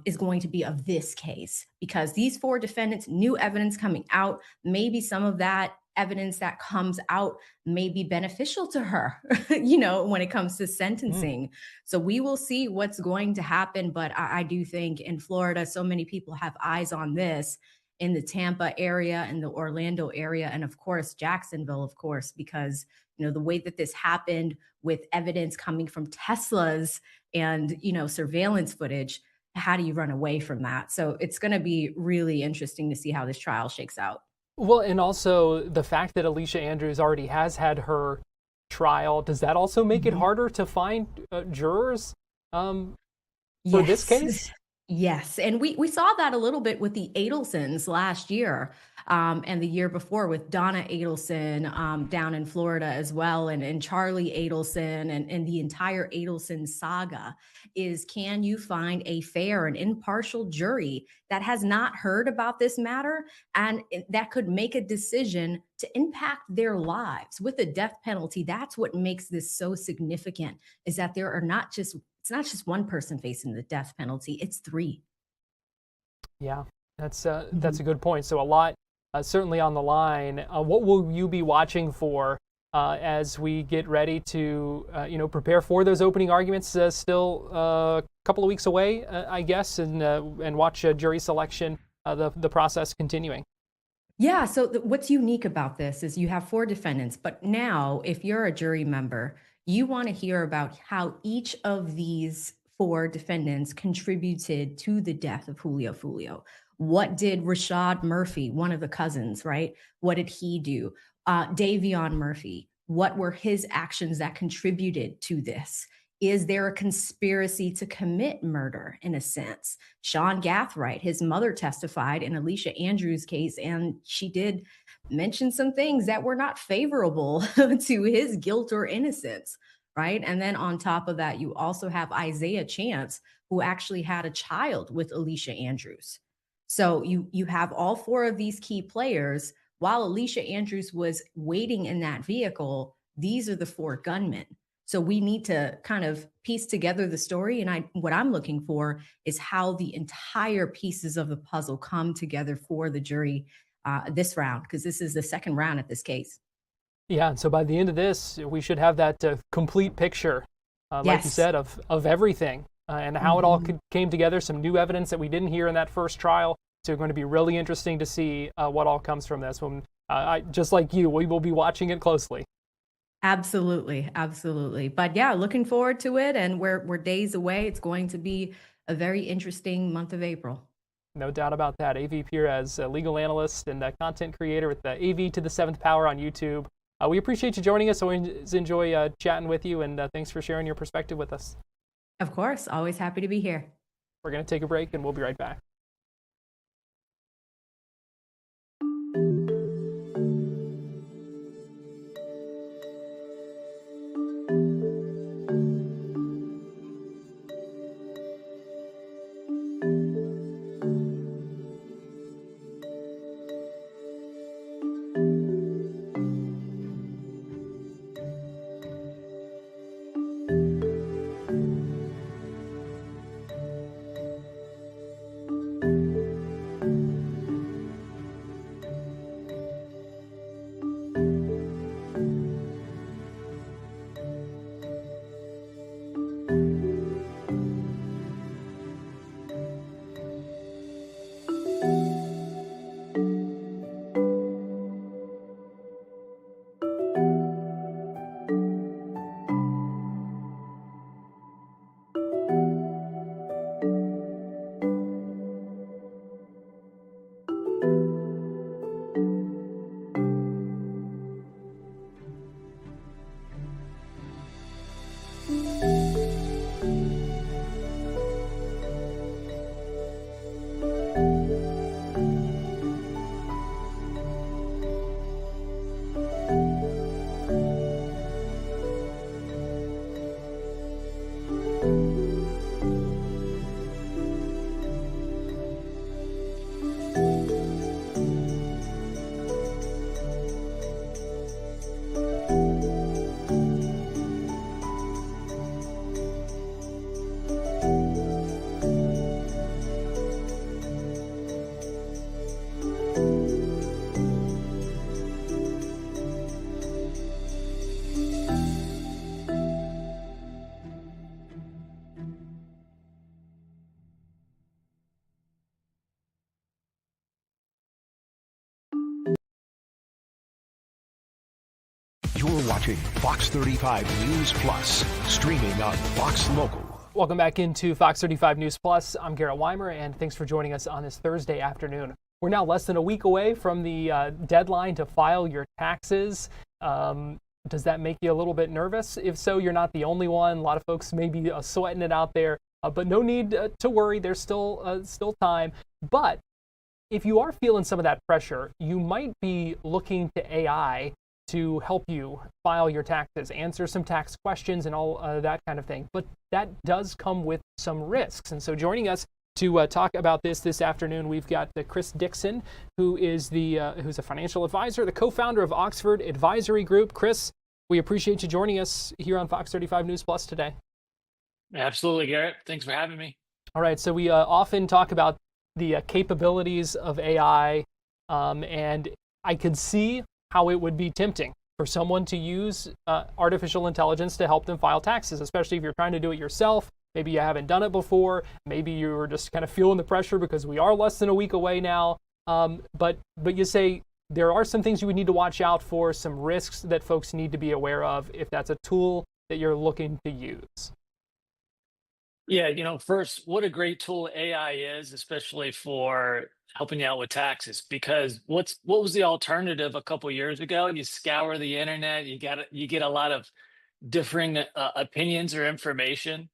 Speaker 12: is going to be of this case, because these 4 defendants, new evidence coming out, maybe some of that evidence that comes out may be beneficial to her, when it comes to sentencing. So we will see what's going to happen. But I do think in Florida, so many people have eyes on this, in the Tampa area and the Orlando area, and of course, Jacksonville, of course, because the way that this happened with evidence coming from Teslas and, surveillance footage, how do you run away from that? So it's going to be really interesting to see how this trial shakes out.
Speaker 1: Well, and also the fact that Alicia Andrews already has had her trial, does that also make it harder to find jurors for this case?
Speaker 12: Yes. And we saw that a little bit with the Adelsons last year and the year before with Donna Adelson down in Florida as well, and Charlie Adelson and the entire Adelson saga is, can you find a fair and impartial jury that has not heard about this matter and that could make a decision to impact their lives with a death penalty? That's what makes this so significant, is that there are it's not just one person facing the death penalty, it's 3.
Speaker 1: Yeah, that's a good point. So a lot certainly on the line. What will you be watching for as we get ready to prepare for those opening arguments? Still a couple of weeks away, I guess, and watch jury selection, the process continuing.
Speaker 12: Yeah, so what's unique about this is you have 4 defendants, but now if you're a jury member, you want to hear about how each of these 4 defendants contributed to the death of Julio Fulio. What did Rashad Murphy, one of the cousins, right? What did he do? Davion Murphy, what were his actions that contributed to this? Is there a conspiracy to commit murder in a sense? Sean Gathright, his mother testified in Alicia Andrews' case, and she did mention some things that were not favorable to his guilt or innocence, right? And then on top of that, you also have Isaiah Chance, who actually had a child with Alicia Andrews. So you have all 4 of these key players. While Alicia Andrews was waiting in that vehicle, these are the 4 gunmen. So we need to kind of piece together the story. And what I'm looking for is how the entire pieces of the puzzle come together for the jury this round, because this is the second round at this case.
Speaker 1: Yeah, and so by the end of this, we should have that complete picture, like you said, of everything and how it all came together, some new evidence that we didn't hear in that first trial. So it's going to be really interesting to see what all comes from this. When just like you, we will be watching it closely.
Speaker 12: Absolutely. Absolutely. But yeah, looking forward to it. And we're days away. It's going to be a very interesting month of April.
Speaker 1: No doubt about that. AV Perez, a legal analyst and a content creator with the AV to the 7th Power on YouTube. We appreciate you joining us. Always enjoy chatting with you, and thanks for sharing your perspective with us.
Speaker 12: Of course. Always happy to be here.
Speaker 1: We're going to take a break, and we'll be right back.
Speaker 5: You're watching Fox 35 News Plus, streaming on Fox Local.
Speaker 1: Welcome back into Fox 35 News Plus. I'm Garrett Wymer, and thanks for joining us on this Thursday afternoon. We're now less than a week away from the deadline to file your taxes. Does that make you a little bit nervous? If so, you're not the only one. A lot of folks may be sweating it out there, but no need to worry. There's still time. But if you are feeling some of that pressure, you might be looking to AI to help you file your taxes, answer some tax questions and all that kind of thing. But that does come with some risks. And so joining us to talk about this afternoon, we've got Chris Dixon, who is who's a financial advisor, the co-founder of Oxford Advisory Group. Chris, we appreciate you joining us here on Fox 35 News Plus today.
Speaker 7: Absolutely, Garrett. Thanks for having me.
Speaker 1: All right, so we often talk about the capabilities of AI, and I could see how it would be tempting for someone to use artificial intelligence to help them file taxes, especially if you're trying to do it yourself. Maybe you haven't done it before. Maybe you were just kind of feeling the pressure because we are less than a week away now. But you say there are some things you would need to watch out for, some risks that folks need to be aware of if that's a tool that you're looking to use.
Speaker 7: Yeah, first, what a great tool AI is, especially for helping you out with taxes. Because what was the alternative a couple years ago? You scour the internet, you get a lot of differing opinions or information,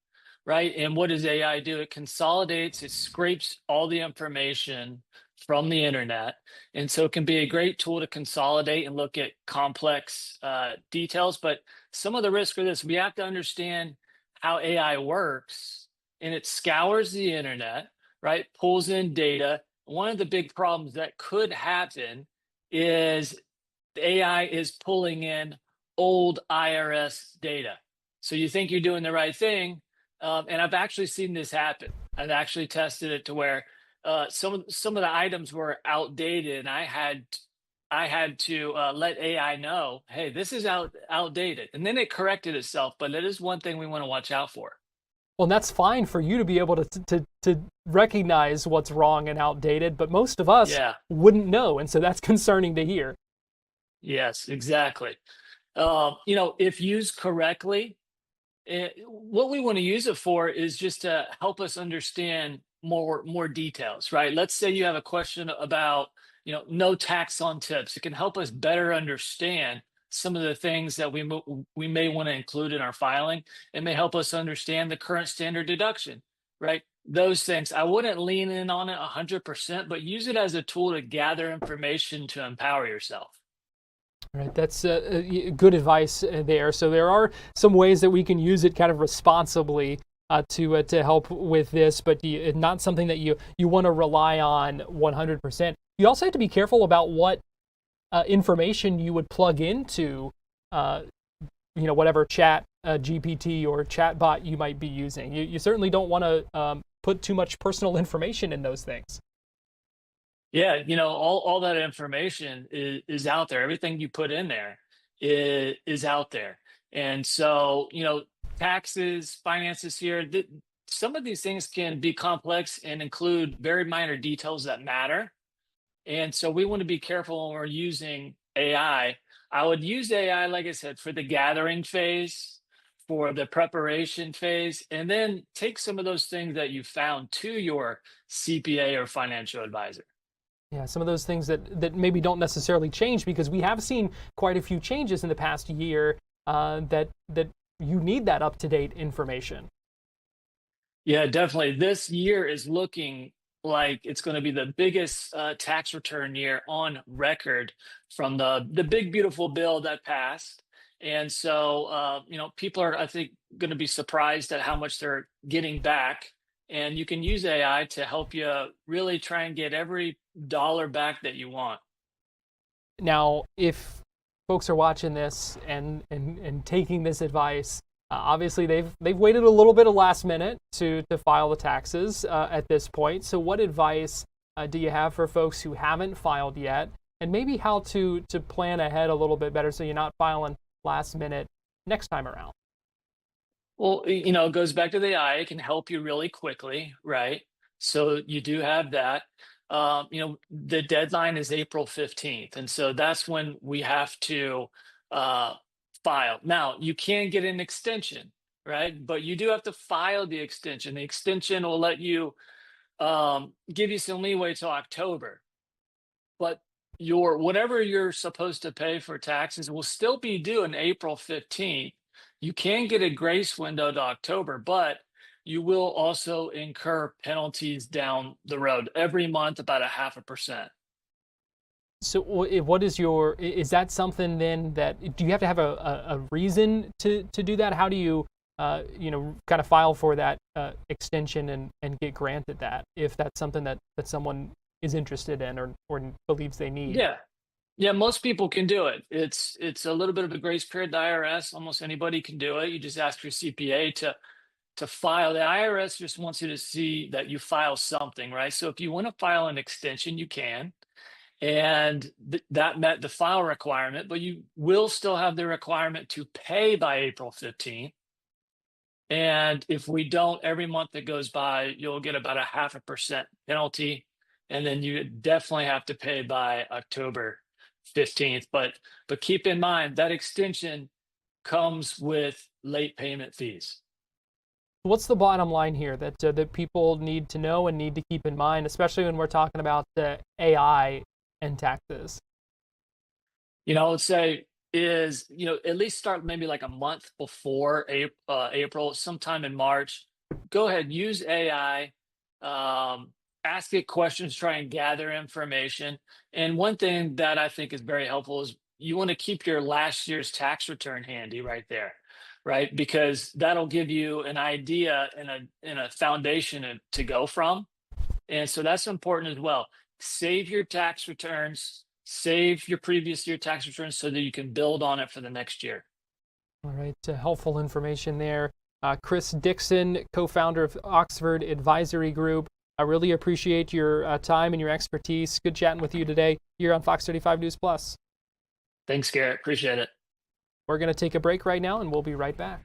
Speaker 7: right? And what does AI do? It consolidates, it scrapes all the information from the internet, and so it can be a great tool to consolidate and look at complex details. But some of the risk for this, we have to understand how AI works, and it scours the internet, right? Pulls in data. One of the big problems that could happen is the AI is pulling in old IRS data. So you think you're doing the right thing, and I've actually seen this happen. I've actually tested it to where some of the items were outdated, and I had to let AI know, hey, this is outdated, and then it corrected itself. But that is one thing we want to watch out for.
Speaker 1: Well, that's fine for you to be able to recognize what's wrong and outdated, but most of us wouldn't know, and so that's concerning to hear.
Speaker 7: Yes, exactly. If used correctly, what we want to use it for is just to help us understand more details, right? Let's say you have a question about, no tax on tips. It can help us better understand some of the things that we may want to include in our filing. It may help us understand the current standard deduction, right? Those things. I wouldn't lean in on it 100%, but use it as a tool to gather information to empower yourself.
Speaker 1: Right, that's good advice there. So there are some ways that we can use it kind of responsibly to help with this, but not something that you want to rely on 100%. You also have to be careful about what information you would plug into, whatever chat GPT or chatbot you might be using. You certainly don't want to put too much personal information in those things.
Speaker 7: Yeah, all that information is out there. Everything you put in there is out there. And so, taxes, finances here, some of these things can be complex and include very minor details that matter. And so we want to be careful when we're using AI. I would use AI, like I said, for the gathering phase, for the preparation phase, and then take some of those things that you found to your CPA or financial advisor.
Speaker 1: Yeah, some of those things that maybe don't necessarily change, because we have seen quite a few changes in the past year that you need that up-to-date information.
Speaker 7: Yeah, definitely. This year is looking like it's going to be the biggest tax return year on record from the big, beautiful bill that passed. And so, people are, I think, going to be surprised at how much they're getting back. And you can use AI to help you really try and get every dollar back that you want.
Speaker 1: Now, if folks are watching this and taking this advice, obviously they've waited a little bit of last minute to file the taxes at this point. So what advice do you have for folks who haven't filed yet, and maybe how to plan ahead a little bit better so you're not filing last minute next time around?
Speaker 7: Well, it goes back to the AI. It can help you really quickly, right? So you do have that. The deadline is April 15th. And so that's when we have to file. Now, you can get an extension, right? But you do have to file the extension. The extension will let you give you some leeway till October. But whatever you're supposed to pay for taxes will still be due on April 15th. You can get a grace window to October, but you will also incur penalties down the road every month, about 0.5%.
Speaker 20: So what is is that something then that, do you have to have a reason to do that? How do you, kind of file for that extension and get granted that, if that's something that someone is interested in or believes they need?
Speaker 7: Yeah, most people can do it. It's a little bit of a grace period. The IRS, almost anybody can do it. You just ask your CPA to file. The IRS just wants you to see that you file something, right? So if you want to file an extension, you can. And that met the file requirement, but you will still have the requirement to pay by April 15th. And if we don't, every month that goes by, you'll get about 0.5% penalty. And then you definitely have to pay by October 15th. But keep in mind that extension comes with late payment fees.
Speaker 20: What's the bottom line here that people need to know and need to keep in mind, especially when we're talking about the AI and taxes?
Speaker 7: I would say is, at least start maybe like a month before April, sometime in March. Go ahead, use AI, ask it questions, try and gather information. And one thing that I think is very helpful is you want to keep your last year's tax return handy right there, right? Because that'll give you an idea and a foundation to go from. And so that's important as well. Save your tax returns, save your previous year tax returns so that you can build on it for the next year.
Speaker 20: All right, helpful information there. Chris Dixon, co-founder of Oxford Advisory Group. I really appreciate your time and your expertise. Good chatting with you today here on Fox 35 News Plus.
Speaker 7: Thanks, Garrett. Appreciate it.
Speaker 20: We're going to take a break right now, and we'll be right back.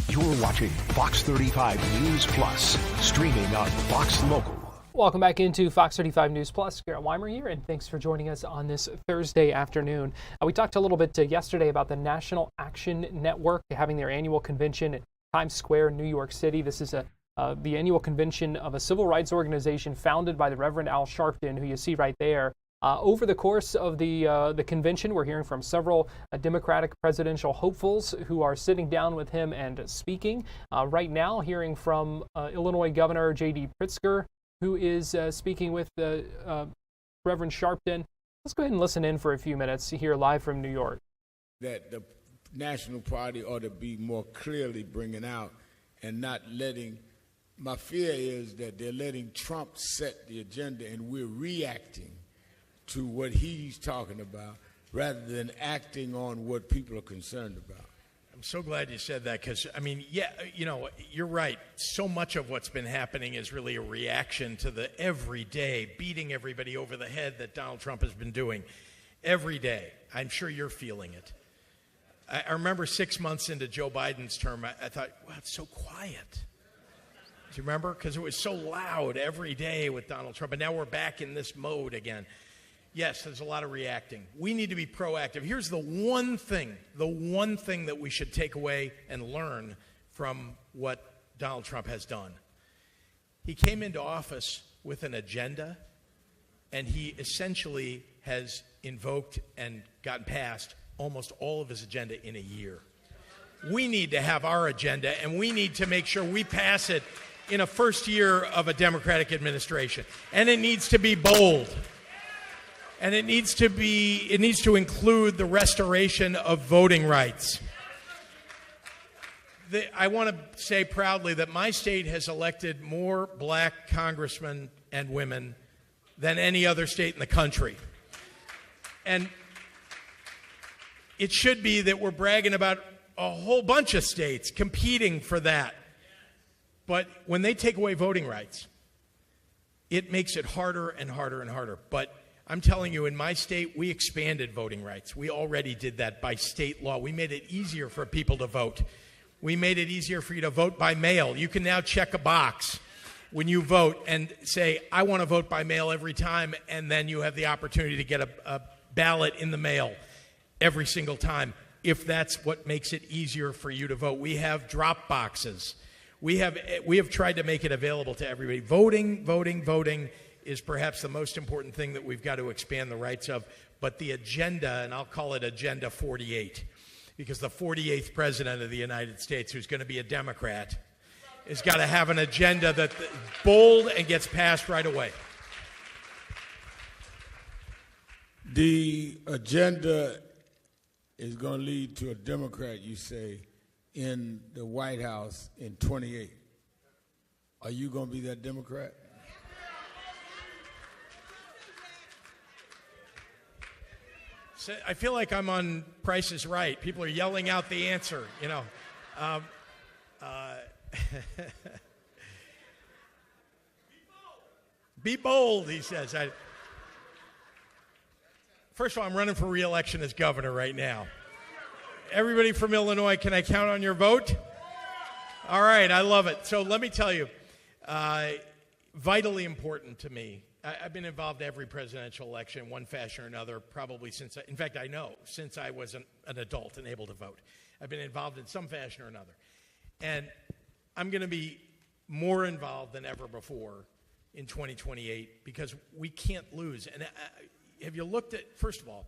Speaker 5: You're watching Fox 35 News Plus, streaming on Fox Local.
Speaker 20: Welcome back into Fox 35 News Plus. Garrett Wymer here, and thanks for joining us on this Thursday afternoon. We talked a little bit yesterday about the National Action Network having their annual convention at Times Square, New York City. This is the annual convention of a civil rights organization founded by the Reverend Al Sharpton, who you see right there. Over the course of the convention, we're hearing from several Democratic presidential hopefuls who are sitting down with him and speaking. Right now, hearing from Illinois Governor J.D. Pritzker,
Speaker 1: who is speaking with Reverend Sharpton. Let's go ahead and listen in for a few minutes here live from New York.
Speaker 13: That the National Party ought to be more clearly bringing out and not letting, my fear is that they're letting Trump set the agenda and we're reacting to what he's talking about rather than acting on what people are concerned about.
Speaker 15: I'm so glad you said that because, I mean, yeah, you know, you're right. So much of what's been happening is really a reaction to the everyday beating everybody over the head that Donald Trump has been doing every day. I'm sure you're feeling it. I remember 6 months into Joe Biden's term, I thought, wow, it's so quiet. Do you remember? Because it was so loud every day with Donald Trump. And now we're back in this mode again. Yes, there's a lot of reacting. We need to be proactive. Here's the one thing that we should take away and learn from what Donald Trump has done. He came into office with an agenda, and he essentially has invoked and gotten past almost all of his agenda in a year. We need to have our agenda, and we need to make sure we pass it in a first year of a Democratic administration. And it needs to be bold. And it needs to include the restoration of voting rights. I want to say proudly that my state has elected more black congressmen and women than any other state in the country. And it should be that we're bragging about a whole bunch of states competing for that. But when they take away voting rights, it makes it harder and harder and harder. But I'm telling you, in my state, we expanded voting rights. We already did that by state law. We made it easier for people to vote. We made it easier for you to vote by mail. You can now check a box when you vote and say, I want to vote by mail every time, and then you have the opportunity to get a ballot in the mail every single time, if that's what makes it easier for you to vote. We have drop boxes. We have tried to make it available to everybody. Voting is perhaps the most important thing that we've got to expand the rights of. But the agenda, and I'll call it Agenda 48, because the 48th president of the United States, who's going to be a Democrat, has got to have an agenda that's bold and gets passed right away.
Speaker 13: The agenda is going to lead to a Democrat, you say, in the White House in 28. Are you going to be that Democrat?
Speaker 15: So I feel like I'm on Price is Right. People are yelling out the answer, you know. Be bold, he says. First of all, I'm running for re-election as governor right now. Everybody from Illinois, can I count on your vote? All right, I love it. So let me tell you, vitally important to me. I've been involved in every presidential election, one fashion or another, probably since I was an adult and able to vote. I've been involved in some fashion or another. And I'm going to be more involved than ever before in 2028 because we can't lose. And have you looked at, first of all,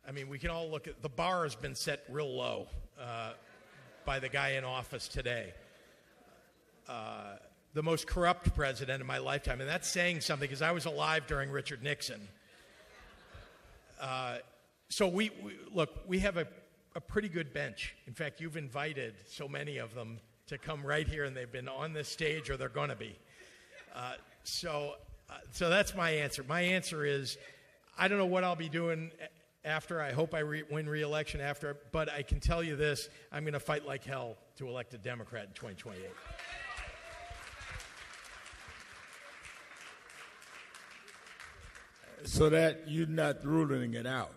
Speaker 15: I mean, we can all look at, the bar has been set real low by the guy in office today. The most corrupt president in my lifetime, and that's saying something because I was alive during Richard Nixon. So we have a pretty good bench. In fact, you've invited so many of them to come right here, and they've been on this stage or they're going to be. So that's my answer. My answer is, I don't know what I'll be doing after. I hope I win re-election after, but I can tell you this, I'm going to fight like hell to elect a Democrat in 2028.
Speaker 13: So that you're not ruling it out.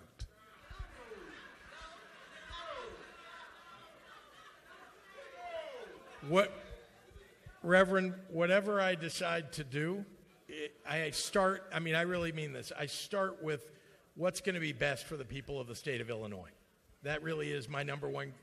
Speaker 15: Reverend, whatever I decide to do, I really mean this. I start with what's going to be best for the people of the state of Illinois. That really is my number one,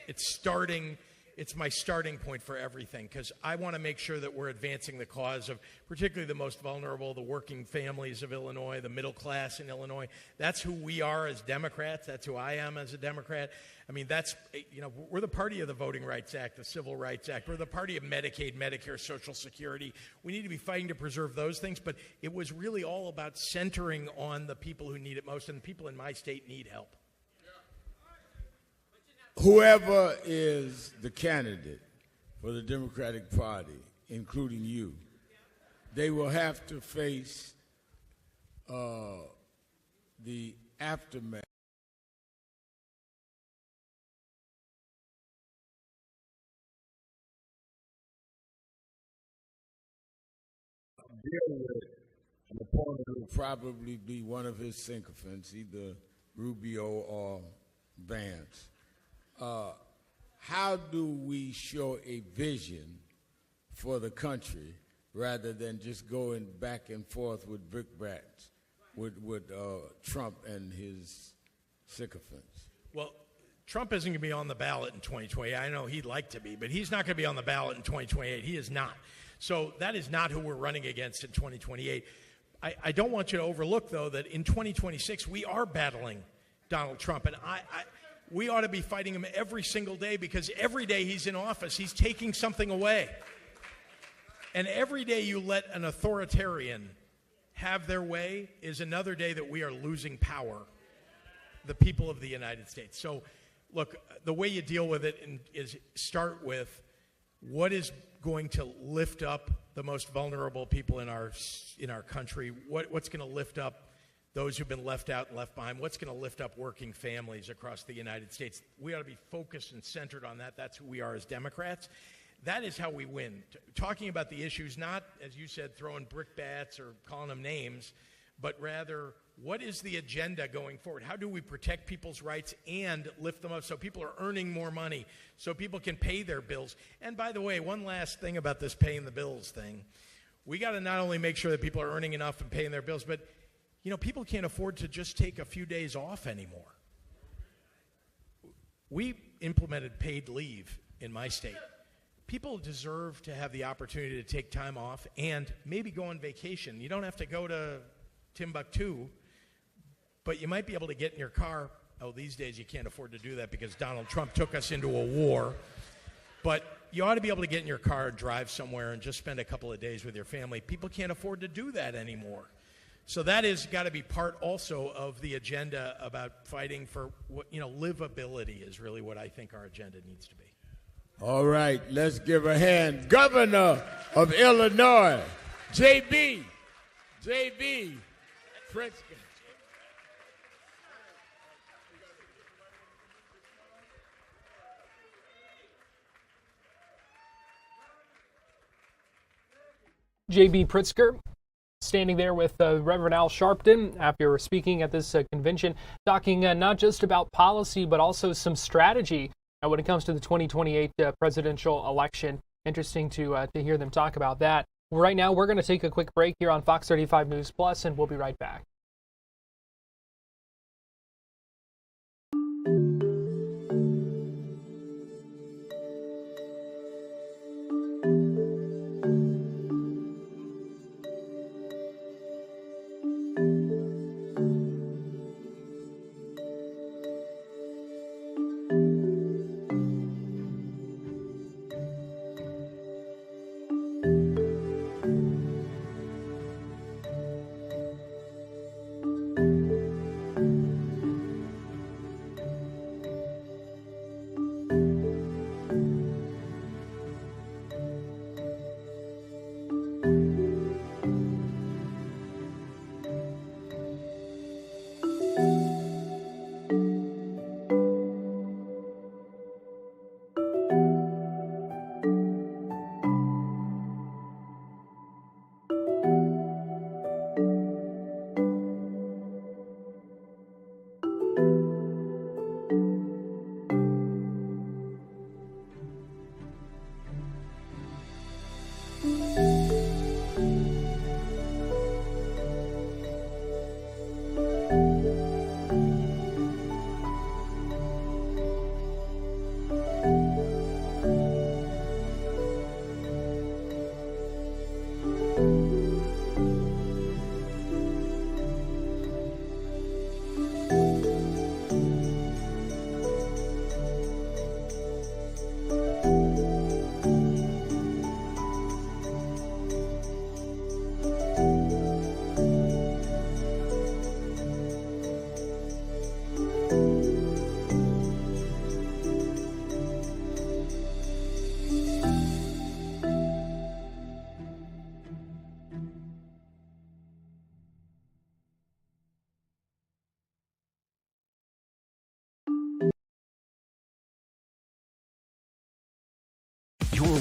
Speaker 15: it's starting it's my starting point for everything, because I want to make sure that we're advancing the cause of particularly the most vulnerable, the working families of Illinois, the middle class in Illinois. That's who we are as Democrats. That's who I am as a Democrat. I mean, that's, we're the party of the Voting Rights Act, the Civil Rights Act. We're the party of Medicaid, Medicare, Social Security. We need to be fighting to preserve those things, but it was really all about centering on the people who need it most, and the people in my state need help.
Speaker 13: Whoever is the candidate for the Democratic Party, including you, they will have to face the aftermath deal with an opponent who will probably be one of his sycophants, either Rubio or Vance. How do we show a vision for the country rather than just going back and forth with brickbats with Trump and his sycophants?
Speaker 15: Well, Trump isn't going to be on the ballot in 2028. I know he'd like to be, but he's not going to be on the ballot in 2028. He is not. So that is not who we're running against in 2028. I don't want you to overlook, though, that in 2026 we are battling Donald Trump, and we ought to be fighting him every single day, because every day he's in office, he's taking something away. And every day you let an authoritarian have their way is another day that we are losing power, the people of the United States. So, look, the way you deal with it is start with what is going to lift up the most vulnerable people in our country, what's going to lift up those who've been left out and left behind, what's going to lift up working families across the United States. We ought to be focused and centered on that. That's who we are as Democrats. That is how we win. Talking about the issues, not, as you said, throwing brickbats or calling them names, but rather, what is the agenda going forward? How do we protect people's rights and lift them up so people are earning more money, so people can pay their bills? And by the way, one last thing about this paying the bills thing. We got to not only make sure that people are earning enough and paying their bills, but people can't afford to just take a few days off anymore. We implemented paid leave in my state. People deserve to have the opportunity to take time off and maybe go on vacation. You don't have to go to Timbuktu, but you might be able to get in your car. Oh, these days you can't afford to do that because Donald Trump took us into a war. But you ought to be able to get in your car and drive somewhere and just spend a couple of days with your family. People can't afford to do that anymore. So that has got to be part also of the agenda about fighting for livability is really what I think our agenda needs to be.
Speaker 13: All right, let's give a hand. Governor of Illinois, J.B. Pritzker.
Speaker 1: J.B. Pritzker standing there with Reverend Al Sharpton after speaking at this convention, talking not just about policy, but also some strategy when it comes to the 2028 presidential election. Interesting to hear them talk about that. Right now, we're going to take a quick break here on Fox 35 News Plus, and we'll be right back.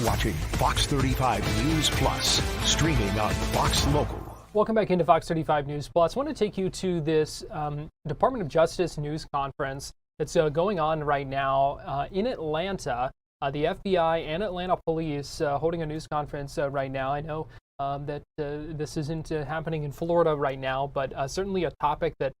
Speaker 5: watching Fox 35 News Plus, streaming on Fox Local.
Speaker 1: Welcome back into Fox 35 News Plus. I want to take you to this Department of Justice news conference that's going on right now in Atlanta. The FBI and Atlanta Police holding a news conference right now. I know that this isn't happening in Florida right now, but certainly a topic that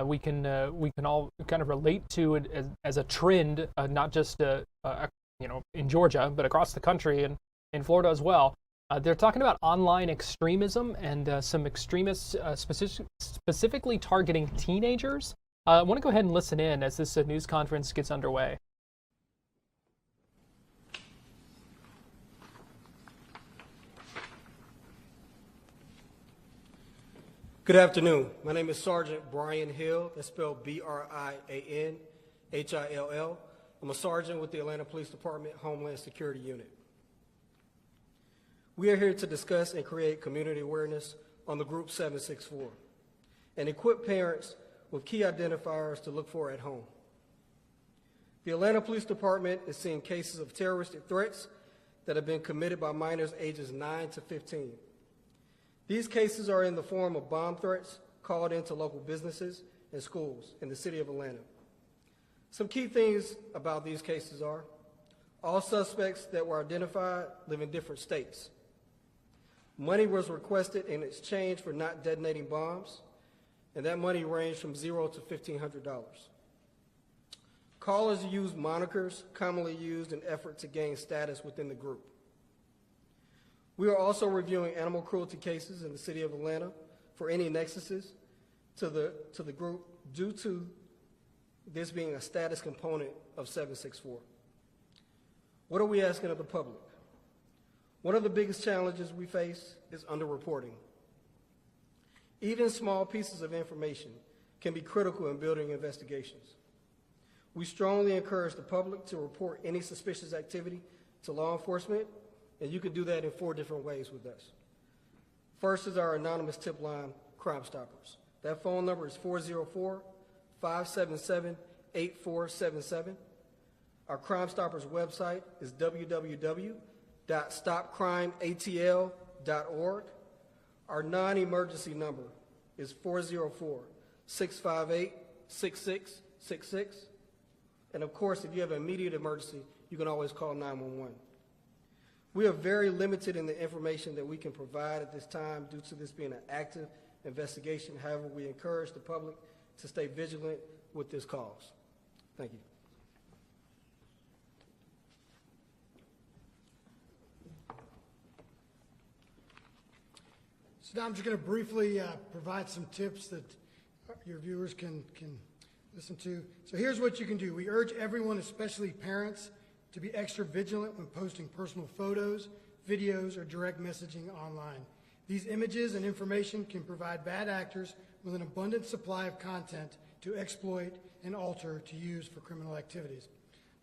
Speaker 1: we can all kind of relate to it as a trend, not just in Georgia, but across the country and in Florida as well. They're talking about online extremism and some extremists specifically targeting teenagers. I want to go ahead and listen in as this news conference gets underway.
Speaker 16: Good afternoon. My name is Sergeant Brian Hill. That's spelled B-R-I-A-N-H-I-L-L. I'm a sergeant with the Atlanta Police Department Homeland Security Unit. We are here to discuss and create community awareness on the Group 764 and equip parents with key identifiers to look for at home. The Atlanta Police Department is seeing cases of terroristic threats that have been committed by minors ages 9 to 15. These cases are in the form of bomb threats called into local businesses and schools in the city of Atlanta. Some key things about these cases are all suspects that were identified live in different states. Money was requested in exchange for not detonating bombs, and that money ranged from $0 to $1,500. Callers used monikers commonly used in effort to gain status within the group. We are also reviewing animal cruelty cases in the city of Atlanta for any nexuses to the group due to this being a status component of 764. What are we asking of the public? One of the biggest challenges we face is underreporting. Even small pieces of information can be critical in building investigations. We strongly encourage the public to report any suspicious activity to law enforcement, and you can do that in 4 different ways with us. First is our anonymous tip line, Crime Stoppers. That phone number is 404-577-8477. Our Crime Stoppers website is www.stopcrimeatl.org. Our non-emergency number is 404-658-6666. And of course, if you have an immediate emergency, you can always call 911. We are very limited in the information that we can provide at this time due to this being an active investigation. However, we encourage the public to stay vigilant with this cause. Thank you.
Speaker 21: So now I'm just going to briefly provide some tips that your viewers can listen to. So here's what you can do. We urge everyone, especially parents, to be extra vigilant when posting personal photos, videos, or direct messaging online. These images and information can provide bad actors with an abundant supply of content to exploit and alter to use for criminal activities.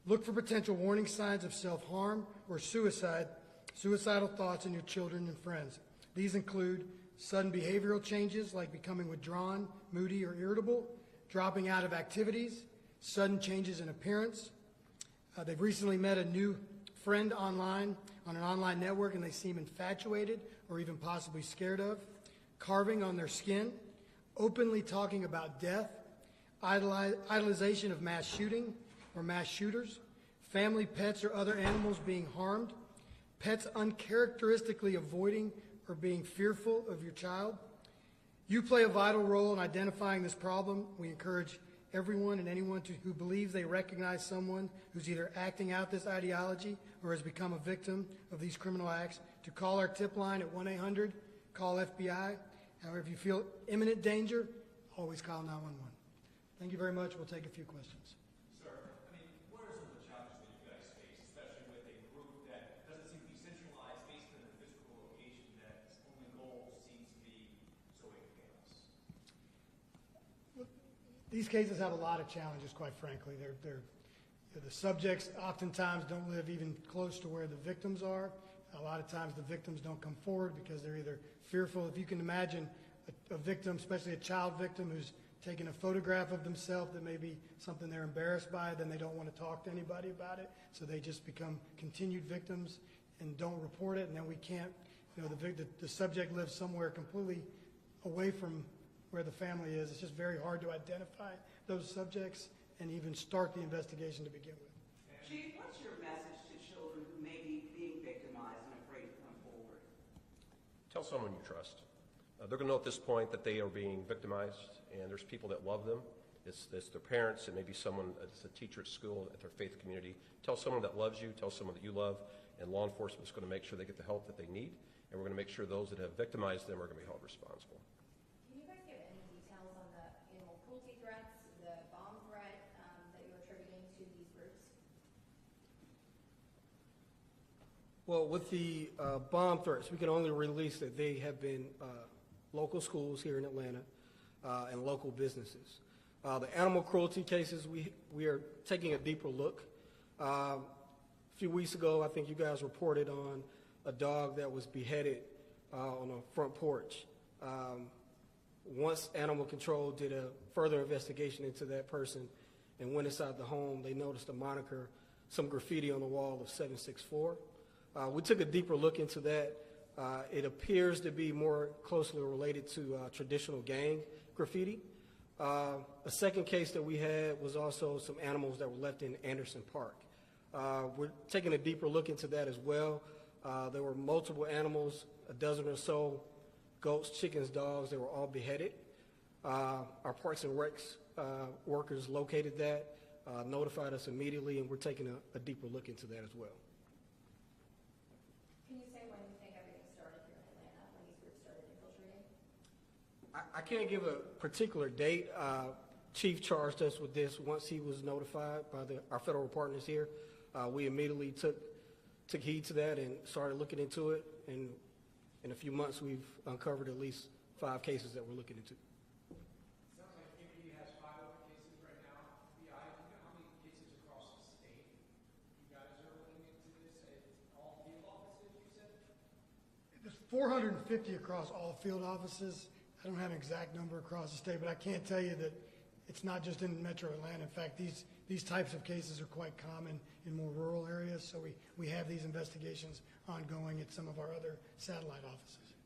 Speaker 21: Look for potential warning signs of self-harm or suicidal thoughts in your children and friends. These include sudden behavioral changes like becoming withdrawn, moody, or irritable, dropping out of activities, sudden changes in appearance. They've recently met a new friend online on an online network and they seem infatuated or even possibly scared of, carving on their skin, openly talking about death, idolization of mass shooting or mass shooters, family pets or other animals being harmed, pets uncharacteristically avoiding or being fearful of your child. You play a vital role in identifying this problem. We encourage everyone and anyone who believes they recognize someone who's either acting out this ideology or has become a victim of these criminal acts to call our tip line at 1-800-CALL FBI. However, if you feel imminent danger, always call 911. Thank you very much. We'll take a few questions.
Speaker 3: Sir, I mean, what are some of the challenges that you guys face, especially with a group that doesn't seem to be centralized based in a physical location that its only goal seems to be sowing chaos?
Speaker 21: These cases have a lot of challenges, quite frankly. The subjects oftentimes don't live even close to where the victims are. A lot of times the victims don't come forward because they're either fearful. If you can imagine a victim, especially a child victim, who's taking a photograph of themselves that may be something they're embarrassed by, then they don't want to talk to anybody about it. So they just become continued victims. and don't report it, and then we can't, the subject lives somewhere completely away from where the family is. It's just very hard to identify those subjects and even start the investigation to begin with.
Speaker 14: Chief, what's your message to children who may be being victimized and afraid to come forward?
Speaker 22: Tell someone you trust. They're going to know at this point that they are being victimized, and there's people that love them. It's their parents. It may be someone, it's a teacher at school, at their faith community. Tell someone that loves you. Tell someone that you love, and law enforcement is going to make sure they get the help that they need, and we're going to make sure those that have victimized them are going to be held responsible.
Speaker 12: Can you guys give any details on the animal cruelty threats, the bomb threat that you're attributing to these groups?
Speaker 16: Well, with the bomb threats, we can only release that they have been local schools here in Atlanta and local businesses. The animal cruelty cases, we are taking a deeper look. A few weeks ago, I think you guys reported on a dog that was beheaded on a front porch. Once Animal Control did a further investigation into that person and went inside the home, they noticed a moniker, some graffiti on the wall of 764. We took a deeper look into that. It appears to be more closely related to traditional gang graffiti. A second case that we had was also some animals that were left in Anderson Park. We're taking a deeper look into that as well. There were multiple animals, a dozen or so, goats, chickens, dogs. They were all beheaded. Our Parks and Recs workers located that, notified us immediately, and we're taking a deeper look into that as well.
Speaker 12: Can you say when you think everything started here in Atlanta, when these groups started infiltrating?
Speaker 16: I can't give a particular date. Chief charged us with this once he was notified by our federal partners here. We immediately took heed to that and started looking into it. And in a few months, we've uncovered at least 5 cases that we're looking into.
Speaker 10: Sounds like APD has 5 open cases right now. FBI, do you know how many cases across the state you guys are looking into this? All field offices, you said?
Speaker 21: There's 450 across all field offices. I don't have an exact number across the state, but I can't tell you that it's not just in Metro Atlanta. In fact, these types of cases are quite common in more rural areas, so we have these investigations ongoing at some of our other satellite offices.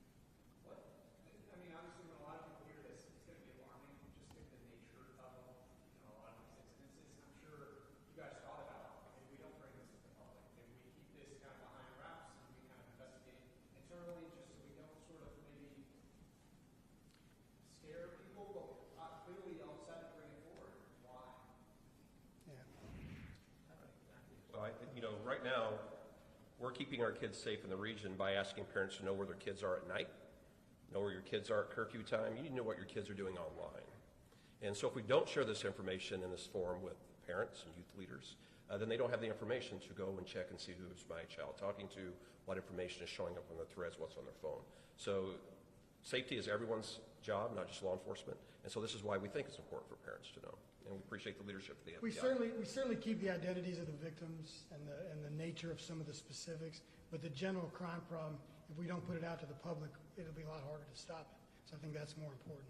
Speaker 10: I mean, obviously, when a lot of people hear this, it's going to be alarming, just given the nature of a lot of these incidences. I'm sure you guys thought about, maybe we don't bring this to the public, maybe we keep this kind of behind wraps and we kind of investigate internally just so we don't sort of maybe scare people, but clearly all of a sudden bring it forward. Why?
Speaker 22: Well, right now, we're keeping our kids safe in the region by asking parents to know where their kids are at night, know where your kids are at curfew time. You need to know what your kids are doing online. And so if we don't share this information in this forum with parents and youth leaders, then they don't have the information to go and check and see who's my child talking to, what information is showing up on the threads, what's on their phone. So safety is everyone's job, not just law enforcement. And so this is why we think it's important for parents to know. And we appreciate the leadership of the FBI.
Speaker 21: We certainly keep the identities of the victims and the nature of some of the specifics, but the general crime problem, if we don't put it out to the public, it'll be a lot harder to stop it. So I think that's more important.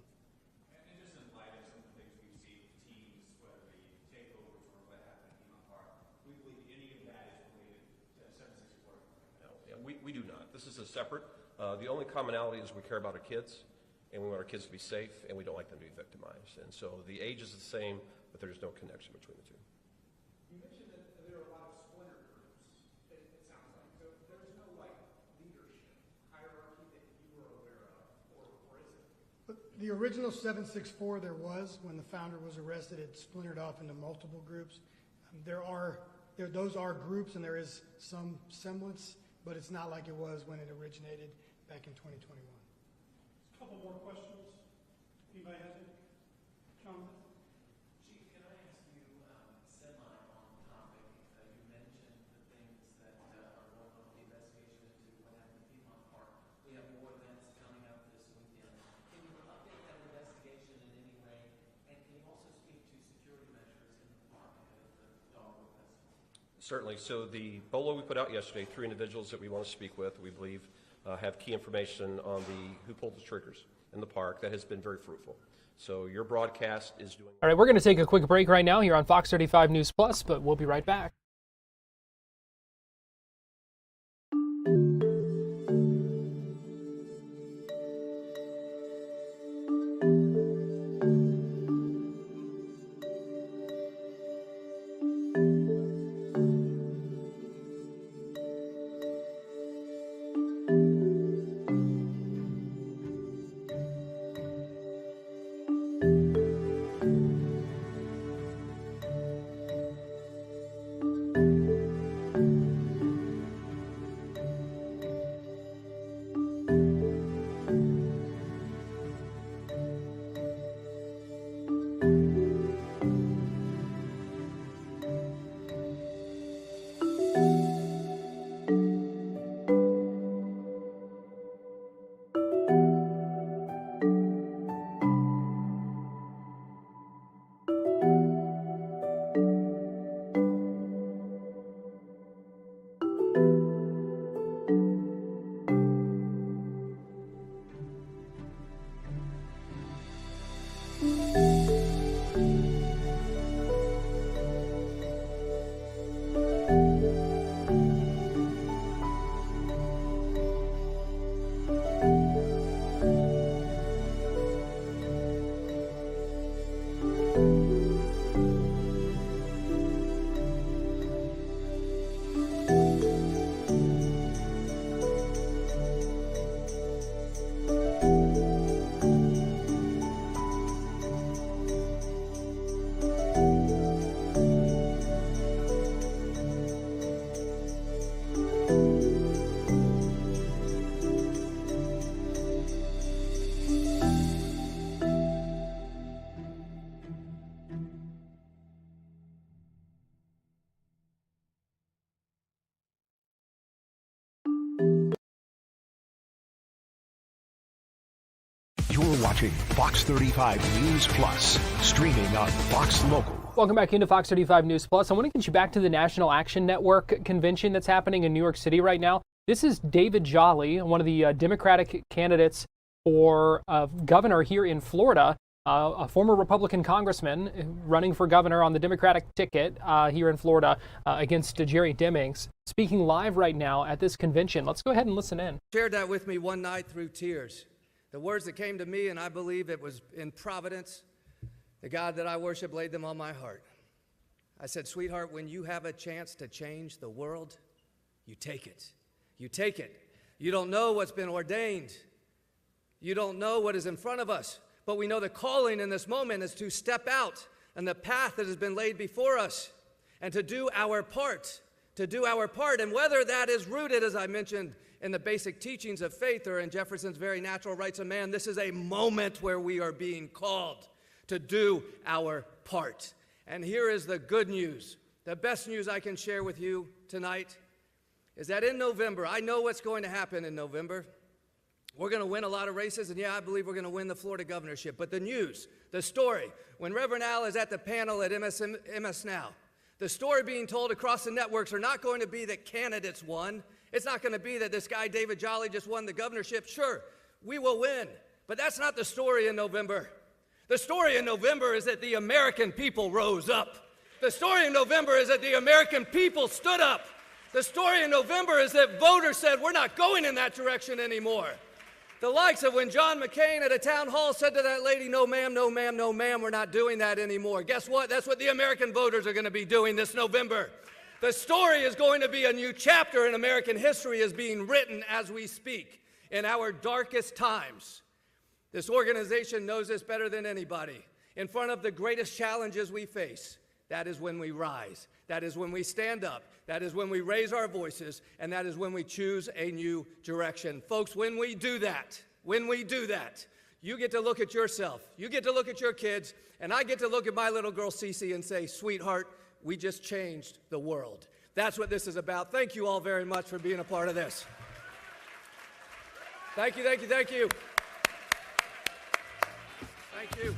Speaker 3: And just in light of some of the things we've seen with teams, whether it be takeovers or what happened at Piedmont Park, we believe any of that is related to 764.
Speaker 22: No, yeah, we do not. This is a separate. The only commonality is we care about our kids, and we want our kids to be safe, and we don't like them to be victimized. And so the age is the same, but there's no connection between the two.
Speaker 10: You mentioned that there are a lot of splinter groups, it sounds like. So there's no, leadership hierarchy that you were aware of, or is it?
Speaker 21: But the original 764 there was, when the founder was arrested, it splintered off into multiple groups. Those are groups, and there is some semblance, but it's not like it was when it originated back in 2021.
Speaker 8: A couple more questions. Anybody has any? Jonathan?
Speaker 23: Chief, can I ask you, semi on topic, you mentioned the things that are going on the investigation into what happened at Piedmont Park. We have more events coming up this weekend. Can you update that investigation in any way? And can you also speak to security measures in the park ahead of the Dogwood Festival?
Speaker 22: Certainly. So the BOLO we put out yesterday, 3 individuals that we want to speak with, we believe have key information on who pulled the triggers in the park. That has been very fruitful. So your broadcast is doing...
Speaker 1: All right, we're going to take a quick break right now here on Fox 35 News Plus, but we'll be right back.
Speaker 5: watching Fox 35 News Plus, streaming on Fox Local.
Speaker 20: Welcome back into Fox 35 News Plus. I want to get you back to the National Action Network convention that's happening in New York City right now. This is David Jolly, one of the Democratic candidates for governor here in Florida, a former Republican congressman running for governor on the Democratic ticket here in Florida against Jerry Demings, speaking live right now at this convention. Let's go ahead and listen in.
Speaker 11: Shared that with me one night through tears. The words that came to me, and I believe it was in providence, the God that I worship laid them on my heart. I said, sweetheart, when you have a chance to change the world, you take it. You take it. You don't know what's been ordained. You don't know what is in front of us. But we know the calling in this moment is to step out on the path that has been laid before us and to do our part. To do our part. And whether that is rooted, as I mentioned, in the basic teachings of faith or in Jefferson's very natural rights of man, this is a moment where we are being called to do our part. And here is the good news. The best news I can share with you tonight is that in November, I know what's going to happen in November. We're going to win a lot of races, and yeah, I believe we're going to win the Florida governorship. But the news, the story, when Reverend Al is at the panel at MS Now, the story being told across the networks are not going to be that candidates won. It's not going to be that this guy, David Jolly, just won the governorship. Sure, we will win, but that's not the story in November. The story in November is that the American people rose up. The story in November is that the American people stood up. The story in November is that voters said, we're not going in that direction anymore. The likes of when John McCain at a town hall said to that lady, no ma'am, no ma'am, no ma'am, we're not doing that anymore. Guess what? That's what the American voters are going to be doing this November. The story is going to be a new chapter in American history is being written as we speak in our darkest times. This organization knows this better than anybody. In front of the greatest challenges we face, that is when we rise. That is when we stand up. That is when we raise our voices. And that is when we choose a new direction. Folks, when we do that, you get to look at yourself. You get to look at your kids. And I get to look at my little girl, Cece, and say, sweetheart, we just changed the world. That's what this is about. Thank you all very much for being a part of this. Thank you, thank you, thank you. Thank you.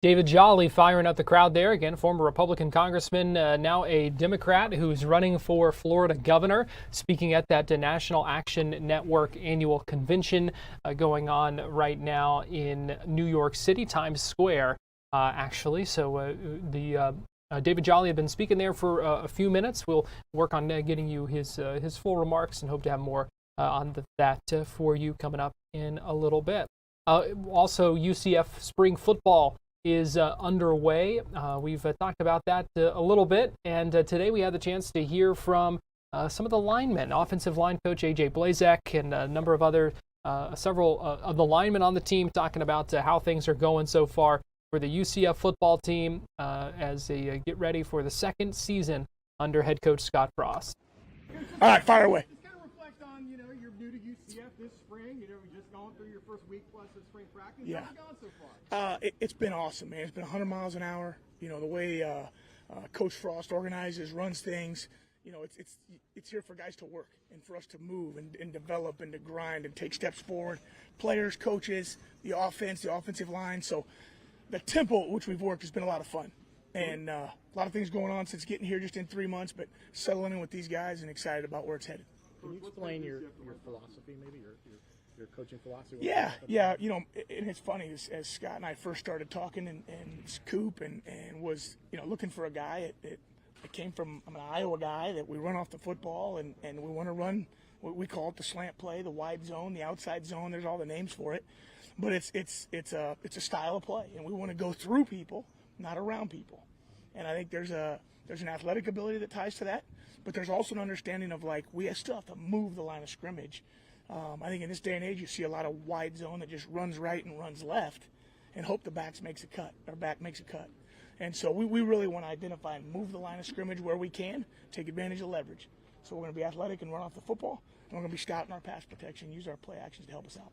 Speaker 20: David Jolly firing up the crowd there. Again, former Republican congressman, now a Democrat who's running for Florida governor, speaking at that National Action Network annual convention going on right now in New York City, Times Square, actually. So David Jolly had been speaking there for a few minutes. We'll work on getting you his full remarks and hope to have more on that for you coming up in a little bit. Also, UCF spring football is underway. We've talked about that a little bit, and today we had the chance to hear from some of the linemen, offensive line coach A.J. Blazek and a number of other, several of the linemen on the team talking about how things are going so far for the UCF football team as they get ready for the second season under head coach Scott Frost.
Speaker 17: All right, fire away.
Speaker 8: Just kind of reflect on, you're new to UCF this spring. You've just gone through your first week plus of spring practice.
Speaker 17: Yeah.
Speaker 8: How's it gone so far?
Speaker 17: It's been awesome, man. It's been 100 miles an hour. The way Coach Frost organizes, runs things. It's here for guys to work and for us to move and develop and to grind and take steps forward. Players, coaches, the offense, the offensive line. So the tempo at which we've worked has been a lot of fun. And a lot of things going on since getting here just in 3 months, but settling in with these guys and excited about where it's headed.
Speaker 19: Can you explain your philosophy, maybe your coaching philosophy?
Speaker 17: Yeah. And it's funny as Scott and I first started talking and Coop and was looking for a guy. It came from I'm an Iowa guy that we run off the football and we want to run what we call it the slant play, the wide zone, the outside zone. There's all the names for it, but it's a style of play, and we want to go through people, not around people. And I think there's an athletic ability that ties to that, but there's also an understanding of we still have to move the line of scrimmage. I think in this day and age you see a lot of wide zone that just runs right and runs left and hope the back makes a cut. And so we really want to identify and move the line of scrimmage where we can, take advantage of leverage. So we're going to be athletic and run off the football, and we're going to be scouting our pass protection, use our play actions to help us out.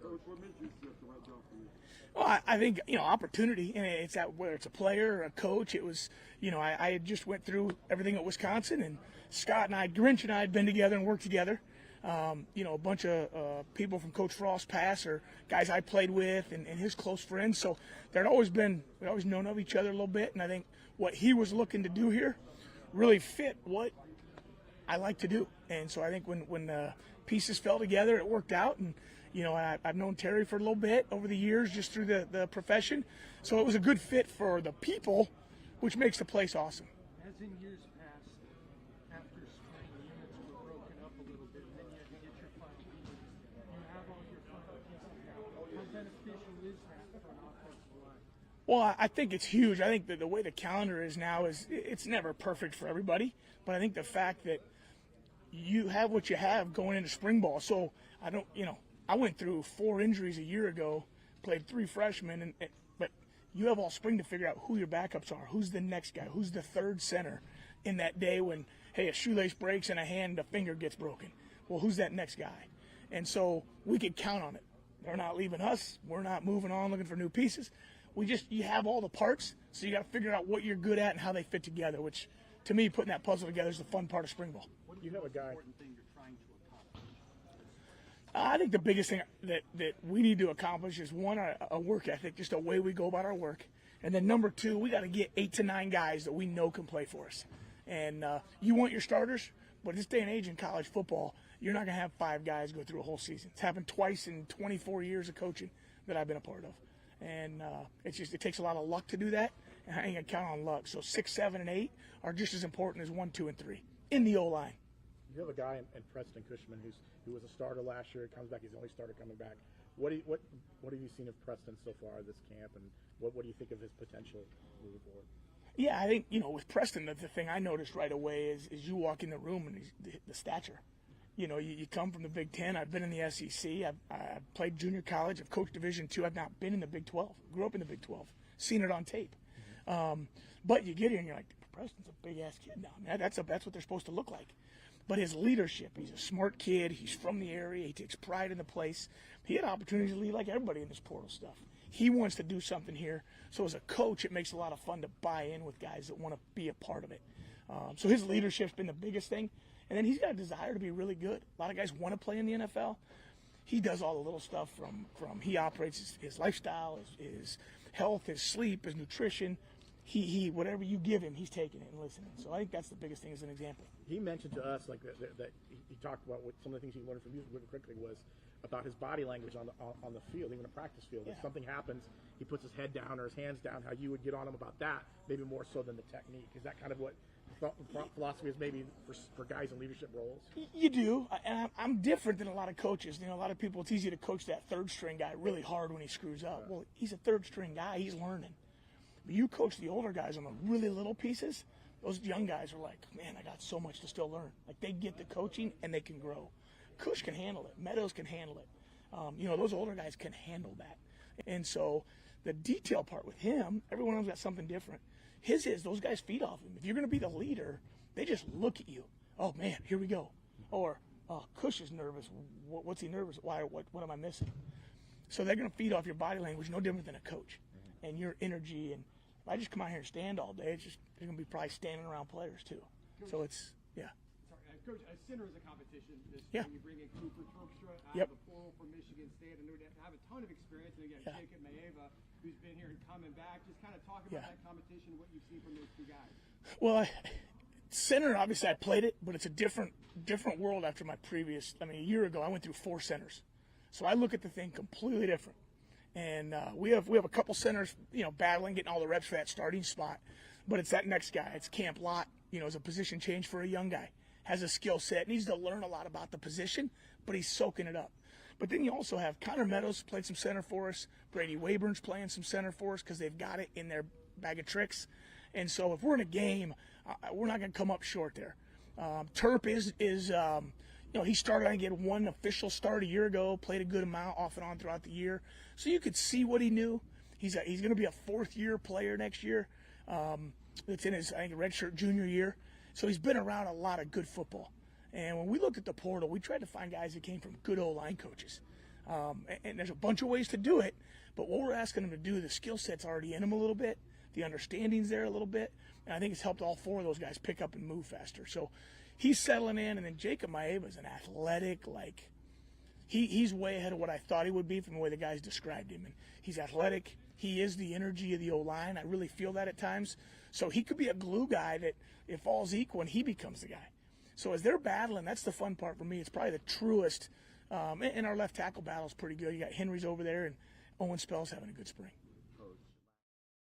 Speaker 19: Coach, what made you select the right job for you?
Speaker 17: Well, I think, opportunity, and it's that whether it's a player or a coach, it was, I had just went through everything at Wisconsin, and Scott and I, Grinch and I had been together and worked together A bunch of people from Coach Frost's past or guys I played with and his close friends. So we'd always known of each other a little bit. And I think what he was looking to do here really fit what I like to do. And so I think when the pieces fell together, it worked out. And, I've known Terry for a little bit over the years just through the profession. So it was a good fit for the people, which makes the place awesome.
Speaker 8: As in years past, after spring, the units were broken up a little bit, and then you had to get your final pieces. You have all your final pieces now. How beneficial is that for an offensive line?
Speaker 17: Well, I think it's huge. I think that the way the calendar is now it's never perfect for everybody, but I think the fact that you have what you have going into spring ball. So I went through 4 injuries a year ago, played 3 freshmen, but you have all spring to figure out who your backups are, who's the next guy, who's the third center in that day when, hey, a shoelace breaks and a finger gets broken. Well, who's that next guy? And so we could count on it. They're not leaving us. We're not moving on looking for new pieces. You have all the parts, so you got to figure out what you're good at and how they fit together, which to me, putting that puzzle together is the fun part of spring ball.
Speaker 19: What do you have a guy?
Speaker 17: I think the biggest thing that we need to accomplish is, one, a work ethic, just a way we go about our work. And then number 2, we got to get 8 to 9 guys that we know can play for us. And you want your starters, but this day and age in college football, you're not going to have 5 guys go through a whole season. It's happened twice in 24 years of coaching that I've been a part of. And it takes a lot of luck to do that, and I ain't going to count on luck. So 6, 7, and 8 are just as important as 1, 2, and 3 in the O-line.
Speaker 19: You have a guy in Preston Cushman who was a starter last year. Comes back. He's the only starter coming back. What have you seen of Preston so far this camp, and what do you think of his potential moving forward?
Speaker 17: Yeah, I think with Preston, the thing I noticed right away is you walk in the room and the stature. You come from the Big Ten. I've been in the SEC. I've played junior college. I've coached Division II. I've not been in the Big 12. Grew up in the Big 12. Seen it on tape. But you get here and you're like, Preston's a big ass kid now. Man, that's what they're supposed to look like. But his leadership, he's a smart kid. He's from the area. He takes pride in the place. He had opportunities to lead like everybody in this portal stuff. He wants to do something here. So as a coach, it makes a lot of fun to buy in with guys that want to be a part of it. So his leadership's been the biggest thing. And then he's got a desire to be really good. A lot of guys want to play in the NFL. He does all the little stuff from he operates his lifestyle, his health, his sleep, his nutrition. He whatever you give him, he's taking it and listening. So I think that's the biggest thing as an example.
Speaker 19: He mentioned to us that he talked about what some of the things he learned from you really quickly was about his body language on the field, even a practice field.
Speaker 17: Yeah.
Speaker 19: If something happens, he puts his head down or his hands down. How you would get on him about that, maybe more so than the technique. Is that kind of what philosophy is maybe for guys in leadership roles?
Speaker 17: You do, and I'm different than a lot of coaches. A lot of people, it's easy to coach that third string guy really hard when he screws up. Well, he's a third string guy. He's learning. But you coach the older guys on the really little pieces, those young guys are like, man, I got so much to still learn. Like, they get the coaching and they can grow. Cush can handle it. Meadows can handle it. Those older guys can handle that. And so the detail part with him, everyone else got something different. His is those guys feed off him. If you're going to be the leader, they just look at you. Oh, man, here we go. Or, Cush is nervous. What's he nervous? Why? What am I missing? So they're going to feed off your body language, no different than a coach. And your energy. And if I just come out here and stand all day, they're going to be probably standing around players too. So it's, yeah.
Speaker 8: Sorry, Coach, center is a competition.
Speaker 17: Yeah.
Speaker 8: You bring in Cooper Terpstra out
Speaker 17: Yep.
Speaker 8: of the portal from Michigan State. I know that have a ton of experience. And again, Jacob Maeva, who's been here and coming back. Just kind of talk about that competition, what you've seen from those two guys.
Speaker 17: Well, center, obviously I played it, but it's a different world after my previous. A year ago I went through 4 centers, so I look at the thing completely different. And we have a couple centers, battling, getting all the reps for that starting spot. But it's that next guy. It's Camp Lott, is a position change for a young guy. Has a skill set, needs to learn a lot about the position, but he's soaking it up. But then you also have Connor Meadows played some center for us. Brady Wayburn's playing some center for us because they've got it in their bag of tricks. And so if we're in a game, we're not going to come up short there. Terp is he started, I get 1 official start a year ago, played a good amount off and on throughout the year. So you could see what he knew. He's going to be a 4th-year player next year. That's in his, I think, redshirt junior year. So he's been around a lot of good football. And when we looked at the portal, we tried to find guys that came from good O-line coaches. And there's a bunch of ways to do it. But what we're asking them to do, the skill set's already in them a little bit. The understanding's there a little bit. And I think it's helped all 4 of those guys pick up and move faster. So he's settling in. And then Jacob Maeba is an athletic, like, he's way ahead of what I thought he would be from the way the guys described him. And he's athletic. He is the energy of the O-line. I really feel that at times. So he could be a glue guy that, if all's equal, and he becomes the guy. So as they're battling, that's the fun part for me. It's probably the truest. And our left tackle battle is pretty good. You got Henry's over there, and Owen Spell's having a good spring.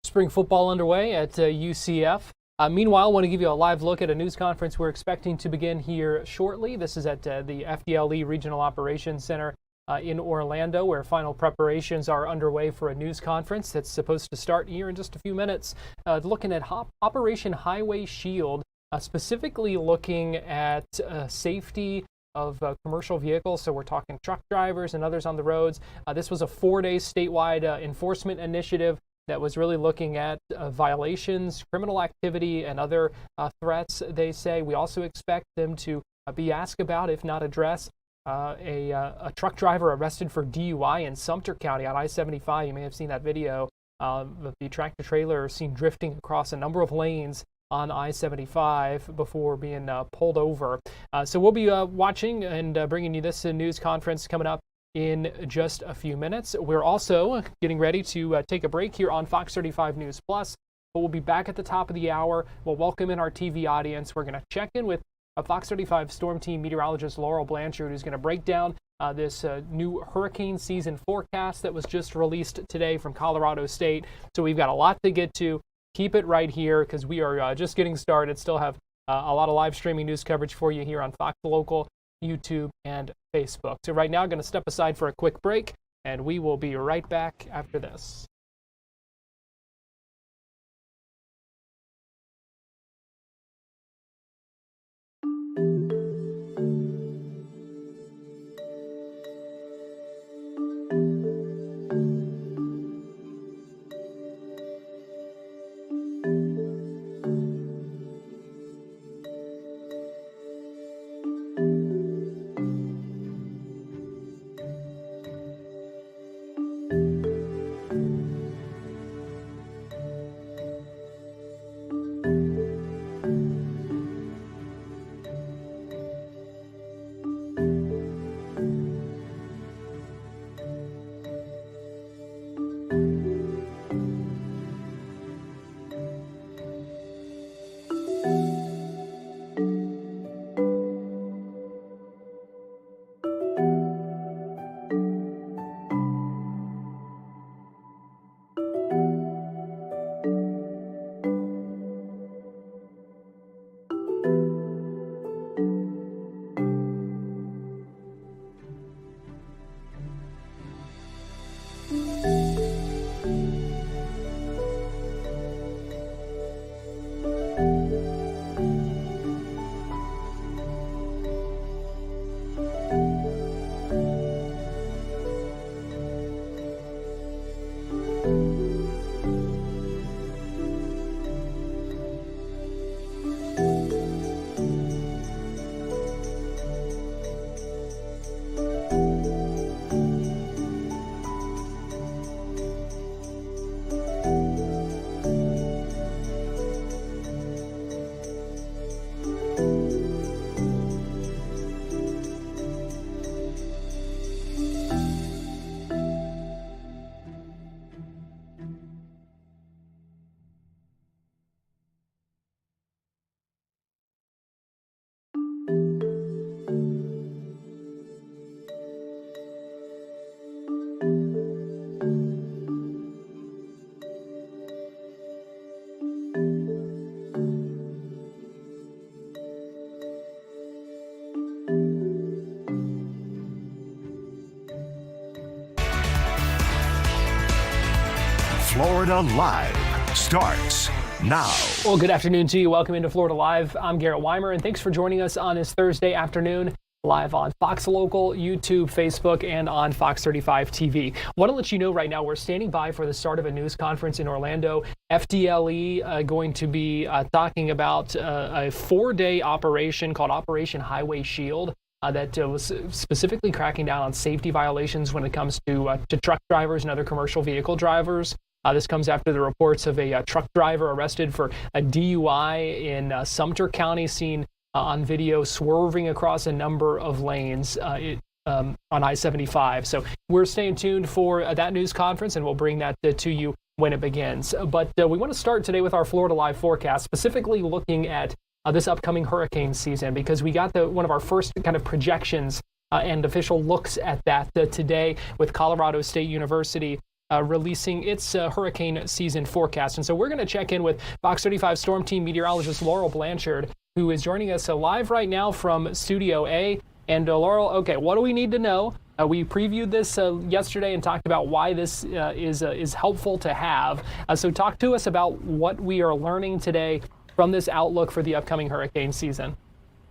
Speaker 1: Spring football underway at UCF. Meanwhile, I want to give you a live look at a news conference we're expecting to begin here shortly. This is at the FDLE Regional Operations Center in Orlando, where final preparations are underway for a news conference that's supposed to start here in just a few minutes. Looking at Operation Highway Shield, specifically looking at safety of commercial vehicles. So we're talking truck drivers and others on the roads. This was a 4-day statewide enforcement initiative that was really looking at violations, criminal activity, and other threats, they say. We also expect them to be asked about, if not address, a truck driver arrested for DUI in Sumter County on I-75. You may have seen that video of the tractor trailer seen drifting across a number of lanes on I-75 before being pulled over. So we'll be watching and bringing you this news conference coming up in just a few minutes. We're also getting ready to take a break here on Fox 35 News Plus, but we'll be back at the top of the hour. We'll welcome in our TV audience. We're going to check in with Fox 35 Storm Team meteorologist Laurel Blanchard, who's going to break down this new hurricane season forecast that was just released today from Colorado State. So we've got a lot to get to. Keep it right here because we are just getting started. Still have a lot of live streaming news coverage for you here on Fox Local, YouTube, and Facebook. So right now, I'm going to step aside for a quick break, and we will be right back after this.
Speaker 5: Florida Live starts now.
Speaker 1: Well, good afternoon to you. Welcome into Florida Live. I'm Garrett Wymer, and thanks for joining us on this Thursday afternoon, live on Fox Local, YouTube, Facebook, and on Fox 35 TV. Want to let you know right now we're standing by for the start of a news conference in Orlando. FDLE going to be talking about a 4-day operation called Operation Highway Shield that was specifically cracking down on safety violations when it comes to truck drivers and other commercial vehicle drivers. This comes after the reports of a truck driver arrested for a DUI in Sumter County, seen
Speaker 20: on video swerving across a number of lanes on I-75. So we're staying tuned for that news conference, and we'll bring that to you when it begins. But we want to start today with our Florida Live forecast, specifically looking at this upcoming hurricane season, because we got one of our first kind of projections and official looks at that today with Colorado State University releasing its hurricane season forecast. And so we're going to check in with Fox 35 Storm Team meteorologist Laurel Blanchard, who is joining us live right now from Studio A. And Laurel, okay, what do we need to know? We previewed this yesterday and talked about why this is helpful to have. So talk to us about what we are learning today from this outlook for the upcoming hurricane season.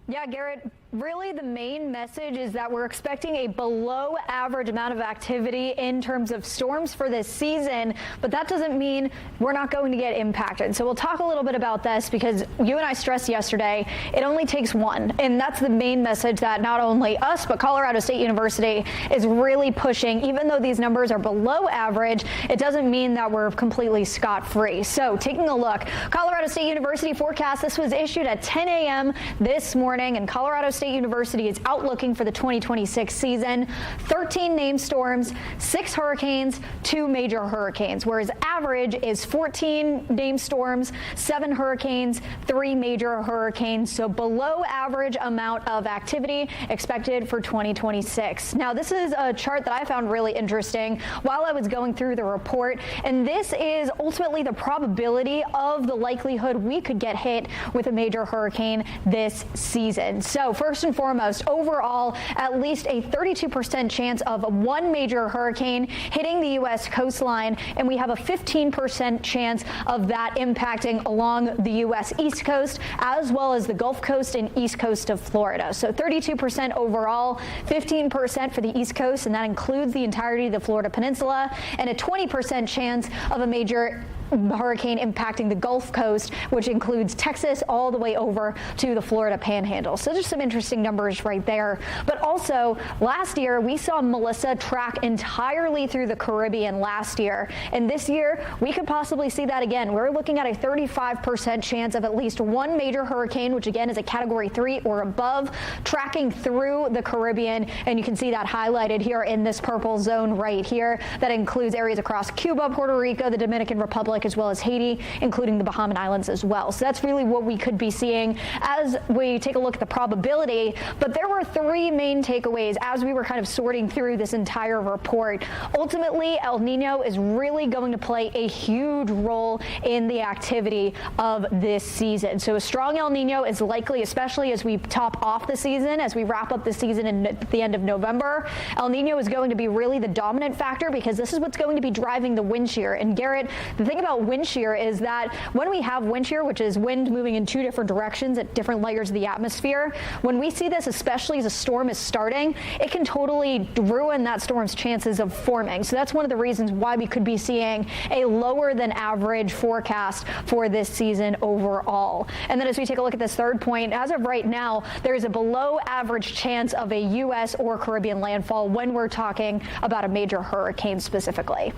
Speaker 4: Yeah, Garrett, really the main message is that we're expecting a below average amount of activity in terms of storms for this season, but that doesn't mean we're not going to get impacted. So we'll talk a little bit about this, because you and I stressed yesterday, it only takes one. And that's the main message that not only us, but Colorado State University is really pushing. Even though these numbers are below average, it doesn't mean that we're completely scot-free. So taking a look, Colorado State University forecast, this was issued at 10 a.m. this morning. And Colorado State University is outlooking for the 2026 season 13 named storms, 6 hurricanes, 2 major hurricanes, whereas average is 14 named storms, 7 hurricanes, 3 major hurricanes. So below average amount of activity expected for 2026. Now, this is a chart that I found really interesting while I was going through the report, and this is ultimately the probability of the likelihood we could get hit with a major hurricane this season. So first and foremost, overall, at least a 32% chance of one major hurricane hitting the U.S. coastline, and we have a 15% chance of that impacting along the U.S. East Coast, as well as the Gulf Coast and East Coast of Florida. So 32% overall, 15% for the East Coast, and that includes the entirety of the Florida Peninsula, and a 20% chance of a major hurricane impacting the Gulf Coast, which includes Texas all the way over to the Florida Panhandle. So there's some interesting numbers right there. But also, last year, we saw Melissa track entirely through the Caribbean last year. And this year, we could possibly see that again. We're looking at a 35% chance of at least one major hurricane, which again is a Category 3 or above, tracking through the Caribbean. And you can see that highlighted here in this purple zone right here. That includes areas across Cuba, Puerto Rico, the Dominican Republic, as well as Haiti, including the Bahama Islands as well. So that's really what we could be seeing as we take a look at the probability. But there were 3 main takeaways as we were kind of sorting through this entire report. Ultimately, El Nino is really going to play a huge role in the activity of this season. So a strong El Nino is likely, especially as we top off the season, as we wrap up the season at the end of November. El Nino is going to be really the dominant factor, because this is what's going to be driving the wind shear. And Garrett, the thing about wind shear is that when we have wind shear, which is wind moving in 2 different directions at different layers of the atmosphere, when we see this, especially as a storm is starting, it can totally ruin that storm's chances of forming. So that's one of the reasons why we could be seeing a lower than average forecast for this season overall. And then as we take a look at this third point, as of right now, there is a below average chance of a U.S. or Caribbean landfall when we're talking about a major hurricane specifically.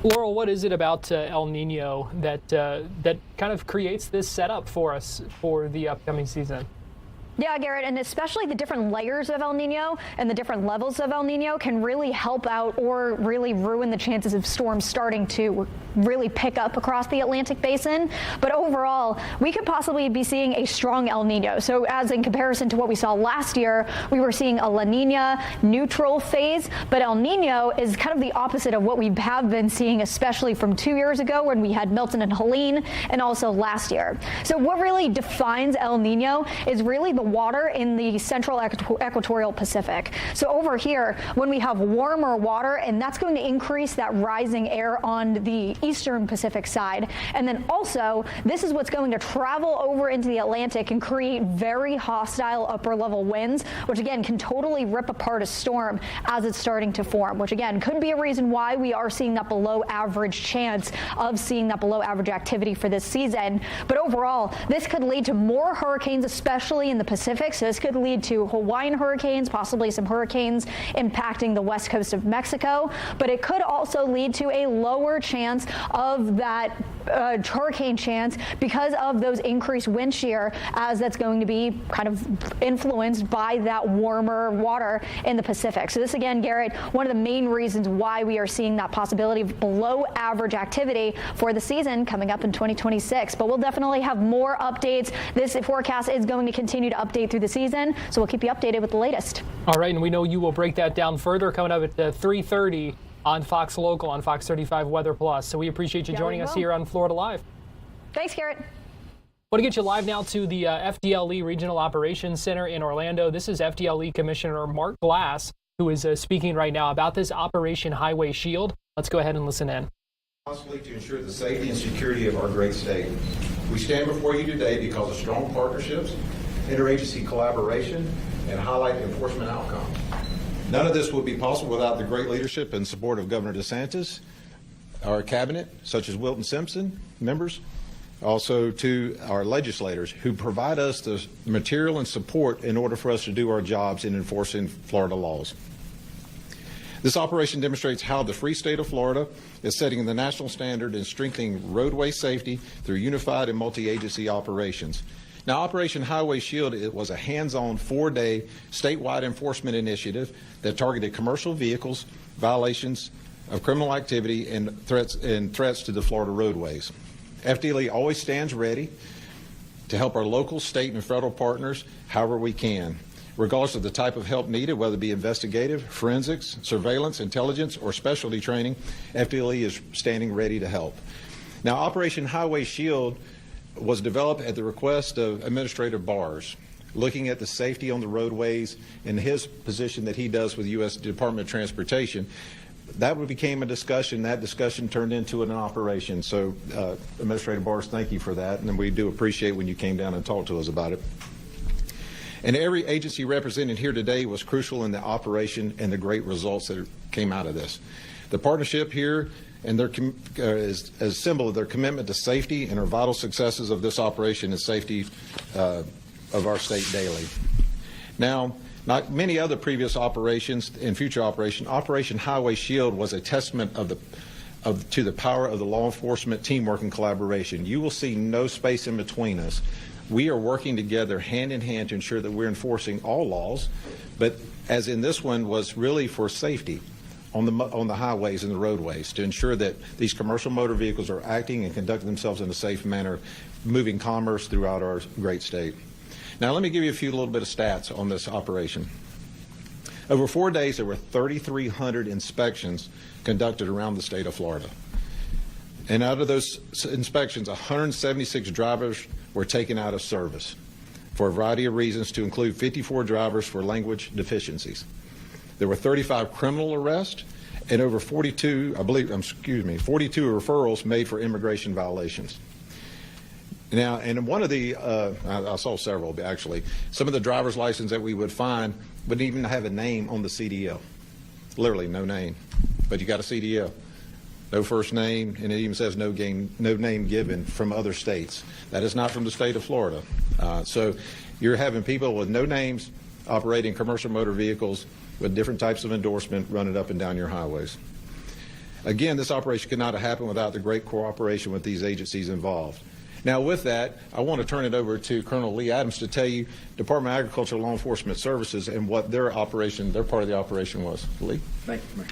Speaker 20: Laurel, what is it about El Nino that kind of creates this setup for us for the upcoming season?
Speaker 4: Yeah, Garrett, and especially the different layers of El Nino and the different levels of El Nino can really help out or really ruin the chances of storms starting to really pick up across the Atlantic basin. But overall, we could possibly be seeing a strong El Nino. So as in comparison to what we saw last year, we were seeing a La Nina neutral phase, but El Nino is kind of the opposite of what we have been seeing, especially from 2 years ago when we had Milton and Helene, and also last year. So what really defines El Nino is really the water in the central equatorial Pacific. So over here, when we have warmer water, and that's going to increase that rising air on the eastern Pacific side. And then also, this is what's going to travel over into the Atlantic and create very hostile upper level winds, which again can totally rip apart a storm as it's starting to form, which again could be a reason why we are seeing that below average chance of seeing that below average activity for this season. But overall, this could lead to more hurricanes, especially in the Pacific. So this could lead to Hawaiian hurricanes, possibly some hurricanes impacting the west coast of Mexico. But it could also lead to a lower chance of that hurricane chance because of those increased wind shear, as that's going to be kind of influenced by that warmer water in the Pacific. So this, again, Garrett, one of the main reasons why we are seeing that possibility of below average activity for the season coming up in 2026. But we'll definitely have more updates. This forecast is going to continue to update through the season, so we'll keep you updated with the latest.
Speaker 1: All right, and we know you will break that down further coming up at 3:30 on Fox Local on Fox 35 Weather Plus. So we appreciate you joining us here on Florida Live.
Speaker 4: Thanks, Garrett.
Speaker 1: Want to get you live now to the FDLE Regional Operations Center in Orlando. This is FDLE Commissioner Mark Glass, who is speaking right now about this Operation Highway Shield. Let's go ahead and listen in.
Speaker 2: Possibly to ensure the safety and security of our great state. We stand before you today because of strong partnerships, interagency collaboration, and highlight enforcement outcomes. None of this would be possible without the great leadership and support of Governor DeSantis, our cabinet, such as Wilton Simpson members, also to our legislators who provide us the material and support in order for us to do our jobs in enforcing Florida laws. This operation demonstrates how the free state of Florida is setting the national standard in strengthening roadway safety through unified and multi-agency operations. Now, Operation Highway Shield, it was a hands-on 4-day statewide enforcement initiative that targeted commercial vehicles, violations of criminal activity, and threats to the Florida roadways. FDLE always stands ready to help our local, state, and federal partners however we can, regardless of the type of help needed, whether it be investigative, forensics, surveillance, intelligence, or specialty training. FDLE is standing ready to help. Now, Operation Highway Shield was developed at the request of Administrator Bars, looking at the safety on the roadways in his position that he does with the U.S. Department of Transportation. That became a discussion. That discussion turned into an operation. So, Administrator Bars, thank you for that, and we do appreciate when you came down and talked to us about it. And every agency represented here today was crucial in the operation and the great results that came out of this. The partnership here and is a symbol of their commitment to safety and our vital successes of this operation and safety of our state daily. Now, like many other previous operations and future operations, Operation Highway Shield was a testament to the power of the law enforcement teamwork and collaboration. You will see no space in between us. We are working together hand in hand to ensure that we're enforcing all laws, but as in this one was really for safety on the highways and the roadways, to ensure that these commercial motor vehicles are acting and conducting themselves in a safe manner, moving commerce throughout our great state. Now, let me give you a few little bit of stats on this operation. Over 4 days, there were 3,300 inspections conducted around the state of Florida. And out of those inspections, 176 drivers were taken out of service for a variety of reasons, to include 54 drivers for language deficiencies. There were 35 criminal arrests and over 42 referrals made for immigration violations. Now, and one of the, I saw several actually, some of the driver's license that we would find wouldn't even have a name on the CDL. Literally no name, but you got a CDL. No first name, and it even says no name given from other states. That is not from the state of Florida. So you're having people with no names operating commercial motor vehicles with different types of endorsement running up and down your highways. Again, this operation could not have happened without the great cooperation with these agencies involved. Now, with that, I want to turn it over to Colonel Lee Adams to tell you Department of Agriculture Law Enforcement Services and what their part of the operation was. Lee?
Speaker 9: Thank you, Mayor.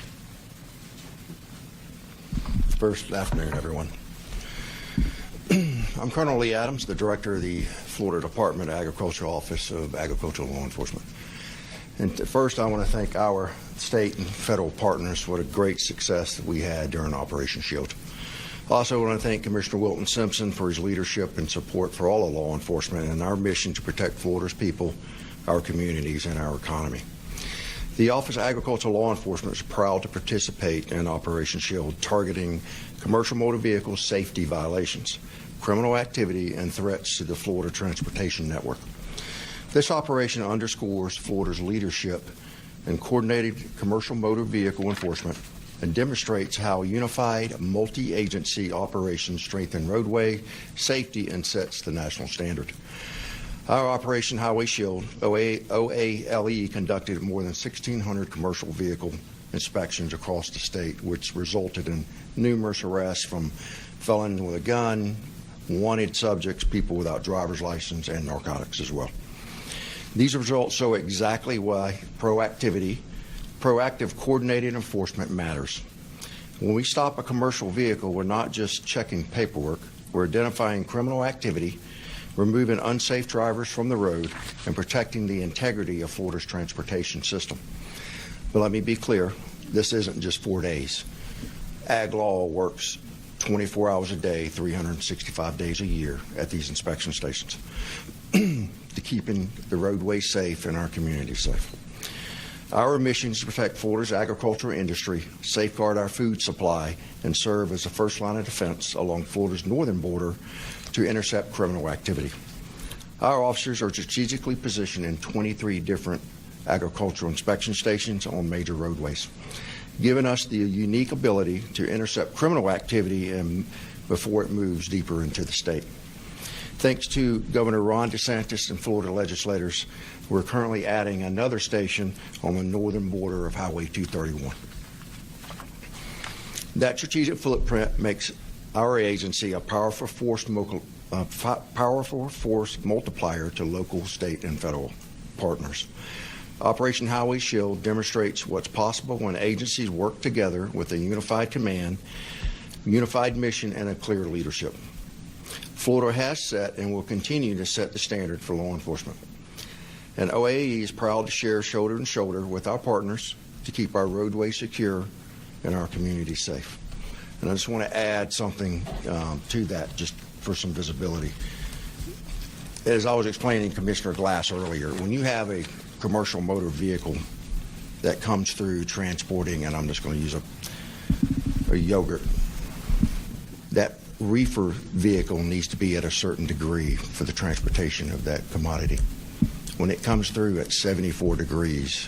Speaker 9: First afternoon, everyone. I'm Colonel Lee Adams, the Director of the Florida Department of Agriculture Office of Agricultural Law Enforcement. And first, I want to thank our state and federal partners for the great success that we had during Operation Shield. I also want to thank Commissioner Wilton Simpson for his leadership and support for all of law enforcement and our mission to protect Florida's people, our communities, and our economy. The Office of Agricultural Law Enforcement is proud to participate in Operation Shield, targeting commercial motor vehicle safety violations, criminal activity, and threats to the Florida transportation network. This operation underscores Florida's leadership in coordinated commercial motor vehicle enforcement and demonstrates how unified multi-agency operations strengthen roadway safety and sets the national standard. Our Operation Highway Shield, OALE, conducted more than 1,600 commercial vehicle inspections across the state, which resulted in numerous arrests from felon with a gun, wanted subjects, people without driver's license, and narcotics as well. These results show exactly why proactive coordinated enforcement matters. When we stop a commercial vehicle, we're not just checking paperwork, we're identifying criminal activity, removing unsafe drivers from the road, and protecting the integrity of Florida's transportation system. But let me be clear, this isn't just 4 days. Ag law works 24 hours a day, 365 days a year at these inspection stations to keeping the roadways safe and our communities safe. Our mission is to protect Florida's agricultural industry, safeguard our food supply, and serve as the first line of defense along Florida's northern border to intercept criminal activity. Our officers are strategically positioned in 23 different agricultural inspection stations on major roadways, giving us the unique ability to intercept criminal activity before it moves deeper into the state. Thanks to Governor Ron DeSantis and Florida legislators, we're currently adding another station on the northern border of Highway 231. That strategic footprint makes our agency a powerful force multiplier to local, state, and federal partners. Operation Highway Shield demonstrates what's possible when agencies work together with a unified command, unified mission, and a clear leadership. Florida has set and will continue to set the standard for law enforcement. And OAE is proud to share shoulder to shoulder with our partners to keep our roadways secure and our communities safe. And I just want to add something to that just for some visibility. As I was explaining to Commissioner Glass earlier, when you have a commercial motor vehicle that comes through transporting, and I'm just going to use a yogurt, that reefer vehicle needs to be at a certain degree for the transportation of that commodity. When it comes through at 74 degrees,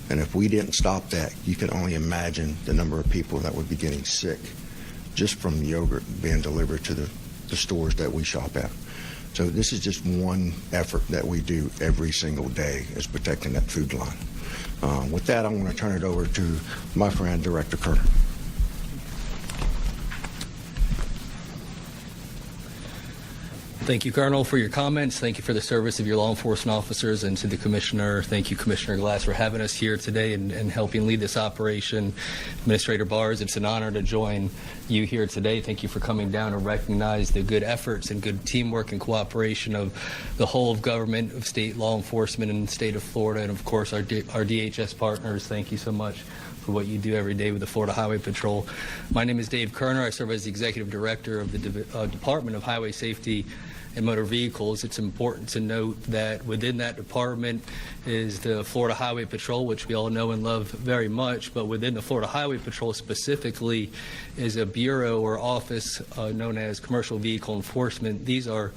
Speaker 9: and if we didn't stop that, you can only imagine the number of people that would be getting sick just from yogurt being delivered to the stores that we shop at. So this is just one effort that we do every single day, is protecting that food line. With that, I want to turn it over to my friend, Director Kerner.
Speaker 6: Thank you, Colonel, for your comments. Thank you for the service of your law enforcement officers, and to the Commissioner. Thank you, Commissioner Glass, for having us here today and helping lead this operation. Administrator Barrs, it's an honor to join you here today. Thank you for coming down to recognize the good efforts and good teamwork and cooperation of the whole of government, of state law enforcement in the state of Florida, and of course our DHS partners. Thank you so much for what you do every day with the Florida Highway Patrol. My name is Dave Kerner. I serve as the Executive Director of the Department of Highway Safety and Motor Vehicles. It's important to note that within that department is the Florida Highway Patrol, which we all know and love very much, but within the Florida Highway Patrol specifically is a bureau or office known as Commercial Vehicle Enforcement. These are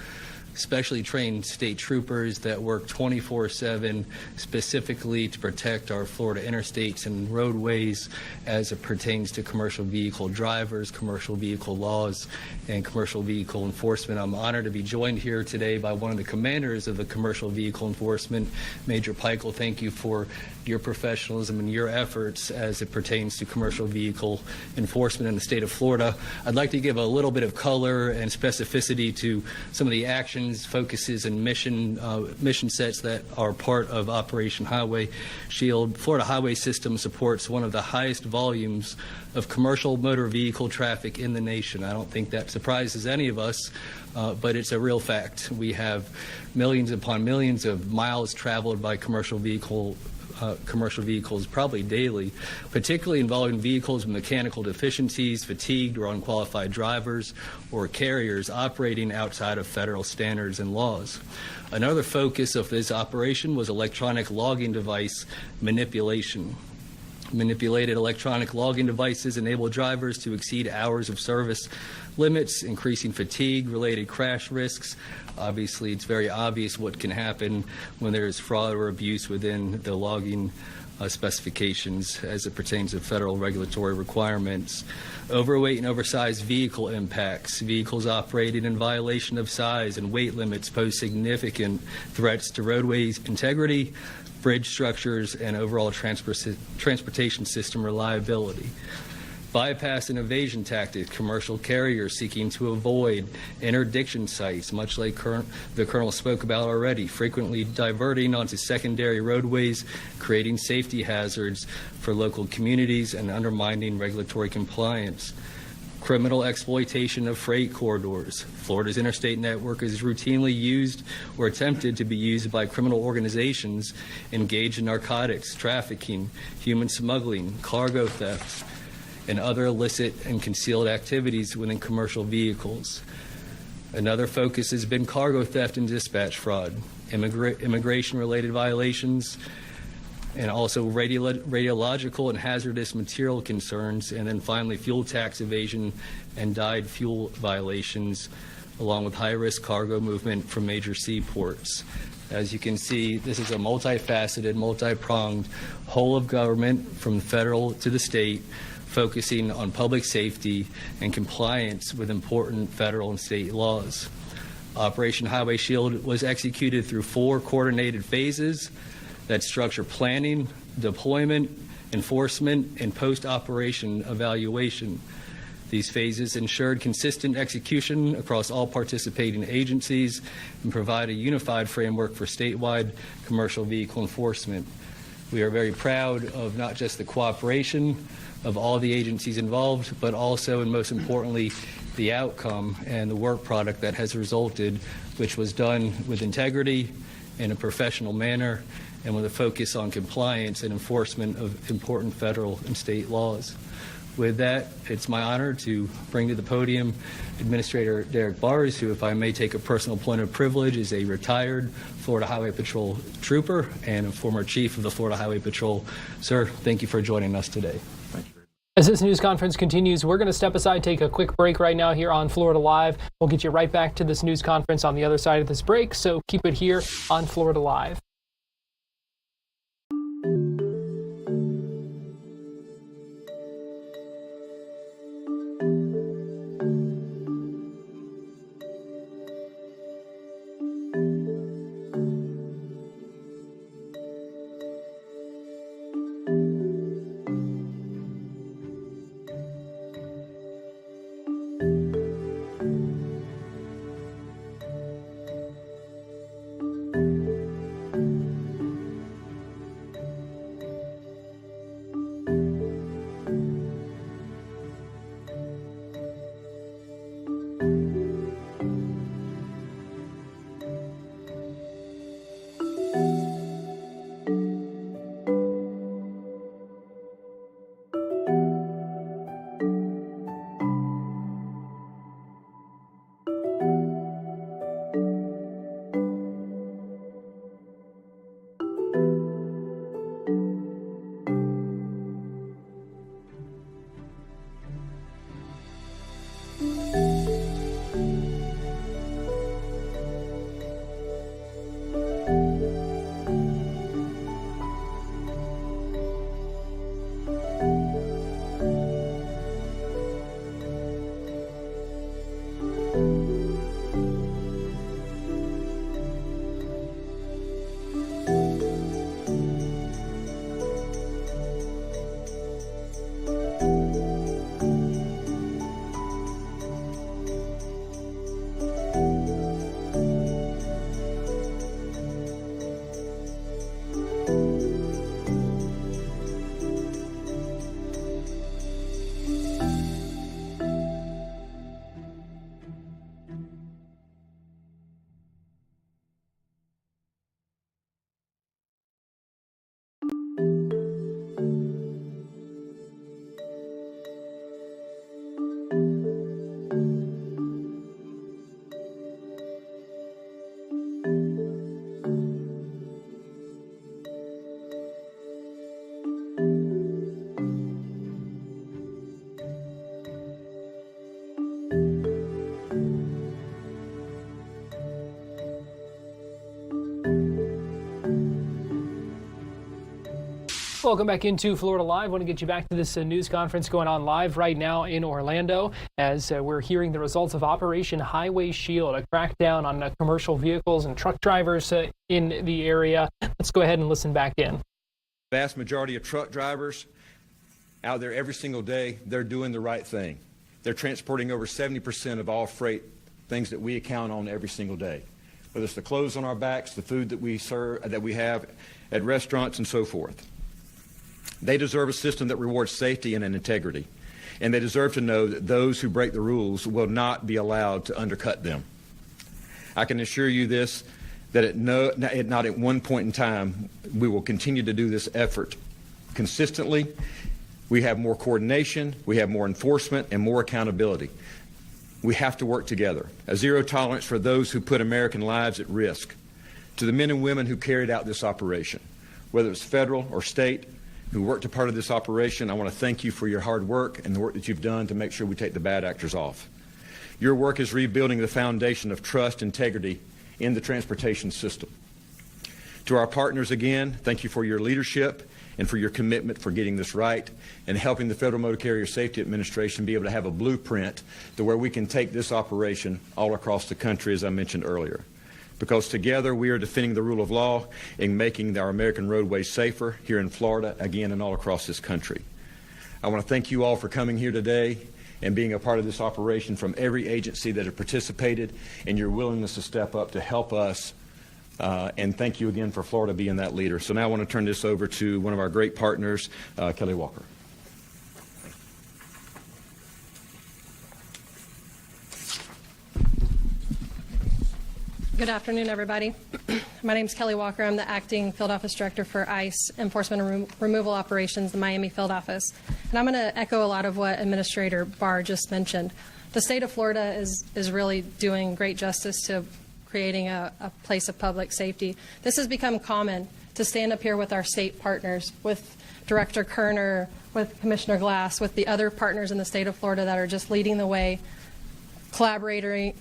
Speaker 6: specially trained state troopers that work 24/7 specifically to protect our Florida interstates and roadways as it pertains to commercial vehicle drivers, commercial vehicle laws, and commercial vehicle enforcement. I'm honored to be joined here today by one of the commanders of the Commercial Vehicle Enforcement, Major Peichel. Thank you for your professionalism and your efforts as it pertains to commercial vehicle enforcement in the state of Florida. I'd like to give a little bit of color and specificity to some of the actions, focuses, and mission sets that are part of Operation Highway Shield. Florida Highway System supports one of the highest volumes of commercial motor vehicle traffic in the nation. I don't think that surprises any of us, but it's a real fact. We have millions upon millions of miles traveled by commercial vehicles probably daily, particularly involving vehicles with mechanical deficiencies, fatigued or unqualified drivers, or carriers operating outside of federal standards and laws. Another focus of this operation was electronic logging device manipulation. Manipulated electronic logging devices enable drivers to exceed hours of service limits, increasing fatigue-related crash risks. Obviously, it's very obvious what can happen when there is fraud or abuse within the logging specifications as it pertains to federal regulatory requirements. Overweight and oversized vehicle impacts. Vehicles operating in violation of size and weight limits pose significant threats to roadways integrity, bridge structures, and overall transportation system reliability. bypass and evasion tactics, commercial carriers seeking to avoid interdiction sites, much like the Colonel spoke about already, frequently diverting onto secondary roadways, creating safety hazards for local communities and undermining regulatory compliance. Criminal exploitation of freight corridors. Florida's interstate network is routinely used or attempted to be used by criminal organizations engaged in narcotics, trafficking, human smuggling, cargo theft, and other illicit and concealed activities within commercial vehicles. Another focus has been cargo theft and dispatch fraud, immigration-related violations, and also radiological and hazardous material concerns, and then finally fuel tax evasion and dyed fuel violations, along with high-risk cargo movement from major seaports. As you can see, this is a multifaceted, multi-pronged whole of government from the federal to the state, focusing on public safety and compliance with important federal and state laws. Operation Highway Shield was executed through 4 coordinated phases that structure planning, deployment, enforcement, and post-operation evaluation. These phases ensured consistent execution across all participating agencies and provide a unified framework for statewide commercial vehicle enforcement. We are very proud of not just the cooperation of all the agencies involved, but also, and most importantly, the outcome and the work product that has resulted, which was done with integrity in a professional manner and with a focus on compliance and enforcement of important federal and state laws. With that, it's my honor to bring to the podium Administrator Derek Bars, who, if I may take a personal point of privilege, is a retired Florida Highway Patrol trooper and a former chief of the Florida Highway Patrol. Sir, thank you for joining us today.
Speaker 1: As this news conference continues, we're going to step aside, take a quick break right now here on Florida Live. We'll get you right back to this news conference on the other side of this break, so keep it here on Florida Live. Welcome back into Florida Live. I want to get you back to this news conference going on live right now in Orlando as we're hearing the results of Operation Highway Shield, a crackdown on commercial vehicles and truck drivers in the area. Let's go ahead and listen back in.
Speaker 7: Vast majority of truck drivers out there every single day, they're doing the right thing. They're transporting over 70% of all freight, things that we account on every single day, whether it's the clothes on our backs, the food that we serve, that we have at restaurants, and so forth. They deserve a system that rewards safety and integrity, and they deserve to know that those who break the rules will not be allowed to undercut them. I can assure you this, that not at one point in time, we will continue to do this effort consistently. We have more coordination, we have more enforcement, and more accountability. We have to work together. A zero tolerance for those who put American lives at risk. To the men and women who carried out this operation, whether it's federal or state, who worked a part of this operation, I want to thank you for your hard work and the work that you've done to make sure we take the bad actors off. Your work is rebuilding the foundation of trust, integrity in the transportation system. To our partners again, thank you for your leadership and for your commitment for getting this right and helping the Federal Motor Carrier Safety Administration be able to have a blueprint to where we can take this operation all across the country, as I mentioned earlier. Because together we are defending the rule of law and making our American roadways safer here in Florida, again, and all across this country. I want to thank you all for coming here today and being a part of this operation, from every agency that has participated, and your willingness to step up to help us. And thank you again for Florida being that leader. So now I want to turn this over to one of our great partners, Kelly Walker.
Speaker 15: Good afternoon, everybody. My name is Kelly Walker. I'm the Acting Field Office Director for ICE Enforcement and Removal Operations, the Miami Field Office. And I'm going to echo a lot of what Administrator Barr just mentioned. The state of Florida is really doing great justice to creating a place of public safety. This has become common to stand up here with our state partners, with Director Kerner, with Commissioner Glass, with the other partners in the state of Florida that are just leading the way, collaborating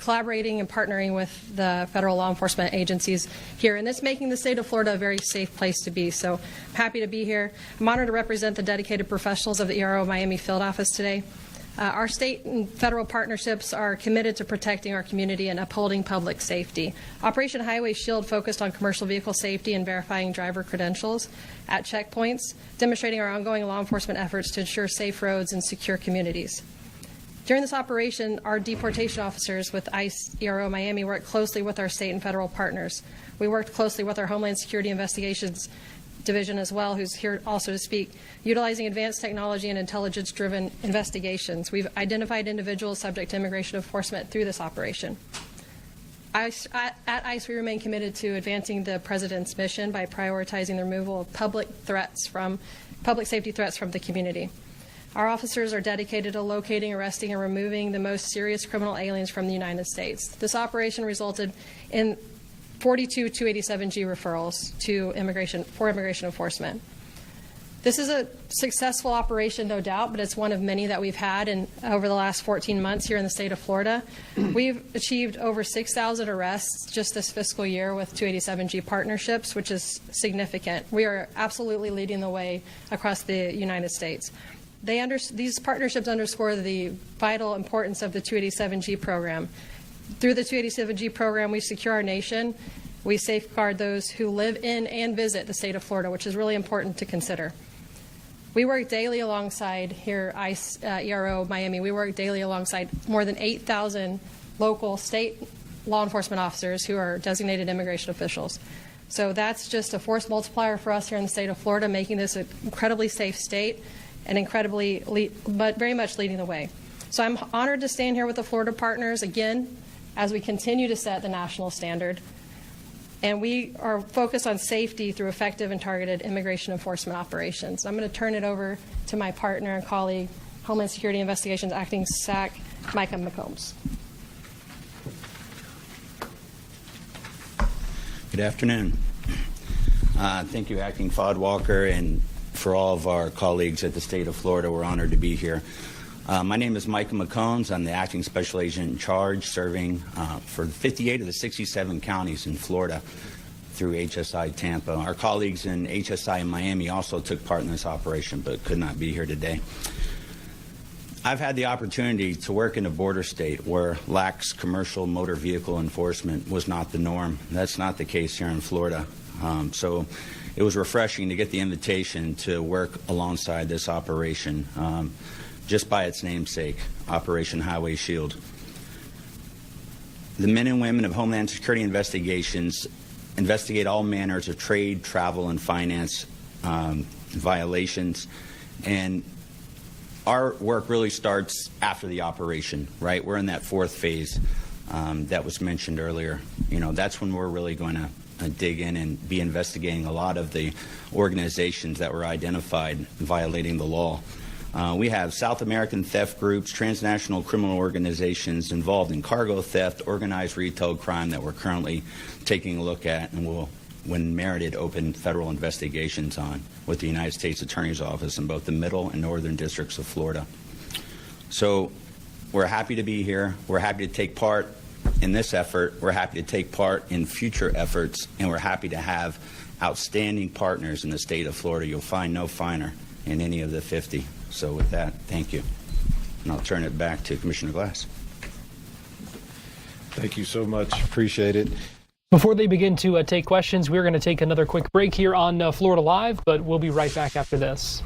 Speaker 15: and partnering with the federal law enforcement agencies here, and this making the state of Florida a very safe place to be. So I'm happy to be here. I'm honored to represent the dedicated professionals of the ERO Miami Field Office today. Our state and federal partnerships are committed to protecting our community and upholding public safety. Operation Highway Shield focused on commercial vehicle safety and verifying driver credentials at checkpoints, demonstrating our ongoing law enforcement efforts to ensure safe roads and secure communities. During this operation, our deportation officers with ICE ERO Miami worked closely with our state and federal partners. We worked closely with our Homeland Security Investigations Division as well, who's here also to speak, utilizing advanced technology and intelligence-driven investigations. We've identified individuals subject to immigration enforcement through this operation. At ICE, we remain committed to advancing the President's mission by prioritizing the removal of public safety threats from the community. Our officers are dedicated to locating, arresting, and removing the most serious criminal aliens from the United States. This operation resulted in 42 287G referrals to immigration enforcement. This is a successful operation, no doubt, but it's one of many that we've had over the last 14 months here in the state of Florida. We've achieved over 6,000 arrests just this fiscal year with 287G partnerships, which is significant. We are absolutely leading the way across the United States. These partnerships underscore the vital importance of the 287G program. Through the 287G program, we secure our nation. We safeguard those who live in and visit the state of Florida, which is really important to consider. We work daily alongside here, ICE, ERO Miami. We work daily alongside more than 8,000 local state law enforcement officers who are designated immigration officials. So that's just a force multiplier for us here in the state of Florida, making this an incredibly safe state and but very much leading the way. So I'm honored to stand here with the Florida partners again as we continue to set the national standard. And we are focused on safety through effective and targeted immigration enforcement operations. I'm going to turn it over to my partner and colleague, Homeland Security Investigations Acting SAC, Micah McCombs.
Speaker 18: Good afternoon. Thank you, Acting FOD Walker, and for all of our colleagues at the state of Florida. We're honored to be here. My name is Micah McCombs. I'm the Acting Special Agent in charge, serving for 58 of the 67 counties in Florida through HSI Tampa. Our colleagues in HSI in Miami also took part in this operation but could not be here today. I've had the opportunity to work in a border state where lax commercial motor vehicle enforcement was not the norm. That's not the case here in Florida. So it was refreshing to get the invitation to work alongside this operation, just by its namesake, Operation Highway Shield. The men and women of Homeland Security Investigations investigate all manners of trade, travel, and finance violations. And our work really starts after the operation, right? We're in that fourth phase that was mentioned earlier. You know, that's when we're really going to dig in and be investigating a lot of the organizations that were identified violating the law. We have South American theft groups, transnational criminal organizations involved in cargo theft, organized retail crime that we're currently taking a look at and will, when merited, open federal investigations on with the United States Attorney's Office in both the middle and northern districts of Florida. So we're happy to be here. We're happy to take part in this effort. We're happy to take part in future efforts, and we're happy to have outstanding partners in the state of Florida. You'll find no finer in any of the 50. So with that, thank you. And I'll turn it back to Commissioner Glass.
Speaker 2: Thank you so much. Appreciate it.
Speaker 1: Before they begin to take questions, we're going to take another quick break here on Florida Live, but we'll be right back after this.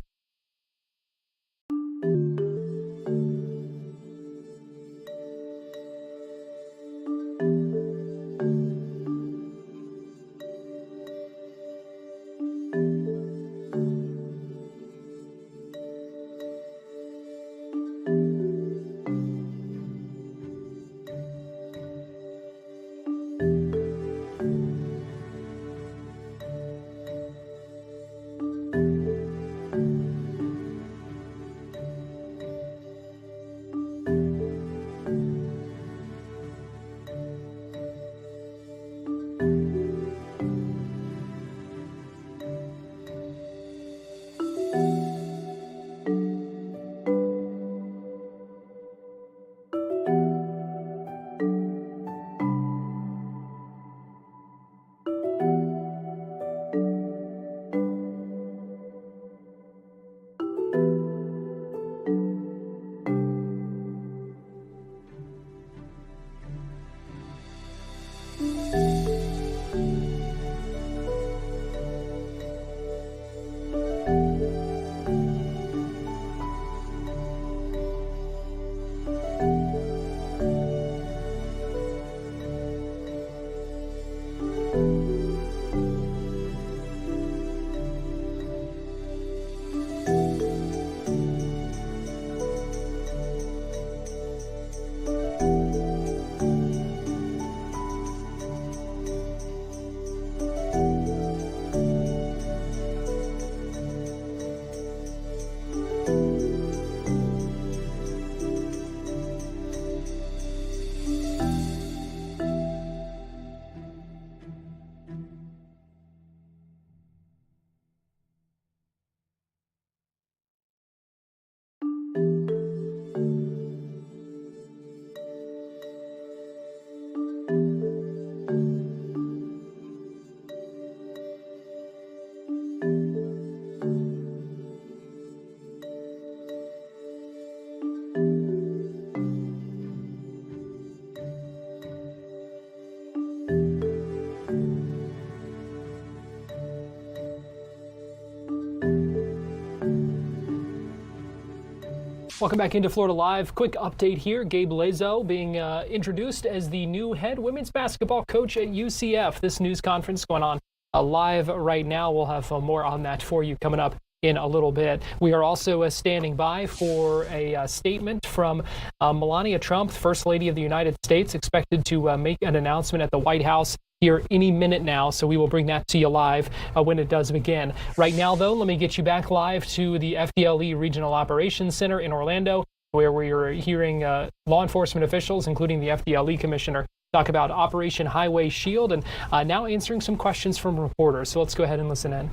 Speaker 1: Welcome back into Florida Live. Quick update here. Gabe Lazo being introduced as the new head women's basketball coach at UCF. This news conference going on live right now. We'll have more on that for you coming up in a little bit. We are also standing by for a statement from Melania Trump, First Lady of the United States, expected to make an announcement at the White House here any minute now, so we will bring that to you live when it does begin. Right now, though, let me get you back live to the FDLE Regional Operations Center in Orlando, where we are hearing law enforcement officials, including the FDLE Commissioner, talk about Operation Highway Shield and now answering some questions from reporters. So let's go ahead and listen in.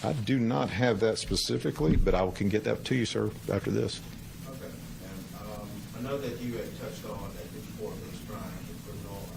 Speaker 2: I do not have that specifically, but I can get that to you, sir, after this.
Speaker 12: Okay. And I know that you had touched on that before this crime,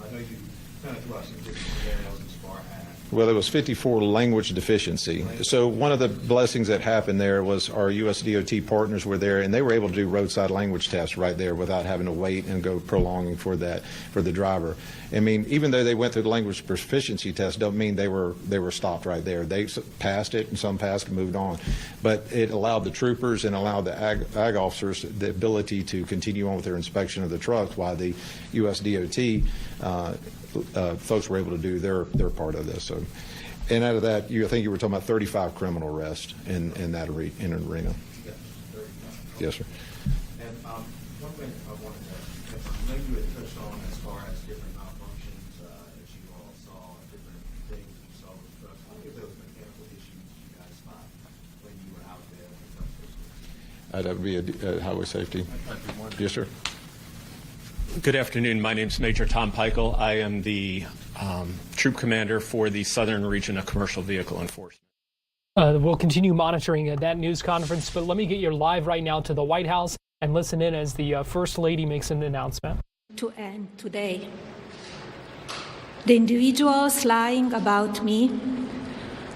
Speaker 12: I know you kind of threw out some different scenarios as far far as?
Speaker 2: Well, it was 54 language deficiency. So one of the blessings that happened there was our USDOT partners were there, and they were able to do roadside language tests right there without having to wait and go prolonging for that for the driver. I mean, even though they went through the language proficiency test, don't mean they were stopped right there. They passed it, and some passed and moved on. But it allowed the troopers and allowed the ag officers the ability to continue on with their inspection of the trucks while the USDOT folks were able to do their part of this. So, and out of that, I think you were talking about 35 criminal arrests in that arena.
Speaker 12: Yes, 35.
Speaker 2: Yes, sir.
Speaker 12: And one thing I wanted to, I know you had touched on as far as different malfunctions that you all saw, different things you saw with trucks. How many of those mechanical issues did you guys spot when you were out there with trucks?
Speaker 2: That would be a highway safety. Yes, sir.
Speaker 13: Good afternoon. My name is Major Tom Peichel. I am the troop commander for the Southern Region of Commercial Vehicle Enforcement.
Speaker 20: We'll continue monitoring that news conference, but let me get you live right now to the White House and listen in as the First Lady makes an announcement.
Speaker 14: To end today. The individuals lying about me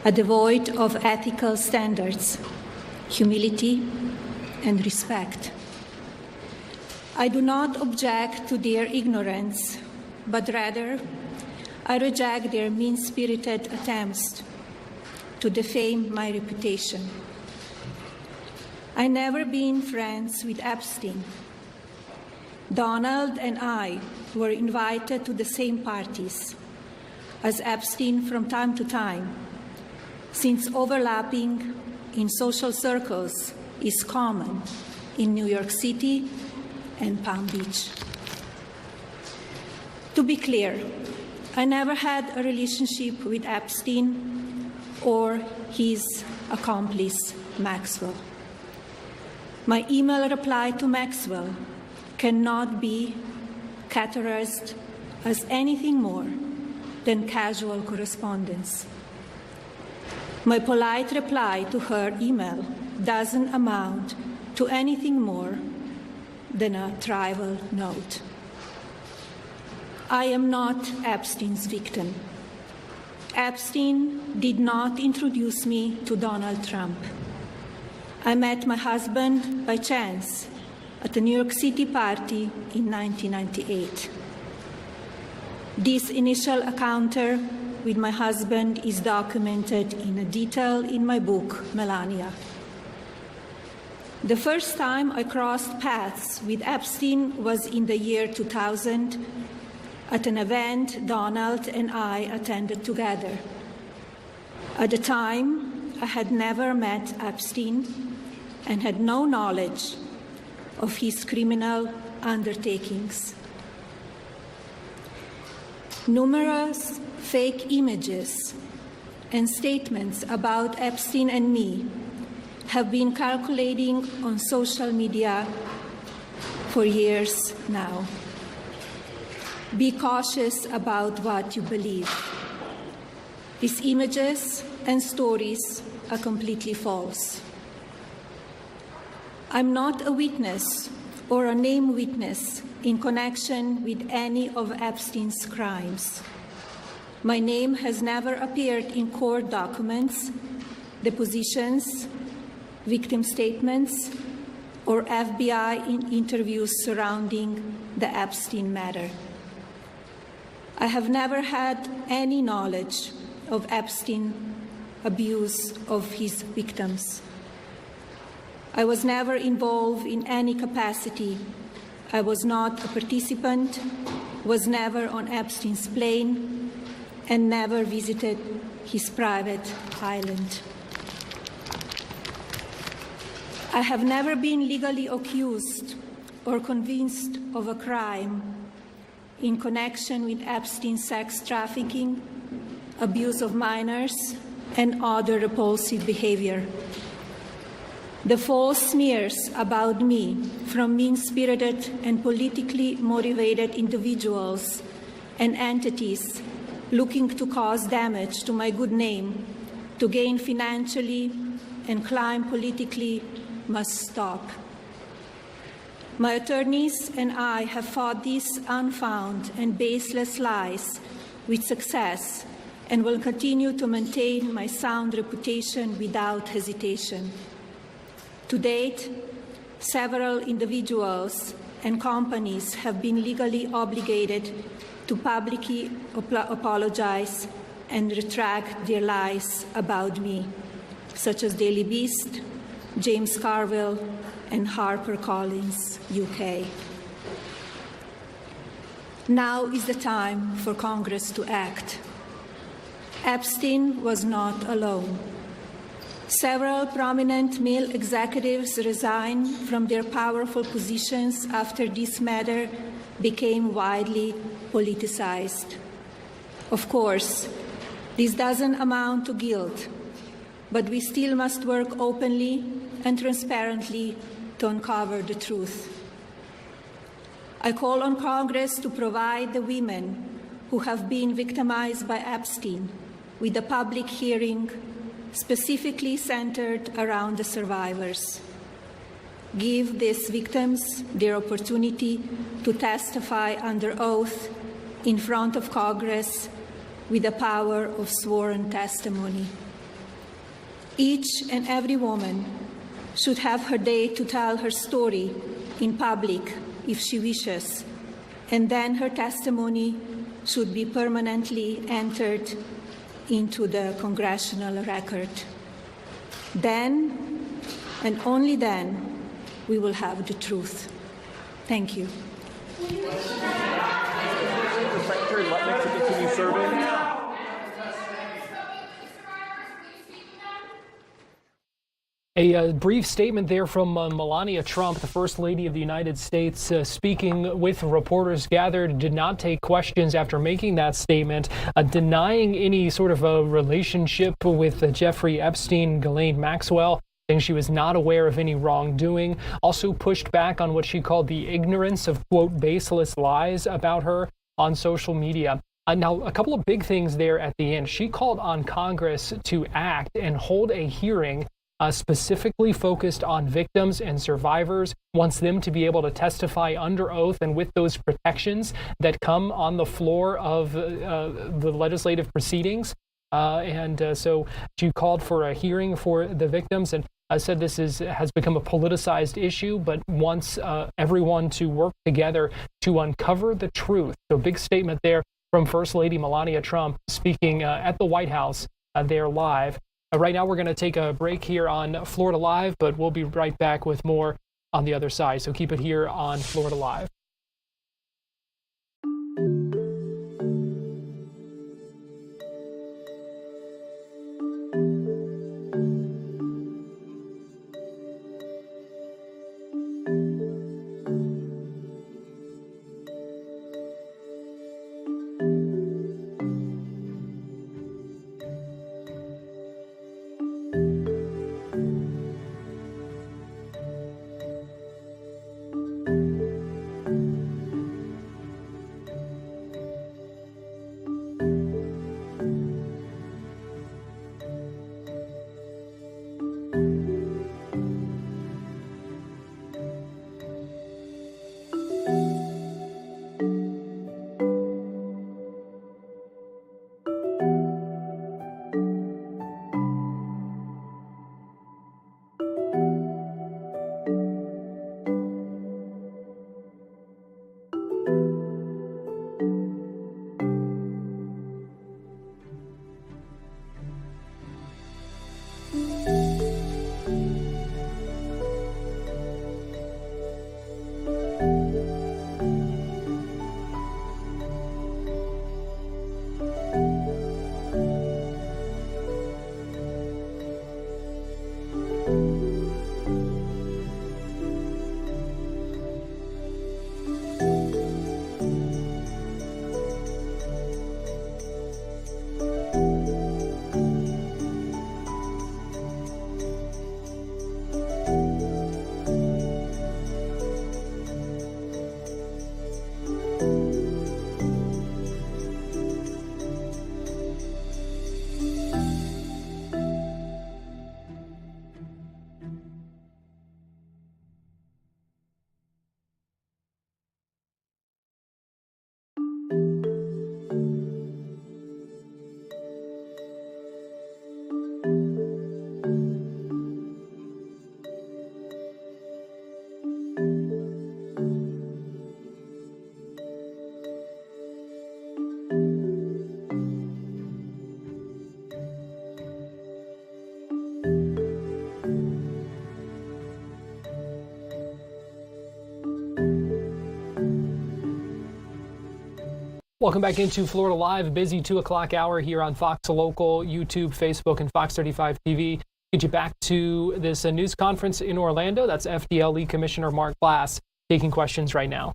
Speaker 14: are devoid of ethical standards, humility, and respect. I do not object to their ignorance, but rather I reject their mean-spirited attempts to defame my reputation. I never been friends with Epstein. Donald and I were invited to the same parties as Epstein from time to time, since overlapping in social circles is common in New York City and Palm Beach. To be clear, I never had a relationship with Epstein or his accomplice, Maxwell. My email reply to Maxwell cannot be categorized as anything more than casual correspondence. My polite reply to her email doesn't amount to anything more than a trivial note. I am not Epstein's victim. Epstein did not introduce me to Donald Trump. I met my husband by chance at a New York City party in 1998. This initial encounter with my husband is documented in detail in my book, Melania. The first time I crossed paths with Epstein was in the year 2000 at an event Donald and I attended together. At the time, I had never met Epstein and had no knowledge of his criminal undertakings. Numerous fake images and statements about Epstein and me have been circulating on social media for years now. Be cautious about what you believe. These images and stories are completely false. I'm not a witness or a named witness in connection with any of Epstein's crimes. My name has never appeared in court documents, depositions, victim statements, or FBI interviews surrounding the Epstein matter. I have never had any knowledge of Epstein abuse of his victims. I was never involved in any capacity. I was not a participant, was never on Epstein's plane, and never visited his private island. I have never been legally accused or convinced of a crime in connection with Epstein's sex trafficking, abuse of minors, and other repulsive behavior. The false smears about me from mean-spirited and politically motivated individuals and entities looking to cause damage to my good name, to gain financially and climb politically, must stop. My attorneys and I have fought these unfounded and baseless lies with success and will continue to maintain my sound reputation without hesitation. To date, several individuals and companies have been legally obligated to publicly apologize and retract their lies about me, such as Daily Beast, James Carville, and HarperCollins, UK. Now is the time for Congress to act. Epstein was not alone. Several prominent male executives resigned from their powerful positions after this matter became widely politicized. Of course, this doesn't amount to guilt, but we still must work openly and transparently to uncover the truth. I call on Congress to provide the women who have been victimized by Epstein with a public hearing specifically centered around the survivors. Give these victims their opportunity to testify under oath in front of Congress with the power of sworn testimony. Each and every woman should have her day to tell her story in public if she wishes, and then her testimony should be permanently entered into the congressional record. Then, and only then, we will have the truth. Thank you.
Speaker 1: Secretary Lutnick to continue serving. A brief statement there from Melania Trump, the First Lady of the United States, speaking with reporters gathered, did not take questions after making that statement, denying any sort of a relationship with Jeffrey Epstein, Ghislaine Maxwell, saying she was not aware of any wrongdoing. Also pushed back on what she called the ignorance of, quote, baseless lies about her on social media. Now, a couple of big things there at the end. She called on Congress to act and hold a hearing specifically focused on victims and survivors, wants them to be able to testify under oath and with those protections that come on the floor of the legislative proceedings. So she called for a hearing for the victims and said this has become a politicized issue, but wants everyone to work together to uncover the truth. So big statement there from First Lady Melania Trump speaking at the White House there live. Right now, we're going to take a break here on Florida Live, but we'll be right back with more on the other side. So keep it here on Florida Live. Welcome back into Florida Live. Busy 2 o'clock hour here on Fox Local, YouTube, Facebook, and Fox 35 TV. Get you back to this news conference in Orlando. That's FDLE Commissioner Mark Glass taking questions right now.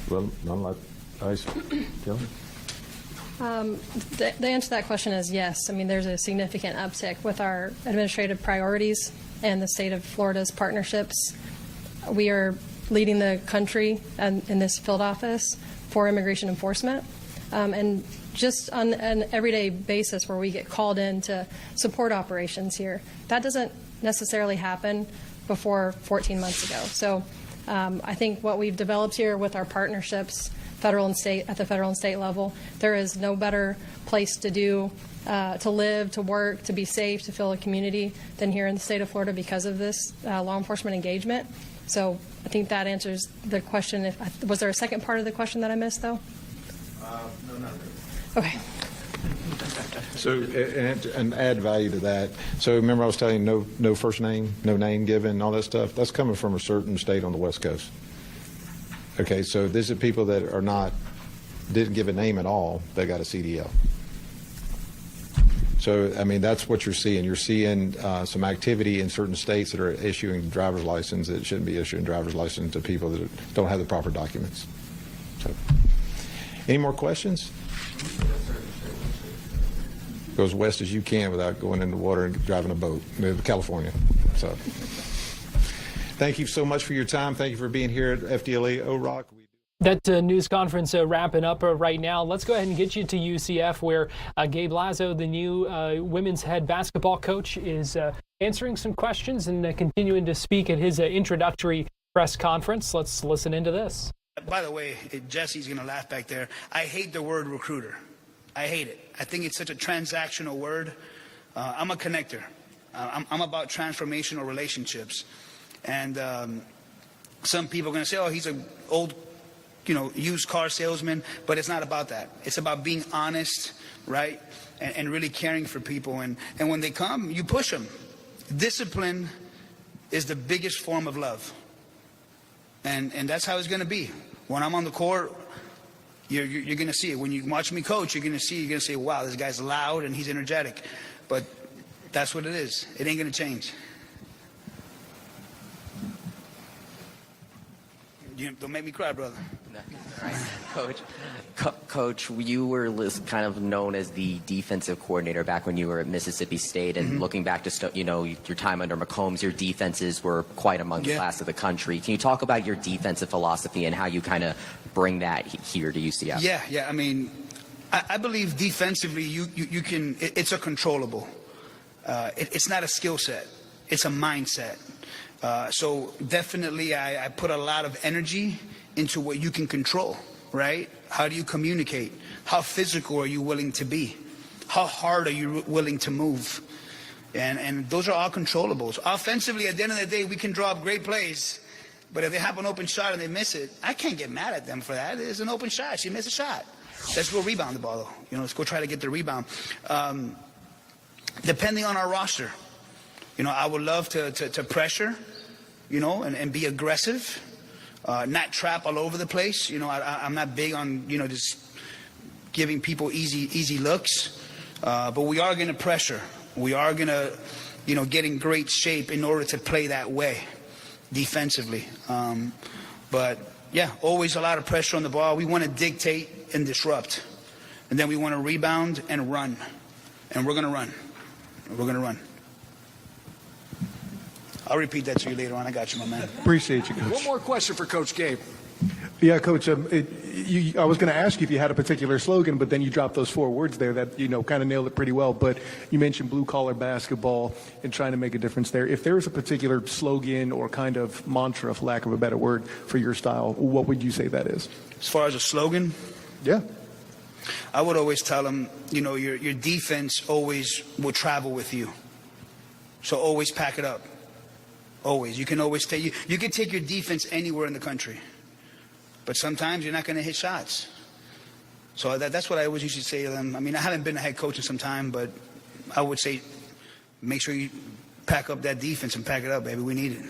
Speaker 3: Well, none like ICE. Kelly?
Speaker 15: The answer to that question is yes. I mean, there's a significant uptick with our administrative priorities and the state of Florida's partnerships. We are leading the country in this field office for immigration enforcement. And just on an everyday basis where we get called in to support operations here, that doesn't necessarily happen before 14 months ago. So I think what we've developed here with our partnerships, federal and state, at the federal and state level, there is no better place to to live, to work, to be safe, to feel a community than here in the state of Florida because of this law enforcement engagement. So I think that answers the question. Was there a second part of the question that I missed, though?
Speaker 12: No, not really.
Speaker 15: Okay.
Speaker 3: So, and add value to that. So remember I was telling you no first name, no name given, all that stuff? That's coming from a certain state on the West Coast. Okay, so these are people that didn't give a name at all, they got a CDL. So, I mean, that's what you're seeing. You're seeing some activity in certain states that are issuing driver's license that shouldn't be issuing driver's license to people that don't have the proper documents. So, any more questions? Go as west as you can without going in the water and driving a boat. Move to California. So, thank you so much for your time. Thank you for being here at FDLE OROC.
Speaker 1: That news conference wrapping up right now. Let's go ahead and get you to UCF, where Gabe Lazo, the new women's head basketball coach, is answering some questions and continuing to speak at his introductory press conference. Let's listen into this.
Speaker 10: By the way, Jesse's going to laugh back there. I hate the word recruiter. I hate it. I think it's such a transactional word. I'm a connector. I'm about transformational relationships. And some people are going to say, oh, he's an old used car salesman, but it's not about that. It's about being honest, right, and really caring for people. And when they come, you push them. Discipline is the biggest form of love. And that's how it's going to be. When I'm on the court, you're going to see it. When you watch me coach, you're going to say, wow, this guy's loud and he's energetic. But that's what it is. It ain't going to change. Don't make me cry, brother.
Speaker 16: Coach, you were kind of known as the defensive coordinator back when you were at Mississippi State, and looking back to your time under McCombs, your defenses were quite among the class of the country. Can you talk about your defensive philosophy and how you kind of bring that here to UCF?
Speaker 10: Yeah. I mean, I believe defensively you can. It's a controllable. It's not a skill set. It's a mindset. So definitely I put a lot of energy into what you can control, right? How do you communicate? How physical are you willing to be? How hard are you willing to move? And those are all controllables. Offensively, at the end of the day, we can draw up great plays, but if they have an open shot and they miss it, I can't get mad at them for that. It's an open shot. She missed a shot. Let's go rebound the ball, though. Let's go try to get the rebound. Depending on our roster, I would love to pressure, and be aggressive. Not trap all over the place. I'm not big on, just giving people easy looks. But we are going to pressure. We are going to, get in great shape in order to play that way defensively. But, yeah, always a lot of pressure on the ball. We want to dictate and disrupt. And then we want to rebound and run. And we're going to run. We're going to run. I'll repeat that to you later on. I got you, my man.
Speaker 24: Appreciate you, Coach.
Speaker 25: One more question for Coach Gabe.
Speaker 24: Yeah, Coach, I was going to ask you if you had a particular slogan, but then you dropped those 4 words there that, kind of nailed it pretty well. But you mentioned blue-collar basketball and trying to make a difference there. If there was a particular slogan or kind of mantra, for lack of a better word, for your style, what would you say that is?
Speaker 10: As far as a slogan?
Speaker 24: Yeah.
Speaker 10: I would always tell them, your defense always will travel with you. So always pack it up. Always. You can always take you can take your defense anywhere in the country. But sometimes you're not going to hit shots. So that's what I always used to say to them. I mean, I haven't been a head coach in some time, but I would say make sure you pack up that defense and pack it up, baby. We need it.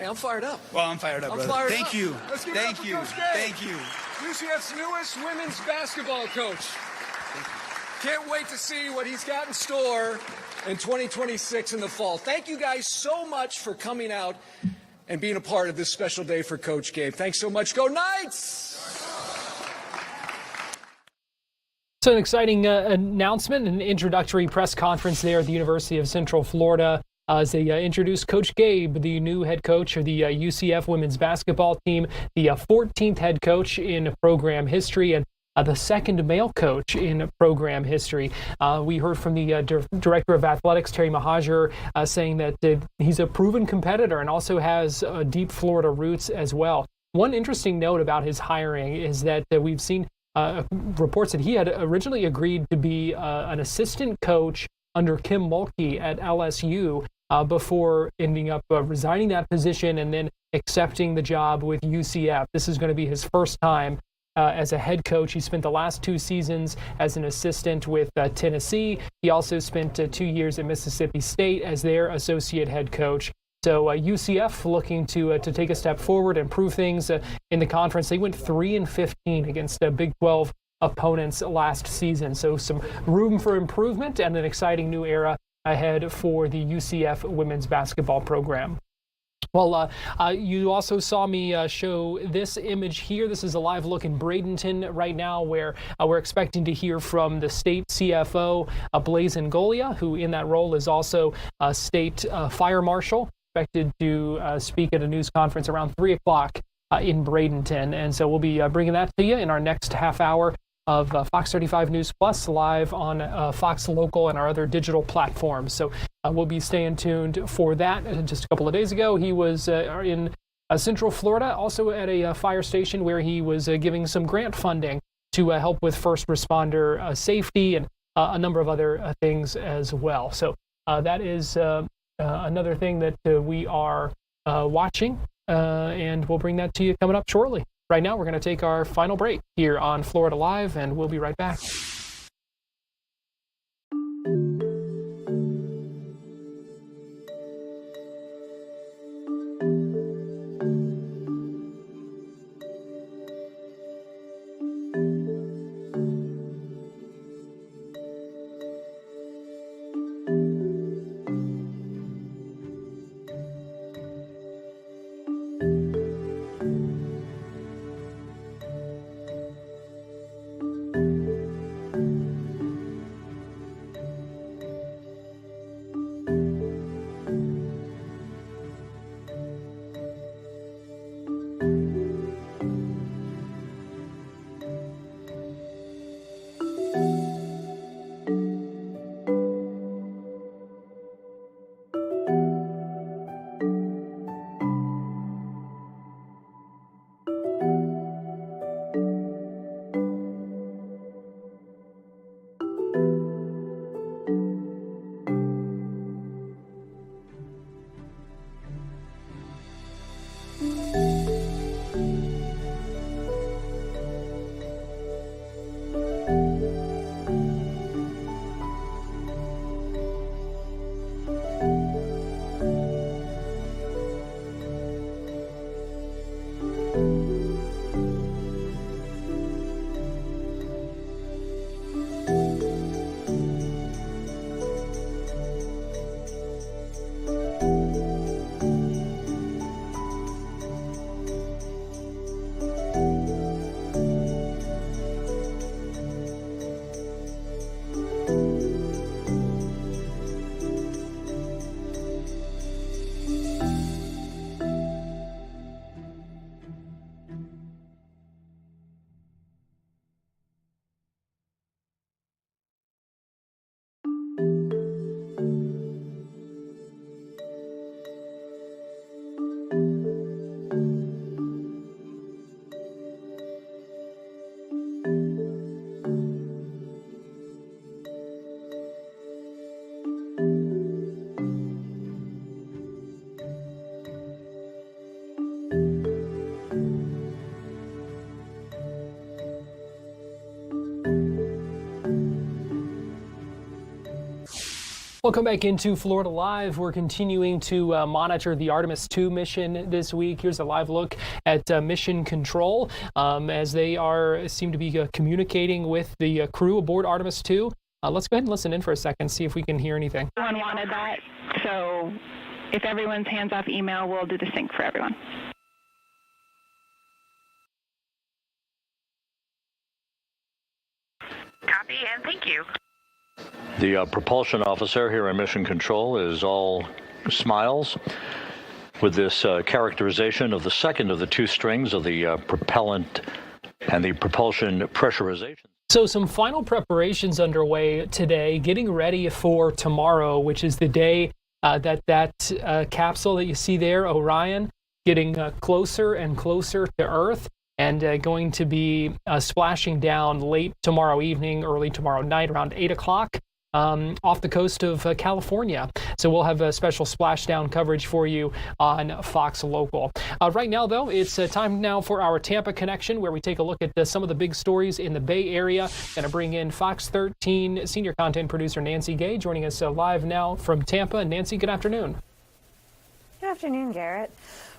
Speaker 11: Hey, I'm fired up.
Speaker 10: Well, I'm fired up,
Speaker 11: I'm
Speaker 10: brother.
Speaker 11: fired
Speaker 10: Thank
Speaker 11: up.
Speaker 10: you.
Speaker 11: Let's give it up
Speaker 10: Thank
Speaker 11: for
Speaker 10: you.
Speaker 11: Coach Gay.
Speaker 10: Thank you.
Speaker 11: UCF's newest women's basketball coach. Can't wait to see what he's got in store in 2026 in the fall. Thank you guys so much for coming out and being a part of this special day for Coach Gabe. Thanks so much. Go Knights!
Speaker 1: So an exciting announcement, an introductory press conference there at the University of Central Florida as they introduced Coach Gabe, the new head coach of the UCF women's basketball team, the 14th head coach in program history, and the second male coach in program history. We heard from the director of athletics, Terry Mahajer, saying that he's a proven competitor and also has deep Florida roots as well. One interesting note about his hiring is that we've seen reports that he had originally agreed to be an assistant coach under Kim Mulkey at LSU before ending up resigning that position and then accepting the job with UCF. This is going to be his first time as a head coach. He spent the last 2 seasons as an assistant with Tennessee. He also spent 2 years at Mississippi State as their associate head coach. So UCF looking to take a step forward and prove things in the conference. They went 3-15 against Big 12 opponents last season. So some room for improvement and an exciting new era ahead for the UCF women's basketball program. Well, you also saw me show this image here. This is a live look in Bradenton right now where we're expecting to hear from the state CFO, Blaise Ngolia, who in that role is also a state fire marshal, expected to speak at a news conference around 3 o'clock in Bradenton. And so we'll be bringing that to you in our next half hour of Fox 35 News Plus live on Fox Local and our other digital platforms. So we'll be staying tuned for that. Just a couple of days ago, he was in Central Florida, also at a fire station where he was giving some grant funding to help with first responder safety and a number of other things as well. So that is another thing that we are watching, and we'll bring that to you coming up shortly. Right now, we're going to take our final break here on Florida Live, and we'll be right back. Welcome back into Florida Live. We're continuing to monitor the Artemis II mission this week. Here's a live look at Mission Control as they seem to be communicating with the crew aboard Artemis II. Let's go ahead and listen in for a second, see if we can hear anything.
Speaker 19: Everyone wanted that, so if everyone's hands off email, we'll do the sync for everyone.
Speaker 21: Copy and thank you.
Speaker 22: The propulsion officer here in Mission Control is all smiles with this characterization of the second of the two strings of the propellant and the propulsion pressurization.
Speaker 1: So some final preparations underway today, getting ready for tomorrow, which is the day that capsule that you see there, Orion, getting closer and closer to Earth, and going to be splashing down late tomorrow evening, early tomorrow night, around 8 o'clock. Off the coast of California. So we'll have a special splashdown coverage for you on Fox Local. Right now, though, it's time now for our Tampa Connection, where we take a look at some of the big stories in the Bay Area. Going to bring in Fox 13 senior content producer Nancy Gay, joining us live now from Tampa. Nancy, good afternoon.
Speaker 23: Good afternoon, Garrett.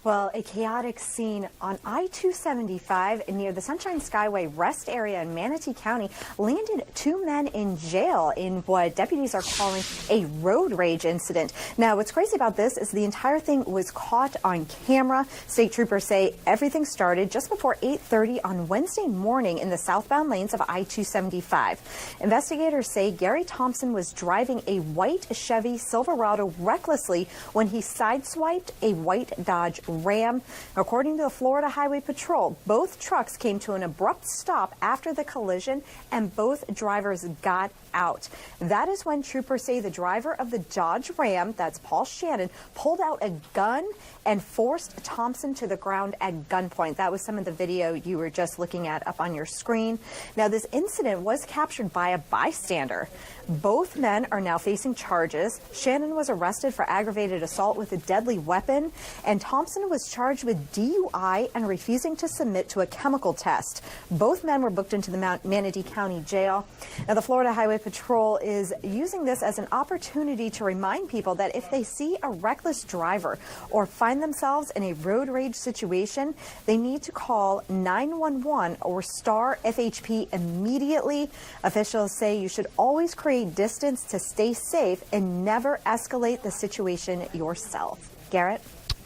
Speaker 23: Well, a chaotic scene on I-275 near the Sunshine Skyway rest area in Manatee County landed two men in jail in what deputies are calling a road rage incident. Now, what's crazy about this is the entire thing was caught on camera. State troopers say everything started just before 8:30 on Wednesday morning in the southbound lanes of I-275. Investigators say Gary Thompson was driving a white Chevy Silverado recklessly when he sideswiped a white Dodge Ram. According to the Florida Highway Patrol, both trucks came to an abrupt stop after the collision and both drivers got out. That is when troopers say the driver of the Dodge Ram, that's Paul Shannon, pulled out a gun and forced Thompson to the ground at gunpoint. That was some of the video you were just looking at up on your screen. Now, this incident was captured by a bystander. Both men are now facing charges. Shannon was arrested for aggravated assault with a deadly weapon, and Thompson was charged with DUI and refusing to submit to a chemical test. Both men were booked into the Manatee County Jail. Now, the Florida Highway Patrol is using this as an opportunity to remind people that if they see a reckless driver or find themselves in a road rage situation, they need to call 911 or star FHP immediately. Officials say you should always create distance to stay safe and never escalate the situation yourself. Garrett?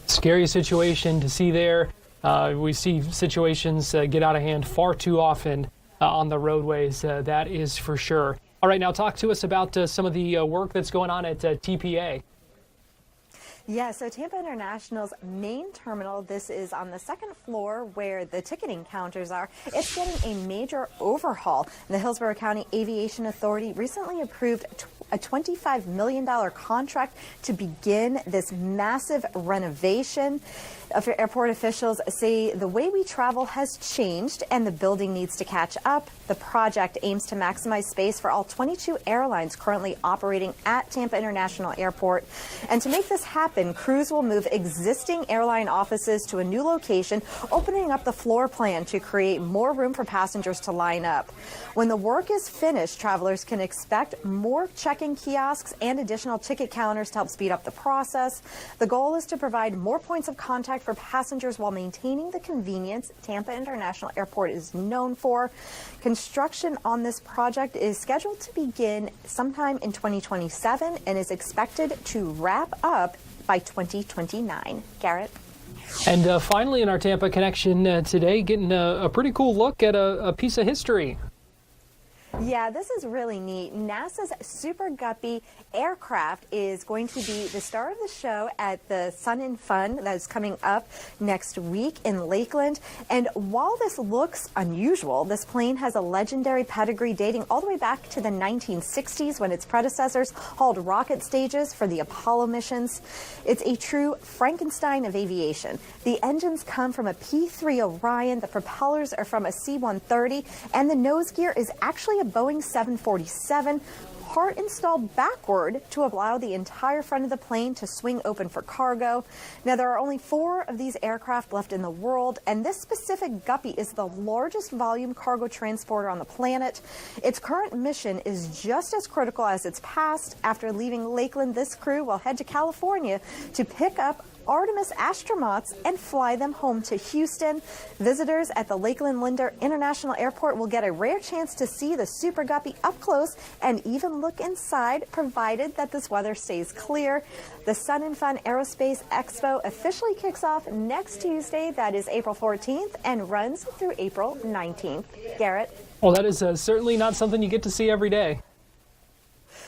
Speaker 1: Scary situation to see there. We see situations get out of hand far too often on the roadways, that is for sure. All right, now talk to us about some of the work that's going on at TPA.
Speaker 23: Yeah, so Tampa International's main terminal, this is on the second floor where the ticketing counters are. It's getting a major overhaul. The Hillsborough County Aviation Authority recently approved a $25 million contract to begin this massive renovation. Airport officials say the way we travel has changed and the building needs to catch up. The project aims to maximize space for all 22 airlines currently operating at Tampa International Airport. And to make this happen, crews will move existing airline offices to a new location, opening up the floor plan to create more room for passengers to line up. When the work is finished, travelers can expect more check-in kiosks and additional ticket counters to help speed up the process. The goal is to provide more points of contact for passengers while maintaining the convenience Tampa International Airport is known for. Construction on this project is scheduled to begin sometime in 2027 and is expected to wrap up by 2029. Garrett?
Speaker 1: And finally in our Tampa Connection today, getting a pretty cool look at a piece of history.
Speaker 23: Yeah, this is really neat. NASA's Super Guppy aircraft is going to be the star of the show at the Sun and Fun that is coming up next week in Lakeland. And while this looks unusual, this plane has a legendary pedigree dating all the way back to the 1960s when its predecessors hauled rocket stages for the Apollo missions. It's a true Frankenstein of aviation. The engines come from a P-3 Orion, the propellers are from a C-130, and the nose gear is actually a Boeing 747. part installed backward to allow the entire front of the plane to swing open for cargo. Now, there are only 4 of these aircraft left in the world, and this specific Guppy is the largest volume cargo transporter on the planet. Its current mission is just as critical as its past. After leaving Lakeland, this crew will head to California to pick up Artemis astronauts and fly them home to Houston. Visitors at the Lakeland Linder International Airport will get a rare chance to see the Super Guppy up close and even look inside, provided that this weather stays clear. The Sun and Fun Aerospace Expo officially kicks off next Tuesday, that is April 14th, and runs through April 19th. Garrett?
Speaker 20: Well, that is certainly not something you get to see every day.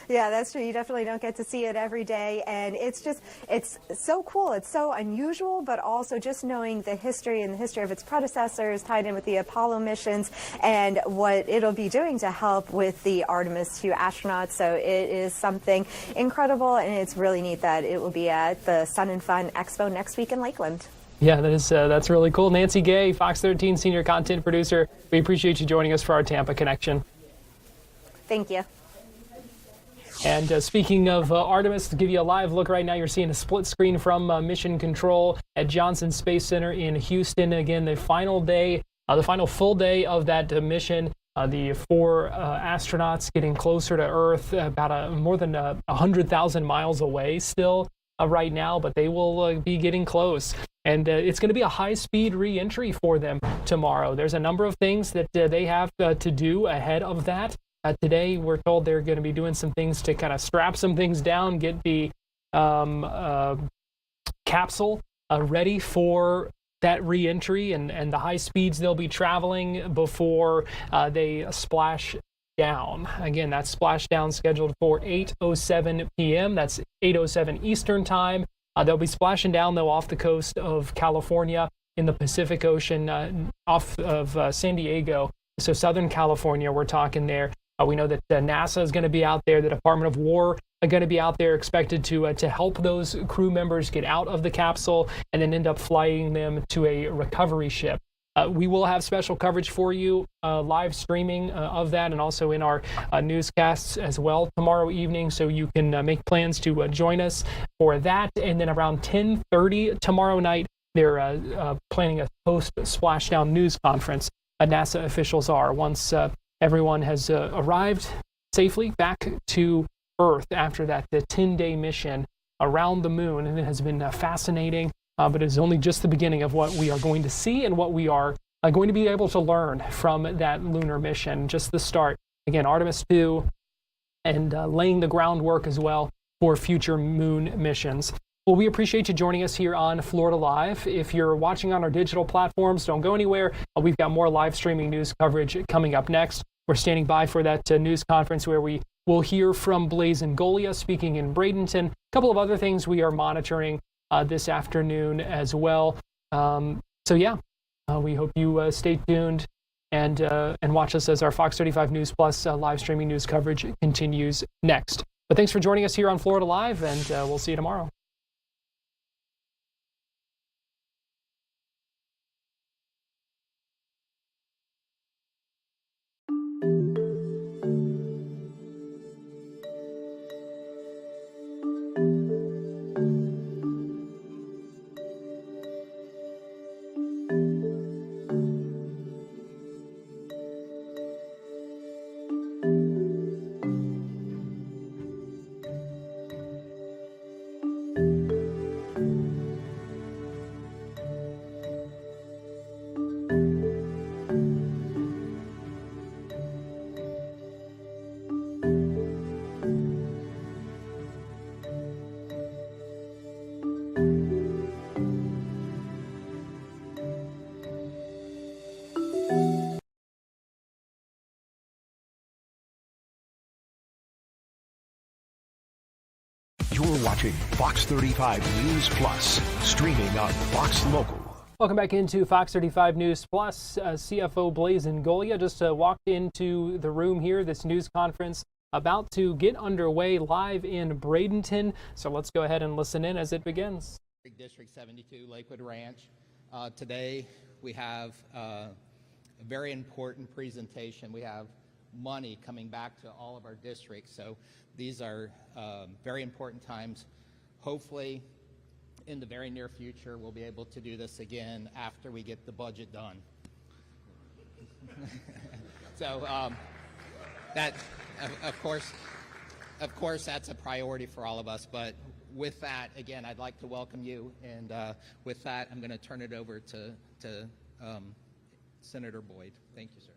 Speaker 23: Yeah, that's true. You definitely don't get to see it every day. And it's so cool. It's so unusual, but also just knowing the history and the history of its predecessors tied in with the Apollo missions and what it'll be doing to help with the Artemis 2 astronauts. So it is something incredible, and it's really neat that it will be at the Sun and Fun Expo next week in Lakeland.
Speaker 20: Yeah, that's really cool. Nancy Gay, Fox 13 senior content producer. We appreciate you joining us for our Tampa connection.
Speaker 23: Thank you.
Speaker 20: And speaking of Artemis, to give you a live look right now, you're seeing a split screen from Mission Control at Johnson Space Center in Houston. Again, the final day, the final full day of that mission. The 4 astronauts getting closer to Earth, about more than 100,000 miles away still right now, but they will be getting close. And it's going to be a high-speed re-entry for them tomorrow. There's a number of things that they have to do ahead of that. Today, we're told they're going to be doing some things to kind of strap some things down, get the capsule ready for that re-entry and the high speeds they'll be traveling before they splash down. Again, that splashdown scheduled for 8:07 p.m. That's 8:07 Eastern time. They'll be splashing down, though, off the coast of California in the Pacific Ocean, off of San Diego. So Southern California, we're talking there. We know that NASA is going to be out there. The Department of War are going to be out there, expected to help those crew members get out of the capsule and then end up flying them to a recovery ship. We will have special coverage for you, live streaming of that, and also in our newscasts as well tomorrow evening, so you can make plans to join us for that. And then around 10:30 tomorrow night, they're planning a post-splashdown news conference. NASA officials are, once everyone has arrived safely back to Earth after that 10-day mission around the moon. And it has been fascinating, but it is only just the beginning of what we are going to see and what we are going to be able to learn from that lunar mission. Just the start. Again, Artemis 2 and laying the groundwork as well for future moon missions. Well, we appreciate you joining us here on Florida Live. If you're watching on our digital platforms, don't go anywhere. We've got more live streaming news coverage coming up next. We're standing by for that news conference where we will hear from Blaise Ngolia speaking in Bradenton. A couple of other things we are monitoring this afternoon as well. We hope you stay tuned and watch us as our Fox 35 News Plus live streaming news coverage continues next. But thanks for joining us here on Florida Live, and we'll see you tomorrow.
Speaker 4: You're watching Fox 35 News Plus, streaming on Fox Local.
Speaker 20: Welcome back into Fox 35 News Plus. CFO Blaise Ngolia just walked into the room here, this news conference about to get underway live in Bradenton. So let's go ahead and listen in as it begins.
Speaker 5: District 72, Lakewood Ranch. Today we have a very important presentation. We have money coming back to all of our districts. So these are very important times. Hopefully, in the very near future, we'll be able to do this again after we get the budget done. So that, of course, that's a priority for all of us. But with that, again, I'd like to welcome you. And with that, I'm going to turn it over to Senator Boyd. Thank you, sir.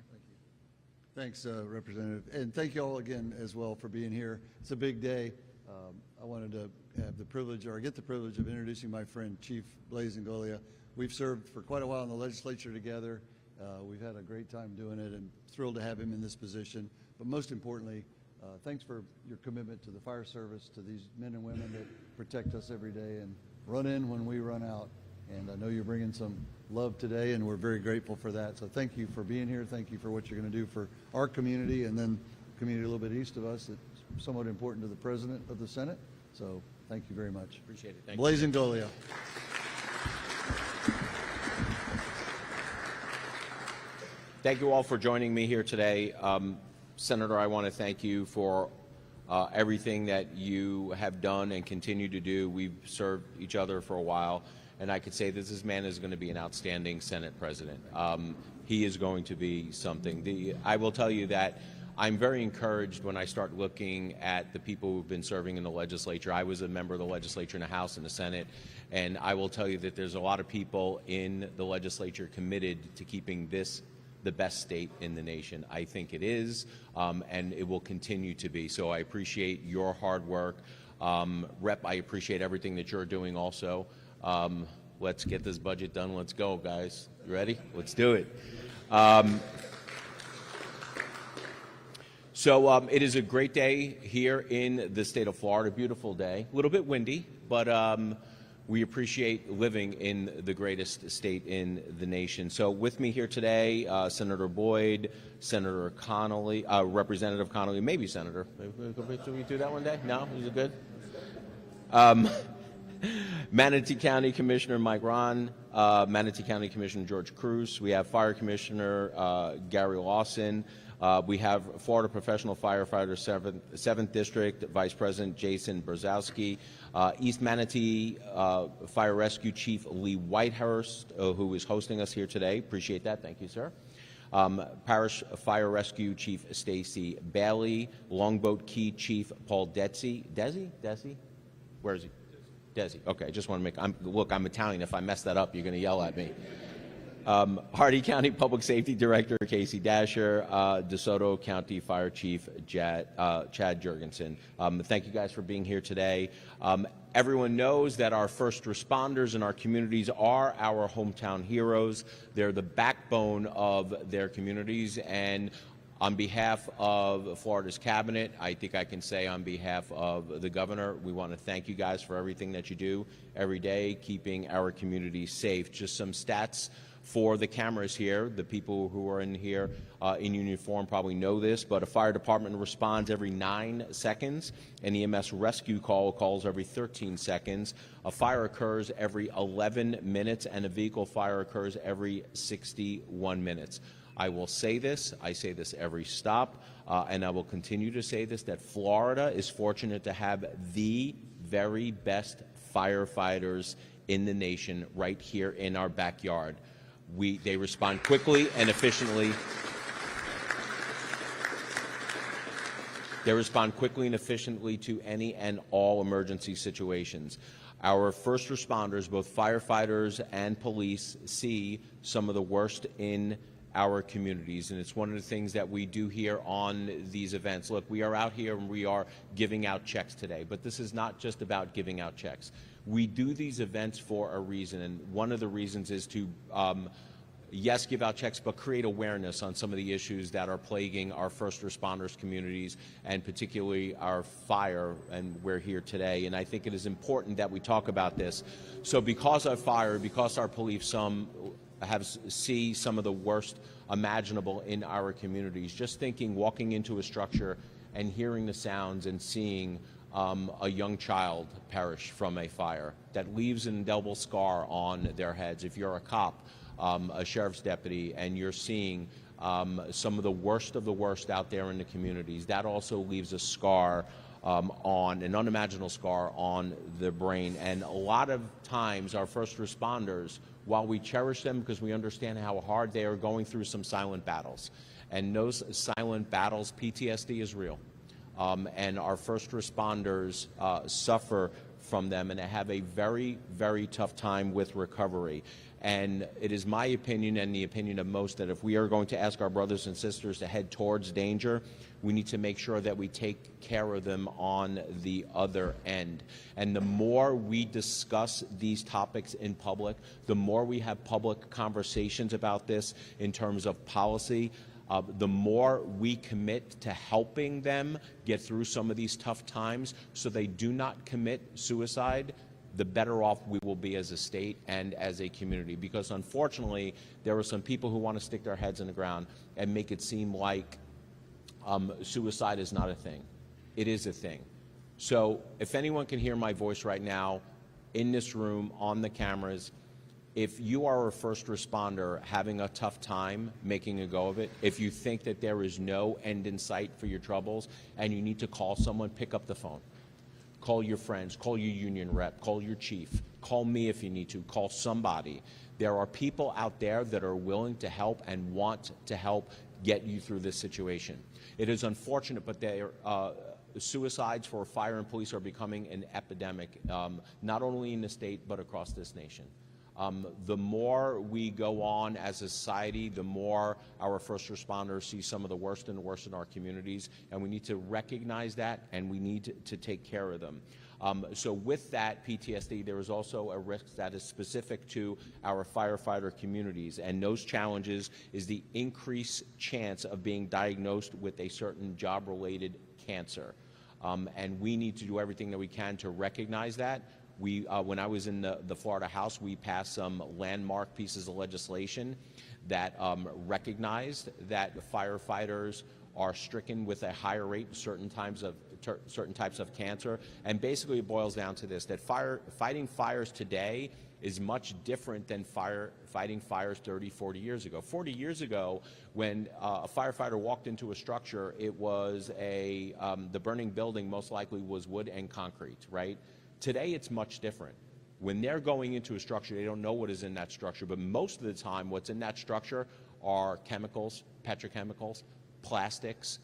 Speaker 6: Thanks, Representative. And thank you all again as well for being here. It's a big day. I wanted to have the privilege, or get the privilege, of introducing my friend, Chief Blaise Ngolia. We've served for quite a while in the legislature together. We've had a great time doing it, and thrilled to have him in this position. But most importantly, thanks for your commitment to the fire service, to these men and women that protect us every day and run in when we run out. And I know you're bringing some love today, and we're very grateful for that. So thank you for being here. Thank you for what you're going to do for our community, and then community a little bit east of us that's somewhat important to the President of the Senate. So thank you very much.
Speaker 5: Appreciate it. Thank
Speaker 6: Blaise
Speaker 5: you.
Speaker 6: Ngolia.
Speaker 8: Thank you all for joining me here today. Senator, I want to thank you for everything that you have done and continue to do. We've served each other for a while, and I could say that this man is going to be an outstanding Senate president. He is going to be something. I will tell you that I'm very encouraged when I start looking at the people who've been serving in the legislature. I was a member of the legislature in the House and the Senate, and I will tell you that there's a lot of people in the legislature committed to keeping this the best state in the nation. I think it is, and it will continue to be. So I appreciate your hard work. Rep, I appreciate everything that you're doing also. Let's get this budget done. Let's go, guys. You ready? Let's do it. So it is a great day here in the state of Florida. Beautiful day. A little bit windy, but we appreciate living in the greatest state in the nation. So with me here today, Senator Boyd, Senator Connolly, Representative Connolly, maybe Senator. Should we do that one day? No? Is it good? Manatee County Commissioner Mike Ron, Manatee County Commissioner George Cruz. We have Fire Commissioner Gary Lawson. We have Florida Professional Firefighter 7th District Vice President Jason Brzezowski, East Manatee Fire Rescue Chief Lee Whitehurst, who is hosting us here today. Appreciate that. Thank you, sir. Parish Fire Rescue Chief Stacy Bailey, Longboat Key Chief Paul Desi. Desi? Where is he? Desi. Okay, I just want to make. Look, I'm Italian. If I mess that up, you're going to yell at me. Hardy County Public Safety Director Casey Dasher, DeSoto County Fire Chief Chad Jurgensen. Thank you guys for being here today. Everyone knows that our first responders in our communities are our hometown heroes. They're the backbone of their communities, and on behalf of Florida's cabinet, I think I can say on behalf of the governor, we want to thank you guys for everything that you do every day, keeping our communities safe. Just some stats for the cameras here. The people who are in here in uniform probably know this, but a fire department responds every 9 seconds. An EMS rescue call calls every 13 seconds. A fire occurs every 11 minutes, and a vehicle fire occurs every 61 minutes. I will say this, I say this every stop, and I will continue to say this, that Florida is fortunate to have the very best firefighters in the nation right here in our backyard. They respond quickly and efficiently. They respond quickly and efficiently to any and all emergency situations. Our first responders, both firefighters and police, see some of the worst in our communities, and it's one of the things that we do here on these events. Look, we are out here and we are giving out checks today, but this is not just about giving out checks. We do these events for a reason, and one of the reasons is to yes, give out checks, but create awareness on some of the issues that are plaguing our first responders communities, and particularly our fire, and we're here today. And I think it is important that we talk about this. So because our fire, because our police see some of the worst imaginable in our communities, just thinking, walking into a structure and hearing the sounds and seeing a young child perish from a fire, that leaves an indelible scar on their heads. If you're a cop, a sheriff's deputy, and you're seeing some of the worst out there in the communities. That also leaves a scar an unimaginable scar on the brain. And a lot of times our first responders, while we cherish them because we understand how hard they are going through some silent battles, and those silent battles, PTSD is real. And our first responders suffer from them and have a very, very tough time with recovery. And it is my opinion and the opinion of most that if we are going to ask our brothers and sisters to head towards danger, we need to make sure that we take care of them on the other end. And the more we discuss these topics in public, the more we have public conversations about this in terms of policy, the more we commit to helping them get through some of these tough times so they do not commit suicide, the better off we will be as a state and as a community. Because unfortunately, there are some people who want to stick their heads in the ground and make it seem like suicide is not a thing. It is a thing. So if anyone can hear my voice right now, in this room, on the cameras, if you are a first responder having a tough time making a go of it, if you think that there is no end in sight for your troubles and you need to call someone, pick up the phone. Call your friends, call your union rep, call your chief, call me if you need to, call somebody. There are people out there that are willing to help and want to help get you through this situation. It is unfortunate, but suicides for fire and police are becoming an epidemic, not only in the state, but across this nation. The more we go on as a society, the more our first responders see some of the worst and the worst in our communities, and we need to recognize that, and we need to take care of them. So with that PTSD, there is also a risk that is specific to our firefighter communities, and those challenges is the increased chance of being diagnosed with a certain job-related cancer. And we need to do everything that we can to recognize that. When I was in the Florida House, we passed some landmark pieces of legislation that recognized that firefighters are stricken with a higher rate in certain types of cancer. And basically it boils down to this, that fighting fires today is much different than fighting fires 30, 40 years ago. 40 years ago, when a firefighter walked into a structure, it was the burning building most likely was wood and concrete, right? Today, it's much different. When they're going into a structure, they don't know what is in that structure, but most of the time, what's in that structure are chemicals, petrochemicals, plastics,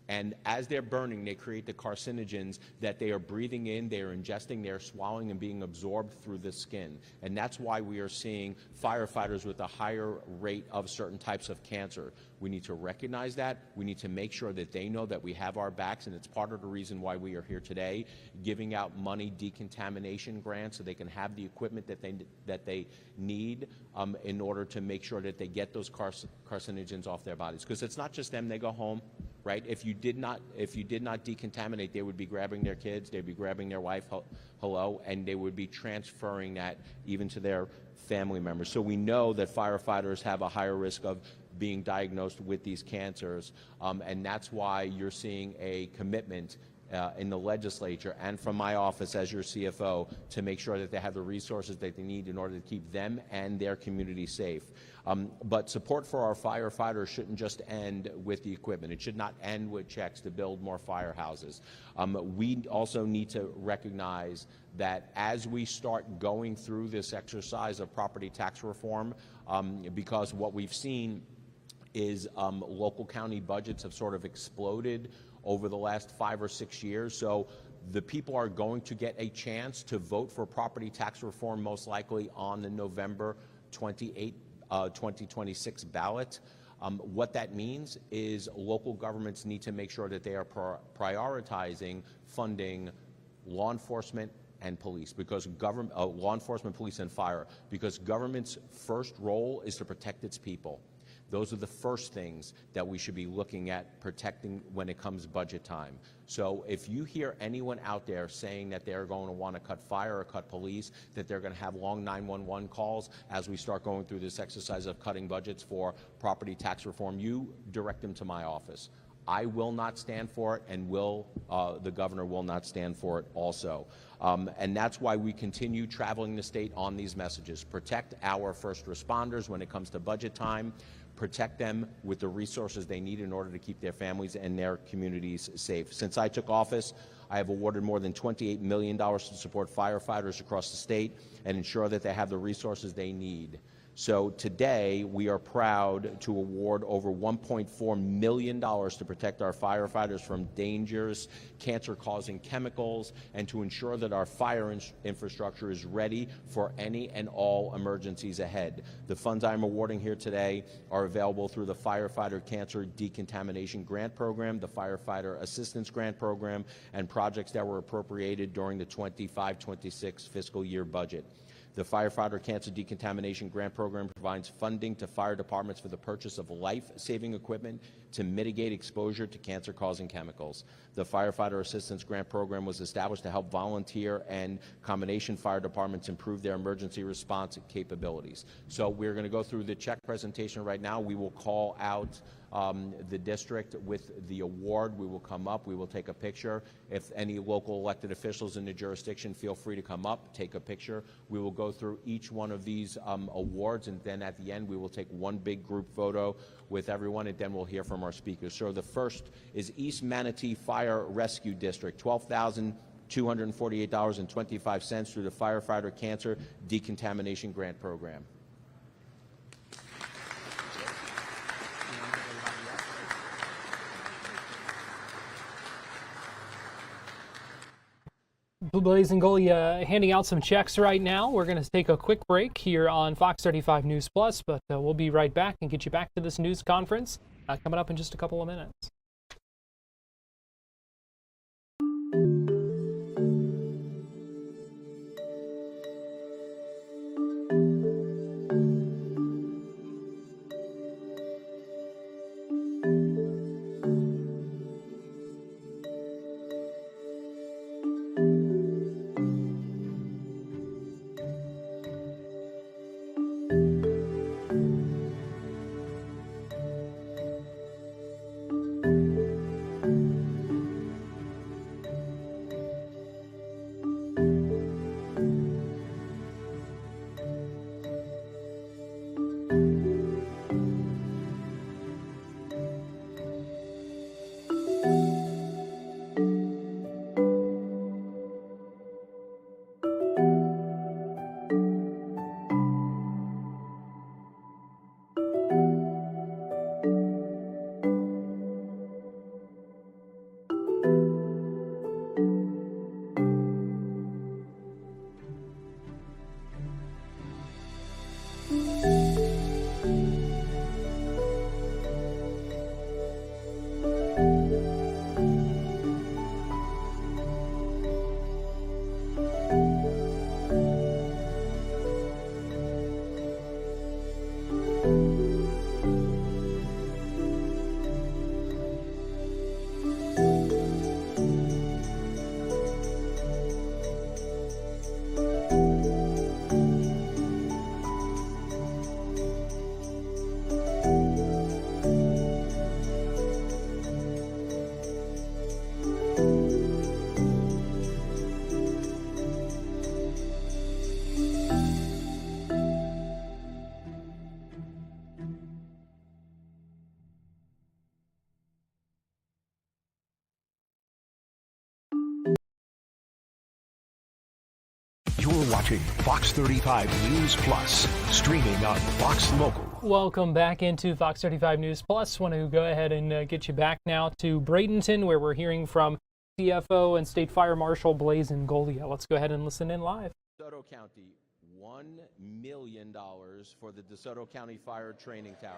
Speaker 8: and as they're burning, they create the carcinogens that they are breathing in, they are ingesting, they are swallowing and being absorbed through the skin. And that's why we are seeing firefighters with a higher rate of certain types of cancer. We need to recognize that. We need to make sure that they know that we have our backs, and it's part of the reason why we are here today, giving out money decontamination grants so they can have the equipment that they need in order to make sure that they get those carcinogens off their bodies. Because it's not just them, they go home. Right? If you did not decontaminate, they would be grabbing their kids, they'd be grabbing their wife, and they would be transferring that even to their family members. So we know that firefighters have a higher risk of being diagnosed with these cancers, and that's why you're seeing a commitment in the legislature and from my office as your CFO to make sure that they have the resources that they need in order to keep them and their community safe. But support for our firefighters shouldn't just end with the equipment. It should not end with checks to build more firehouses. We also need to recognize that as we start going through this exercise of property tax reform, because what we've seen is local county budgets have sort of exploded over the last 5 or 6 years. So the people are going to get a chance to vote for property tax reform most likely on the November 28, 2026 ballot. What that means is local governments need to make sure that they are prioritizing funding law enforcement and police, because law enforcement, police, and fire, because government's first role is to protect its people. Those are the first things that we should be looking at protecting when it comes budget time. So if you hear anyone out there saying that they're going to want to cut fire or cut police, that they're going to have long 911 calls as we start going through this exercise of cutting budgets for property tax reform, you direct them to my office. I will not stand for it, and the governor will not stand for it also. And that's why we continue traveling the state on these messages. Protect our first responders when it comes to budget time. protect them with the resources they need in order to keep their families and their communities safe. Since I took office, I have awarded more than $28 million to support firefighters across the state and ensure that they have the resources they need. So today, we are proud to award over $1.4 million to protect our firefighters from dangerous cancer-causing chemicals and to ensure that our fire infrastructure is ready for any and all emergencies ahead. The funds I'm awarding here today are available through the Firefighter Cancer Decontamination Grant Program, the Firefighter Assistance Grant Program, and projects that were appropriated during the 25-26 fiscal year budget. The Firefighter Cancer Decontamination Grant Program provides funding to fire departments for the purchase of life-saving equipment to mitigate exposure to cancer-causing chemicals. The Firefighter Assistance Grant Program was established to help volunteer and combination fire departments improve their emergency response capabilities. So we're going to go through the check presentation right now. We will call out the district with the award. We will come up, we will take a picture. If any local elected officials in the jurisdiction, feel free to come up, take a picture. We will go through each one of these awards, and then at the end we will take one big group photo with everyone, and then we'll hear from our speakers. So the first is East Manatee Fire Rescue District, $12,248.25 through the Firefighter Cancer Decontamination Grant Program.
Speaker 20: Blaze and Golia handing out some checks right now. We're going to take a quick break here on Fox 35 News Plus, but we'll be right back and get you back to this news conference coming up in just a couple of minutes.
Speaker 4: You're watching Fox 35 News Plus, streaming on Fox Local.
Speaker 20: Welcome back into Fox 35 News Plus. Want to go ahead and get you back now to Bradenton, where we're hearing from CFO and State Fire Marshal Blaze and Golia. Let's go ahead and listen in live.
Speaker 8: DeSoto County, $1 million for the DeSoto County Fire Training Tower.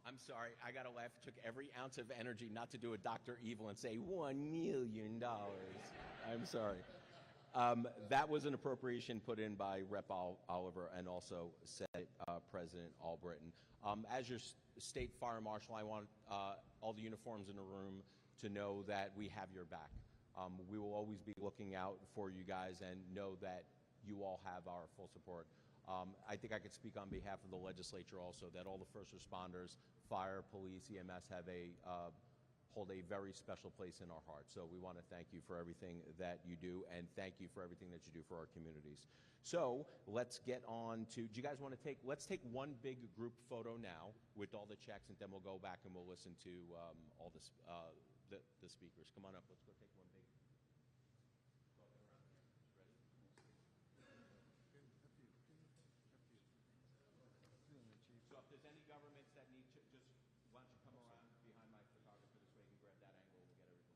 Speaker 8: I'm sorry, I gotta laugh. It took every ounce of energy not to do a Dr. Evil and say $1 million. I'm sorry. That was an appropriation put in by Rep. Oliver and also Senate President Albritton. As your state fire marshal, I want all the uniforms in the room to know that we have your back. We will always be looking out for you guys and know that you all have our full support. I think I could speak on behalf of the legislature also that all the first responders, fire, police, EMS hold a very special place in our hearts. So we want to thank you for everything that you do, and thank you for everything that you do for our communities. So let's get on to, do you guys want to let's take one big group photo now with all the checks, and then we'll go back and we'll listen to all the speakers. Come on up, let's go take one big. So if there's any governments that need to, just why don't you come around behind my photographer this way, you can grab that angle, we'll get everything going.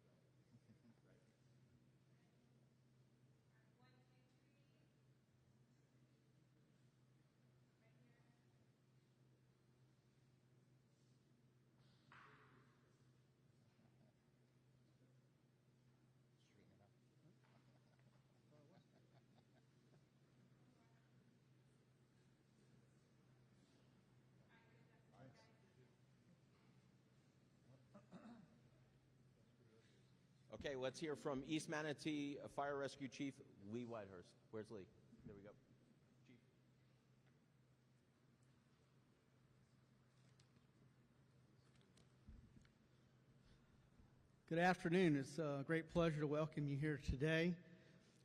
Speaker 8: Right. Okay, let's hear from East Manatee Fire Rescue Chief Lee Whitehurst. Where's Lee? There we go. Chief.
Speaker 7: Good afternoon. It's a great pleasure to welcome you here today.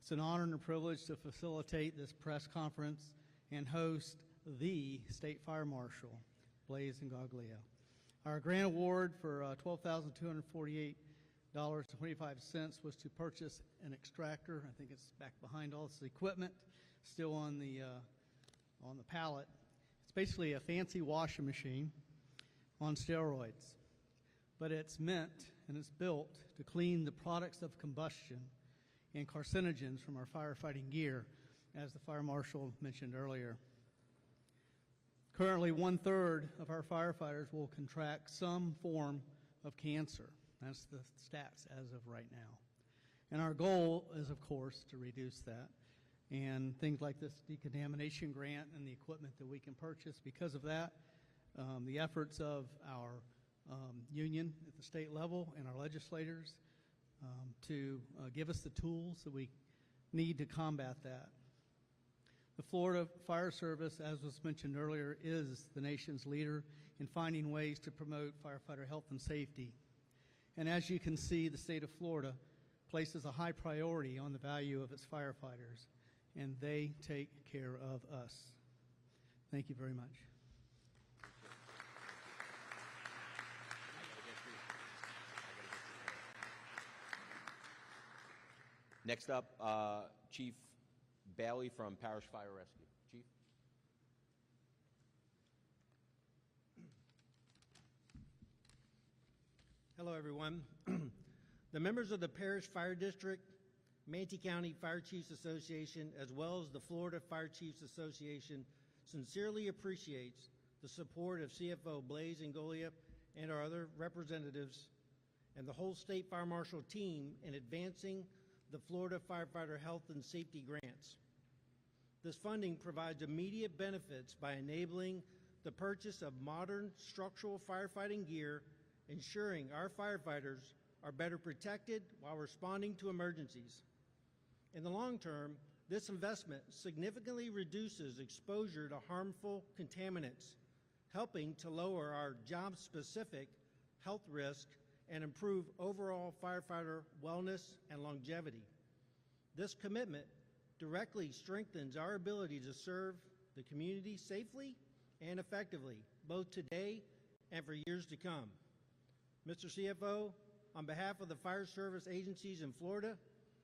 Speaker 7: It's an honor and a privilege to facilitate this press conference and host the State Fire Marshal, Blaise Ngoglia. Our grant award for $12,248.25 was to purchase an extractor. I think it's back behind all this equipment, still on the pallet. It's basically a fancy washing machine on steroids, but it's meant and it's built to clean the products of combustion and carcinogens from our firefighting gear, as the fire marshal mentioned earlier. Currently, 1/3 of our firefighters will contract some form of cancer. That's the stats as of right now. And our goal is, of course, to reduce that. And things like this decontamination grant and the equipment that we can purchase because of that, the efforts of our union at the state level and our legislators to give us the tools that we need to combat that. The Florida Fire Service, as was mentioned earlier, is the nation's leader in finding ways to promote firefighter health and safety. And as you can see, the state of Florida places a high priority on the value of its firefighters, and they take care of us. Thank you very much.
Speaker 8: Next up, Chief Bailey from Parish Fire Rescue. Chief.
Speaker 9: Hello, everyone. The members of the Parish Fire District, Manatee County Fire Chiefs Association, as well as the Florida Fire Chiefs Association, sincerely appreciates the support of CFO Blaise Ngoglia and our other representatives and the whole State Fire Marshal team in advancing the Florida Firefighter Health and Safety Grants. This funding provides immediate benefits by enabling the purchase of modern structural firefighting gear, ensuring our firefighters are better protected while responding to emergencies. In the long term, this investment significantly reduces exposure to harmful contaminants, helping to lower our job-specific health risk and improve overall firefighter wellness and longevity. This commitment directly strengthens our ability to serve the community safely and effectively, both today and for years to come. Mr. CFO, on behalf of the fire service agencies in Florida,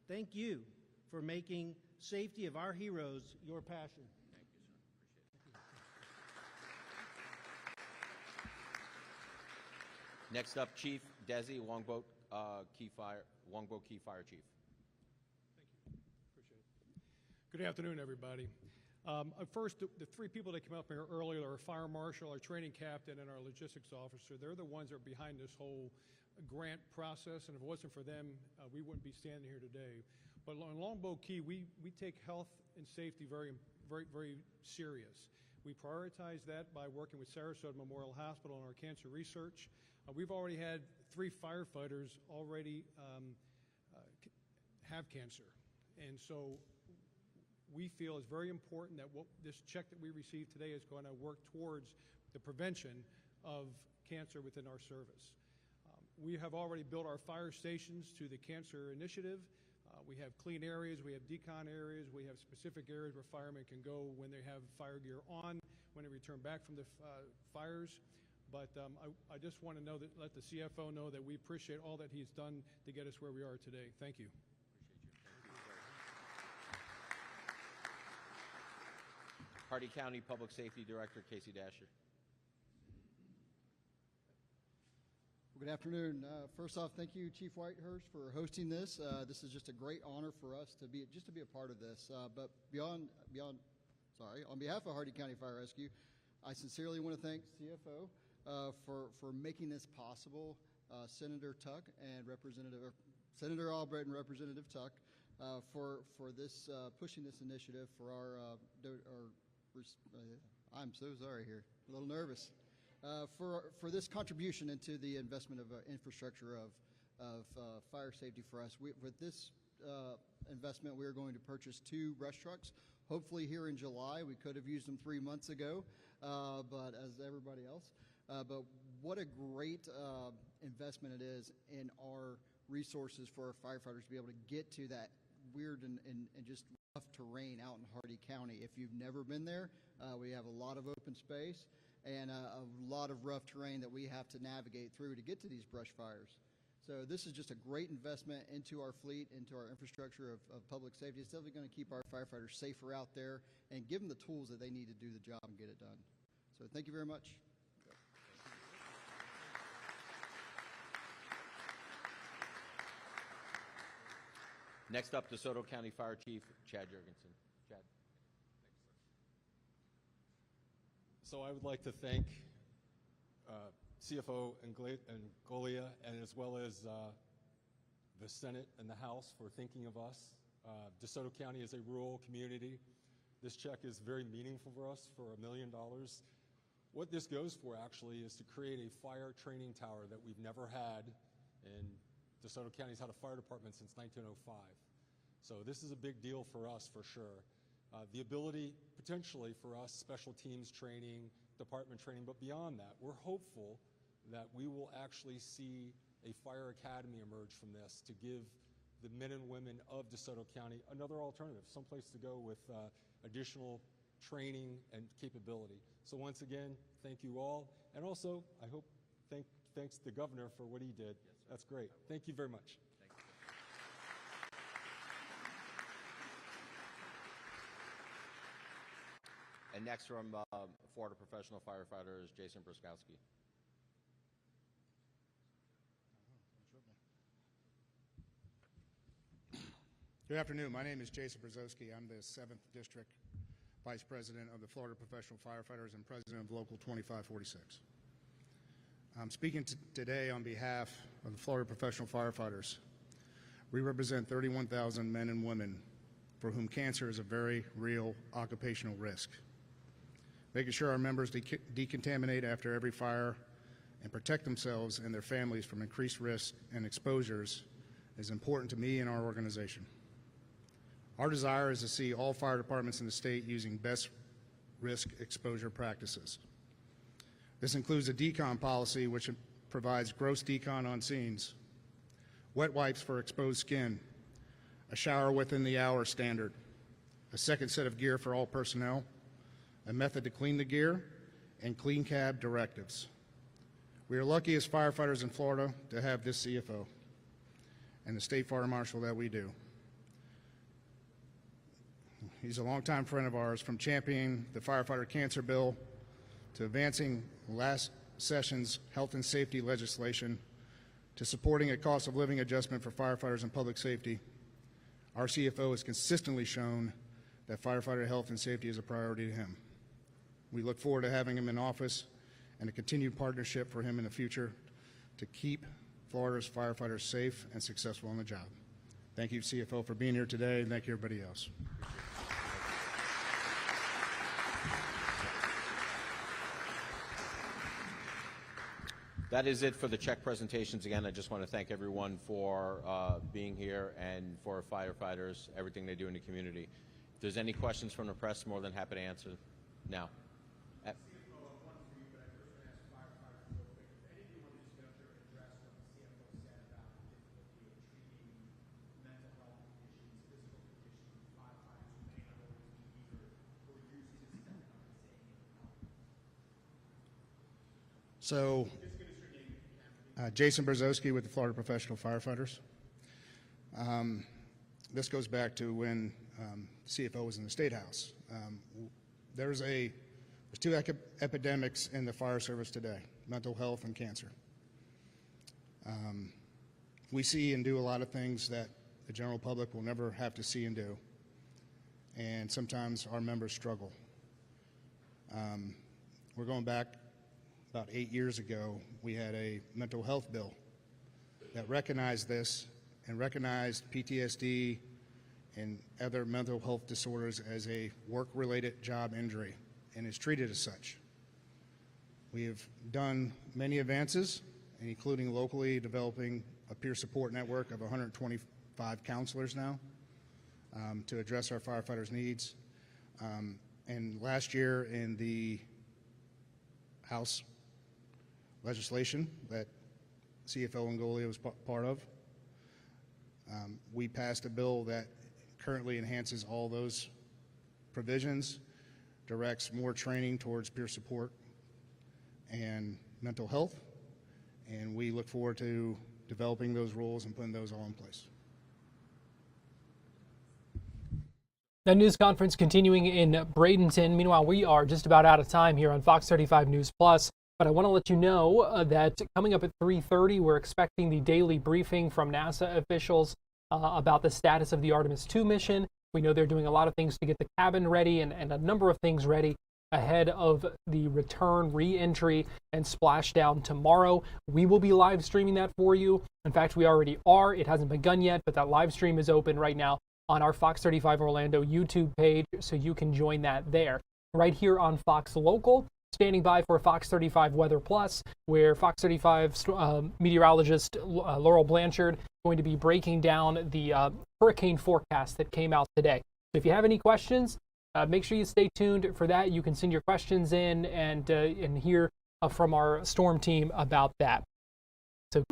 Speaker 9: thank you for making safety of our heroes your passion.
Speaker 8: Thank you, sir. Appreciate it. Next up, Chief Desi, Longboat Key Fire Chief.
Speaker 17: Thank you. Appreciate it. Good afternoon, everybody. First, the three people that came up here earlier, our fire marshal, our training captain, and our logistics officer, they're the ones that are behind this whole grant process, and if it wasn't for them, we wouldn't be standing here today. But on Longboat Key, we take health and safety very, very, very serious. We prioritize that by working with Sarasota Memorial Hospital on our cancer research. We've already had 3 firefighters already have cancer, and so we feel is very important that this check that we received today is going to work towards the prevention of cancer within our service. We have already built our fire stations to the cancer initiative. We have clean areas, we have decon areas, we have specific areas where firemen can go when they have fire gear on, when they return back from the fires. But I just want to know that, let the CFO know that we appreciate all that he's done to get us where we are today. Thank you.
Speaker 8: Hardee County Public Safety Director Casey Dasher.
Speaker 2: Good afternoon. First off, thank you, Chief Whitehurst, for hosting this. This is just a great honor for us to be a part of this. But on behalf of Hardee County Fire Rescue, I sincerely want to thank CFO for making this possible. Senator Tuck and Senator Albrecht and Representative Tuck for this pushing this initiative for our I'm so sorry here, a little nervous. For this contribution into the investment of infrastructure of fire safety for us. With this investment, we are going to purchase 2 brush trucks, hopefully here in July. We could have used them 3 months ago, but as everybody else. But what a great investment it is in our resources for our firefighters to be able to get to that weird and just rough terrain out in Hardee County. If you've never been there, we have a lot of open space and a lot of rough terrain that we have to navigate through to get to these brush fires. So this is just a great investment into our fleet, into our infrastructure of public safety. It's definitely going to keep our firefighters safer out there and give them the tools that they need to do the job and get it done. So thank you very much.
Speaker 8: Next up, DeSoto County Fire Chief Chad Jurgensen. Chad.
Speaker 13: So I would like to thank CFO and Golia, and as well as the Senate and the House for thinking of us. DeSoto County is a rural community. This check is very meaningful for us, for $1 million. What this goes for actually is to create a fire training tower that we've never had, and DeSoto County's had a fire department since 1905. So this is a big deal for us for sure. The ability potentially for us, special teams training, department training, but beyond that, we're hopeful that we will actually see a fire academy emerge from this to give the men and women of DeSoto County another alternative, someplace to go with additional training and capability. So once again, thank you all, and also I hope thanks the governor for what he did. That's great. Thank you very much.
Speaker 8: And next from Florida Professional Firefighter is Jason Bruskowski.
Speaker 14: Good afternoon. My name is Jason Brzezowski. I'm the 7th District Vice President of the Florida Professional Firefighters and President of Local 2546. I'm speaking today on behalf of the Florida Professional Firefighters. We represent 31,000 men and women for whom cancer is a very real occupational risk. Making sure our members decontaminate after every fire and protect themselves and their families from increased risk and exposures is important to me and our organization. Our desire is to see all fire departments in the state using best risk exposure practices. This includes a decon policy which provides gross decon on scenes, wet wipes for exposed skin, a shower within the hour standard, a second set of gear for all personnel, a method to clean the gear, and clean cab directives. We are lucky as firefighters in Florida to have this CFO and the state fire marshal that we do. He's a longtime friend of ours, from championing the firefighter cancer bill to advancing last session's health and safety legislation to supporting a cost of living adjustment for firefighters and public safety. Our CFO has consistently shown that firefighter health and safety is a priority to him. We look forward to having him in office and a continued partnership for him in the future to keep Florida's firefighters safe and successful on the job. Thank you, CFO, for being here today, and thank you, everybody else.
Speaker 8: That is it for the check presentations. Again, I just want to thank everyone for being here and for firefighters, everything they do in the community. If there's any questions from the press, more than happy to answer now.
Speaker 14: So, Jason Brzezowski with the Florida Professional Firefighters. This goes back to when CFO was in the State House. There's two epidemics in the fire service today: mental health and cancer. We see and do a lot of things that the general public will never have to see and do, and sometimes our members struggle. We're going back about 8 years ago. We had a mental health bill that recognized this and recognized PTSD and other mental health disorders as a work-related job injury and is treated as such. We have done many advances, including locally developing a peer support network of 125 counselors now to address our firefighters' needs. And last year in the House legislation that CFO Angolia was part of, we passed a bill that currently enhances all those provisions, directs more training towards peer support and mental health, and we look forward to developing those rules and putting those all in place.
Speaker 20: The news conference continuing in Bradenton. Meanwhile, we are just about out of time here on Fox 35 News Plus. But I want to let you know that coming up at 3:30, we're expecting the daily briefing from NASA officials about the status of the Artemis II mission. We know they're doing a lot of things to get the cabin ready and a number of things ready ahead of the return, re-entry, and splashdown tomorrow. We will be live streaming that for you. In fact, we already are. It hasn't begun yet, but that live stream is open right now on our Fox 35 Orlando YouTube page, so you can join that there. Right here on Fox Local, standing by for Fox 35 Weather Plus, where Fox 35 meteorologist Laurel Blanchard is going to be breaking down the hurricane forecast that came out today. So if you have any questions, make sure you stay tuned for that. You can send your questions in and hear from our storm team about that. So.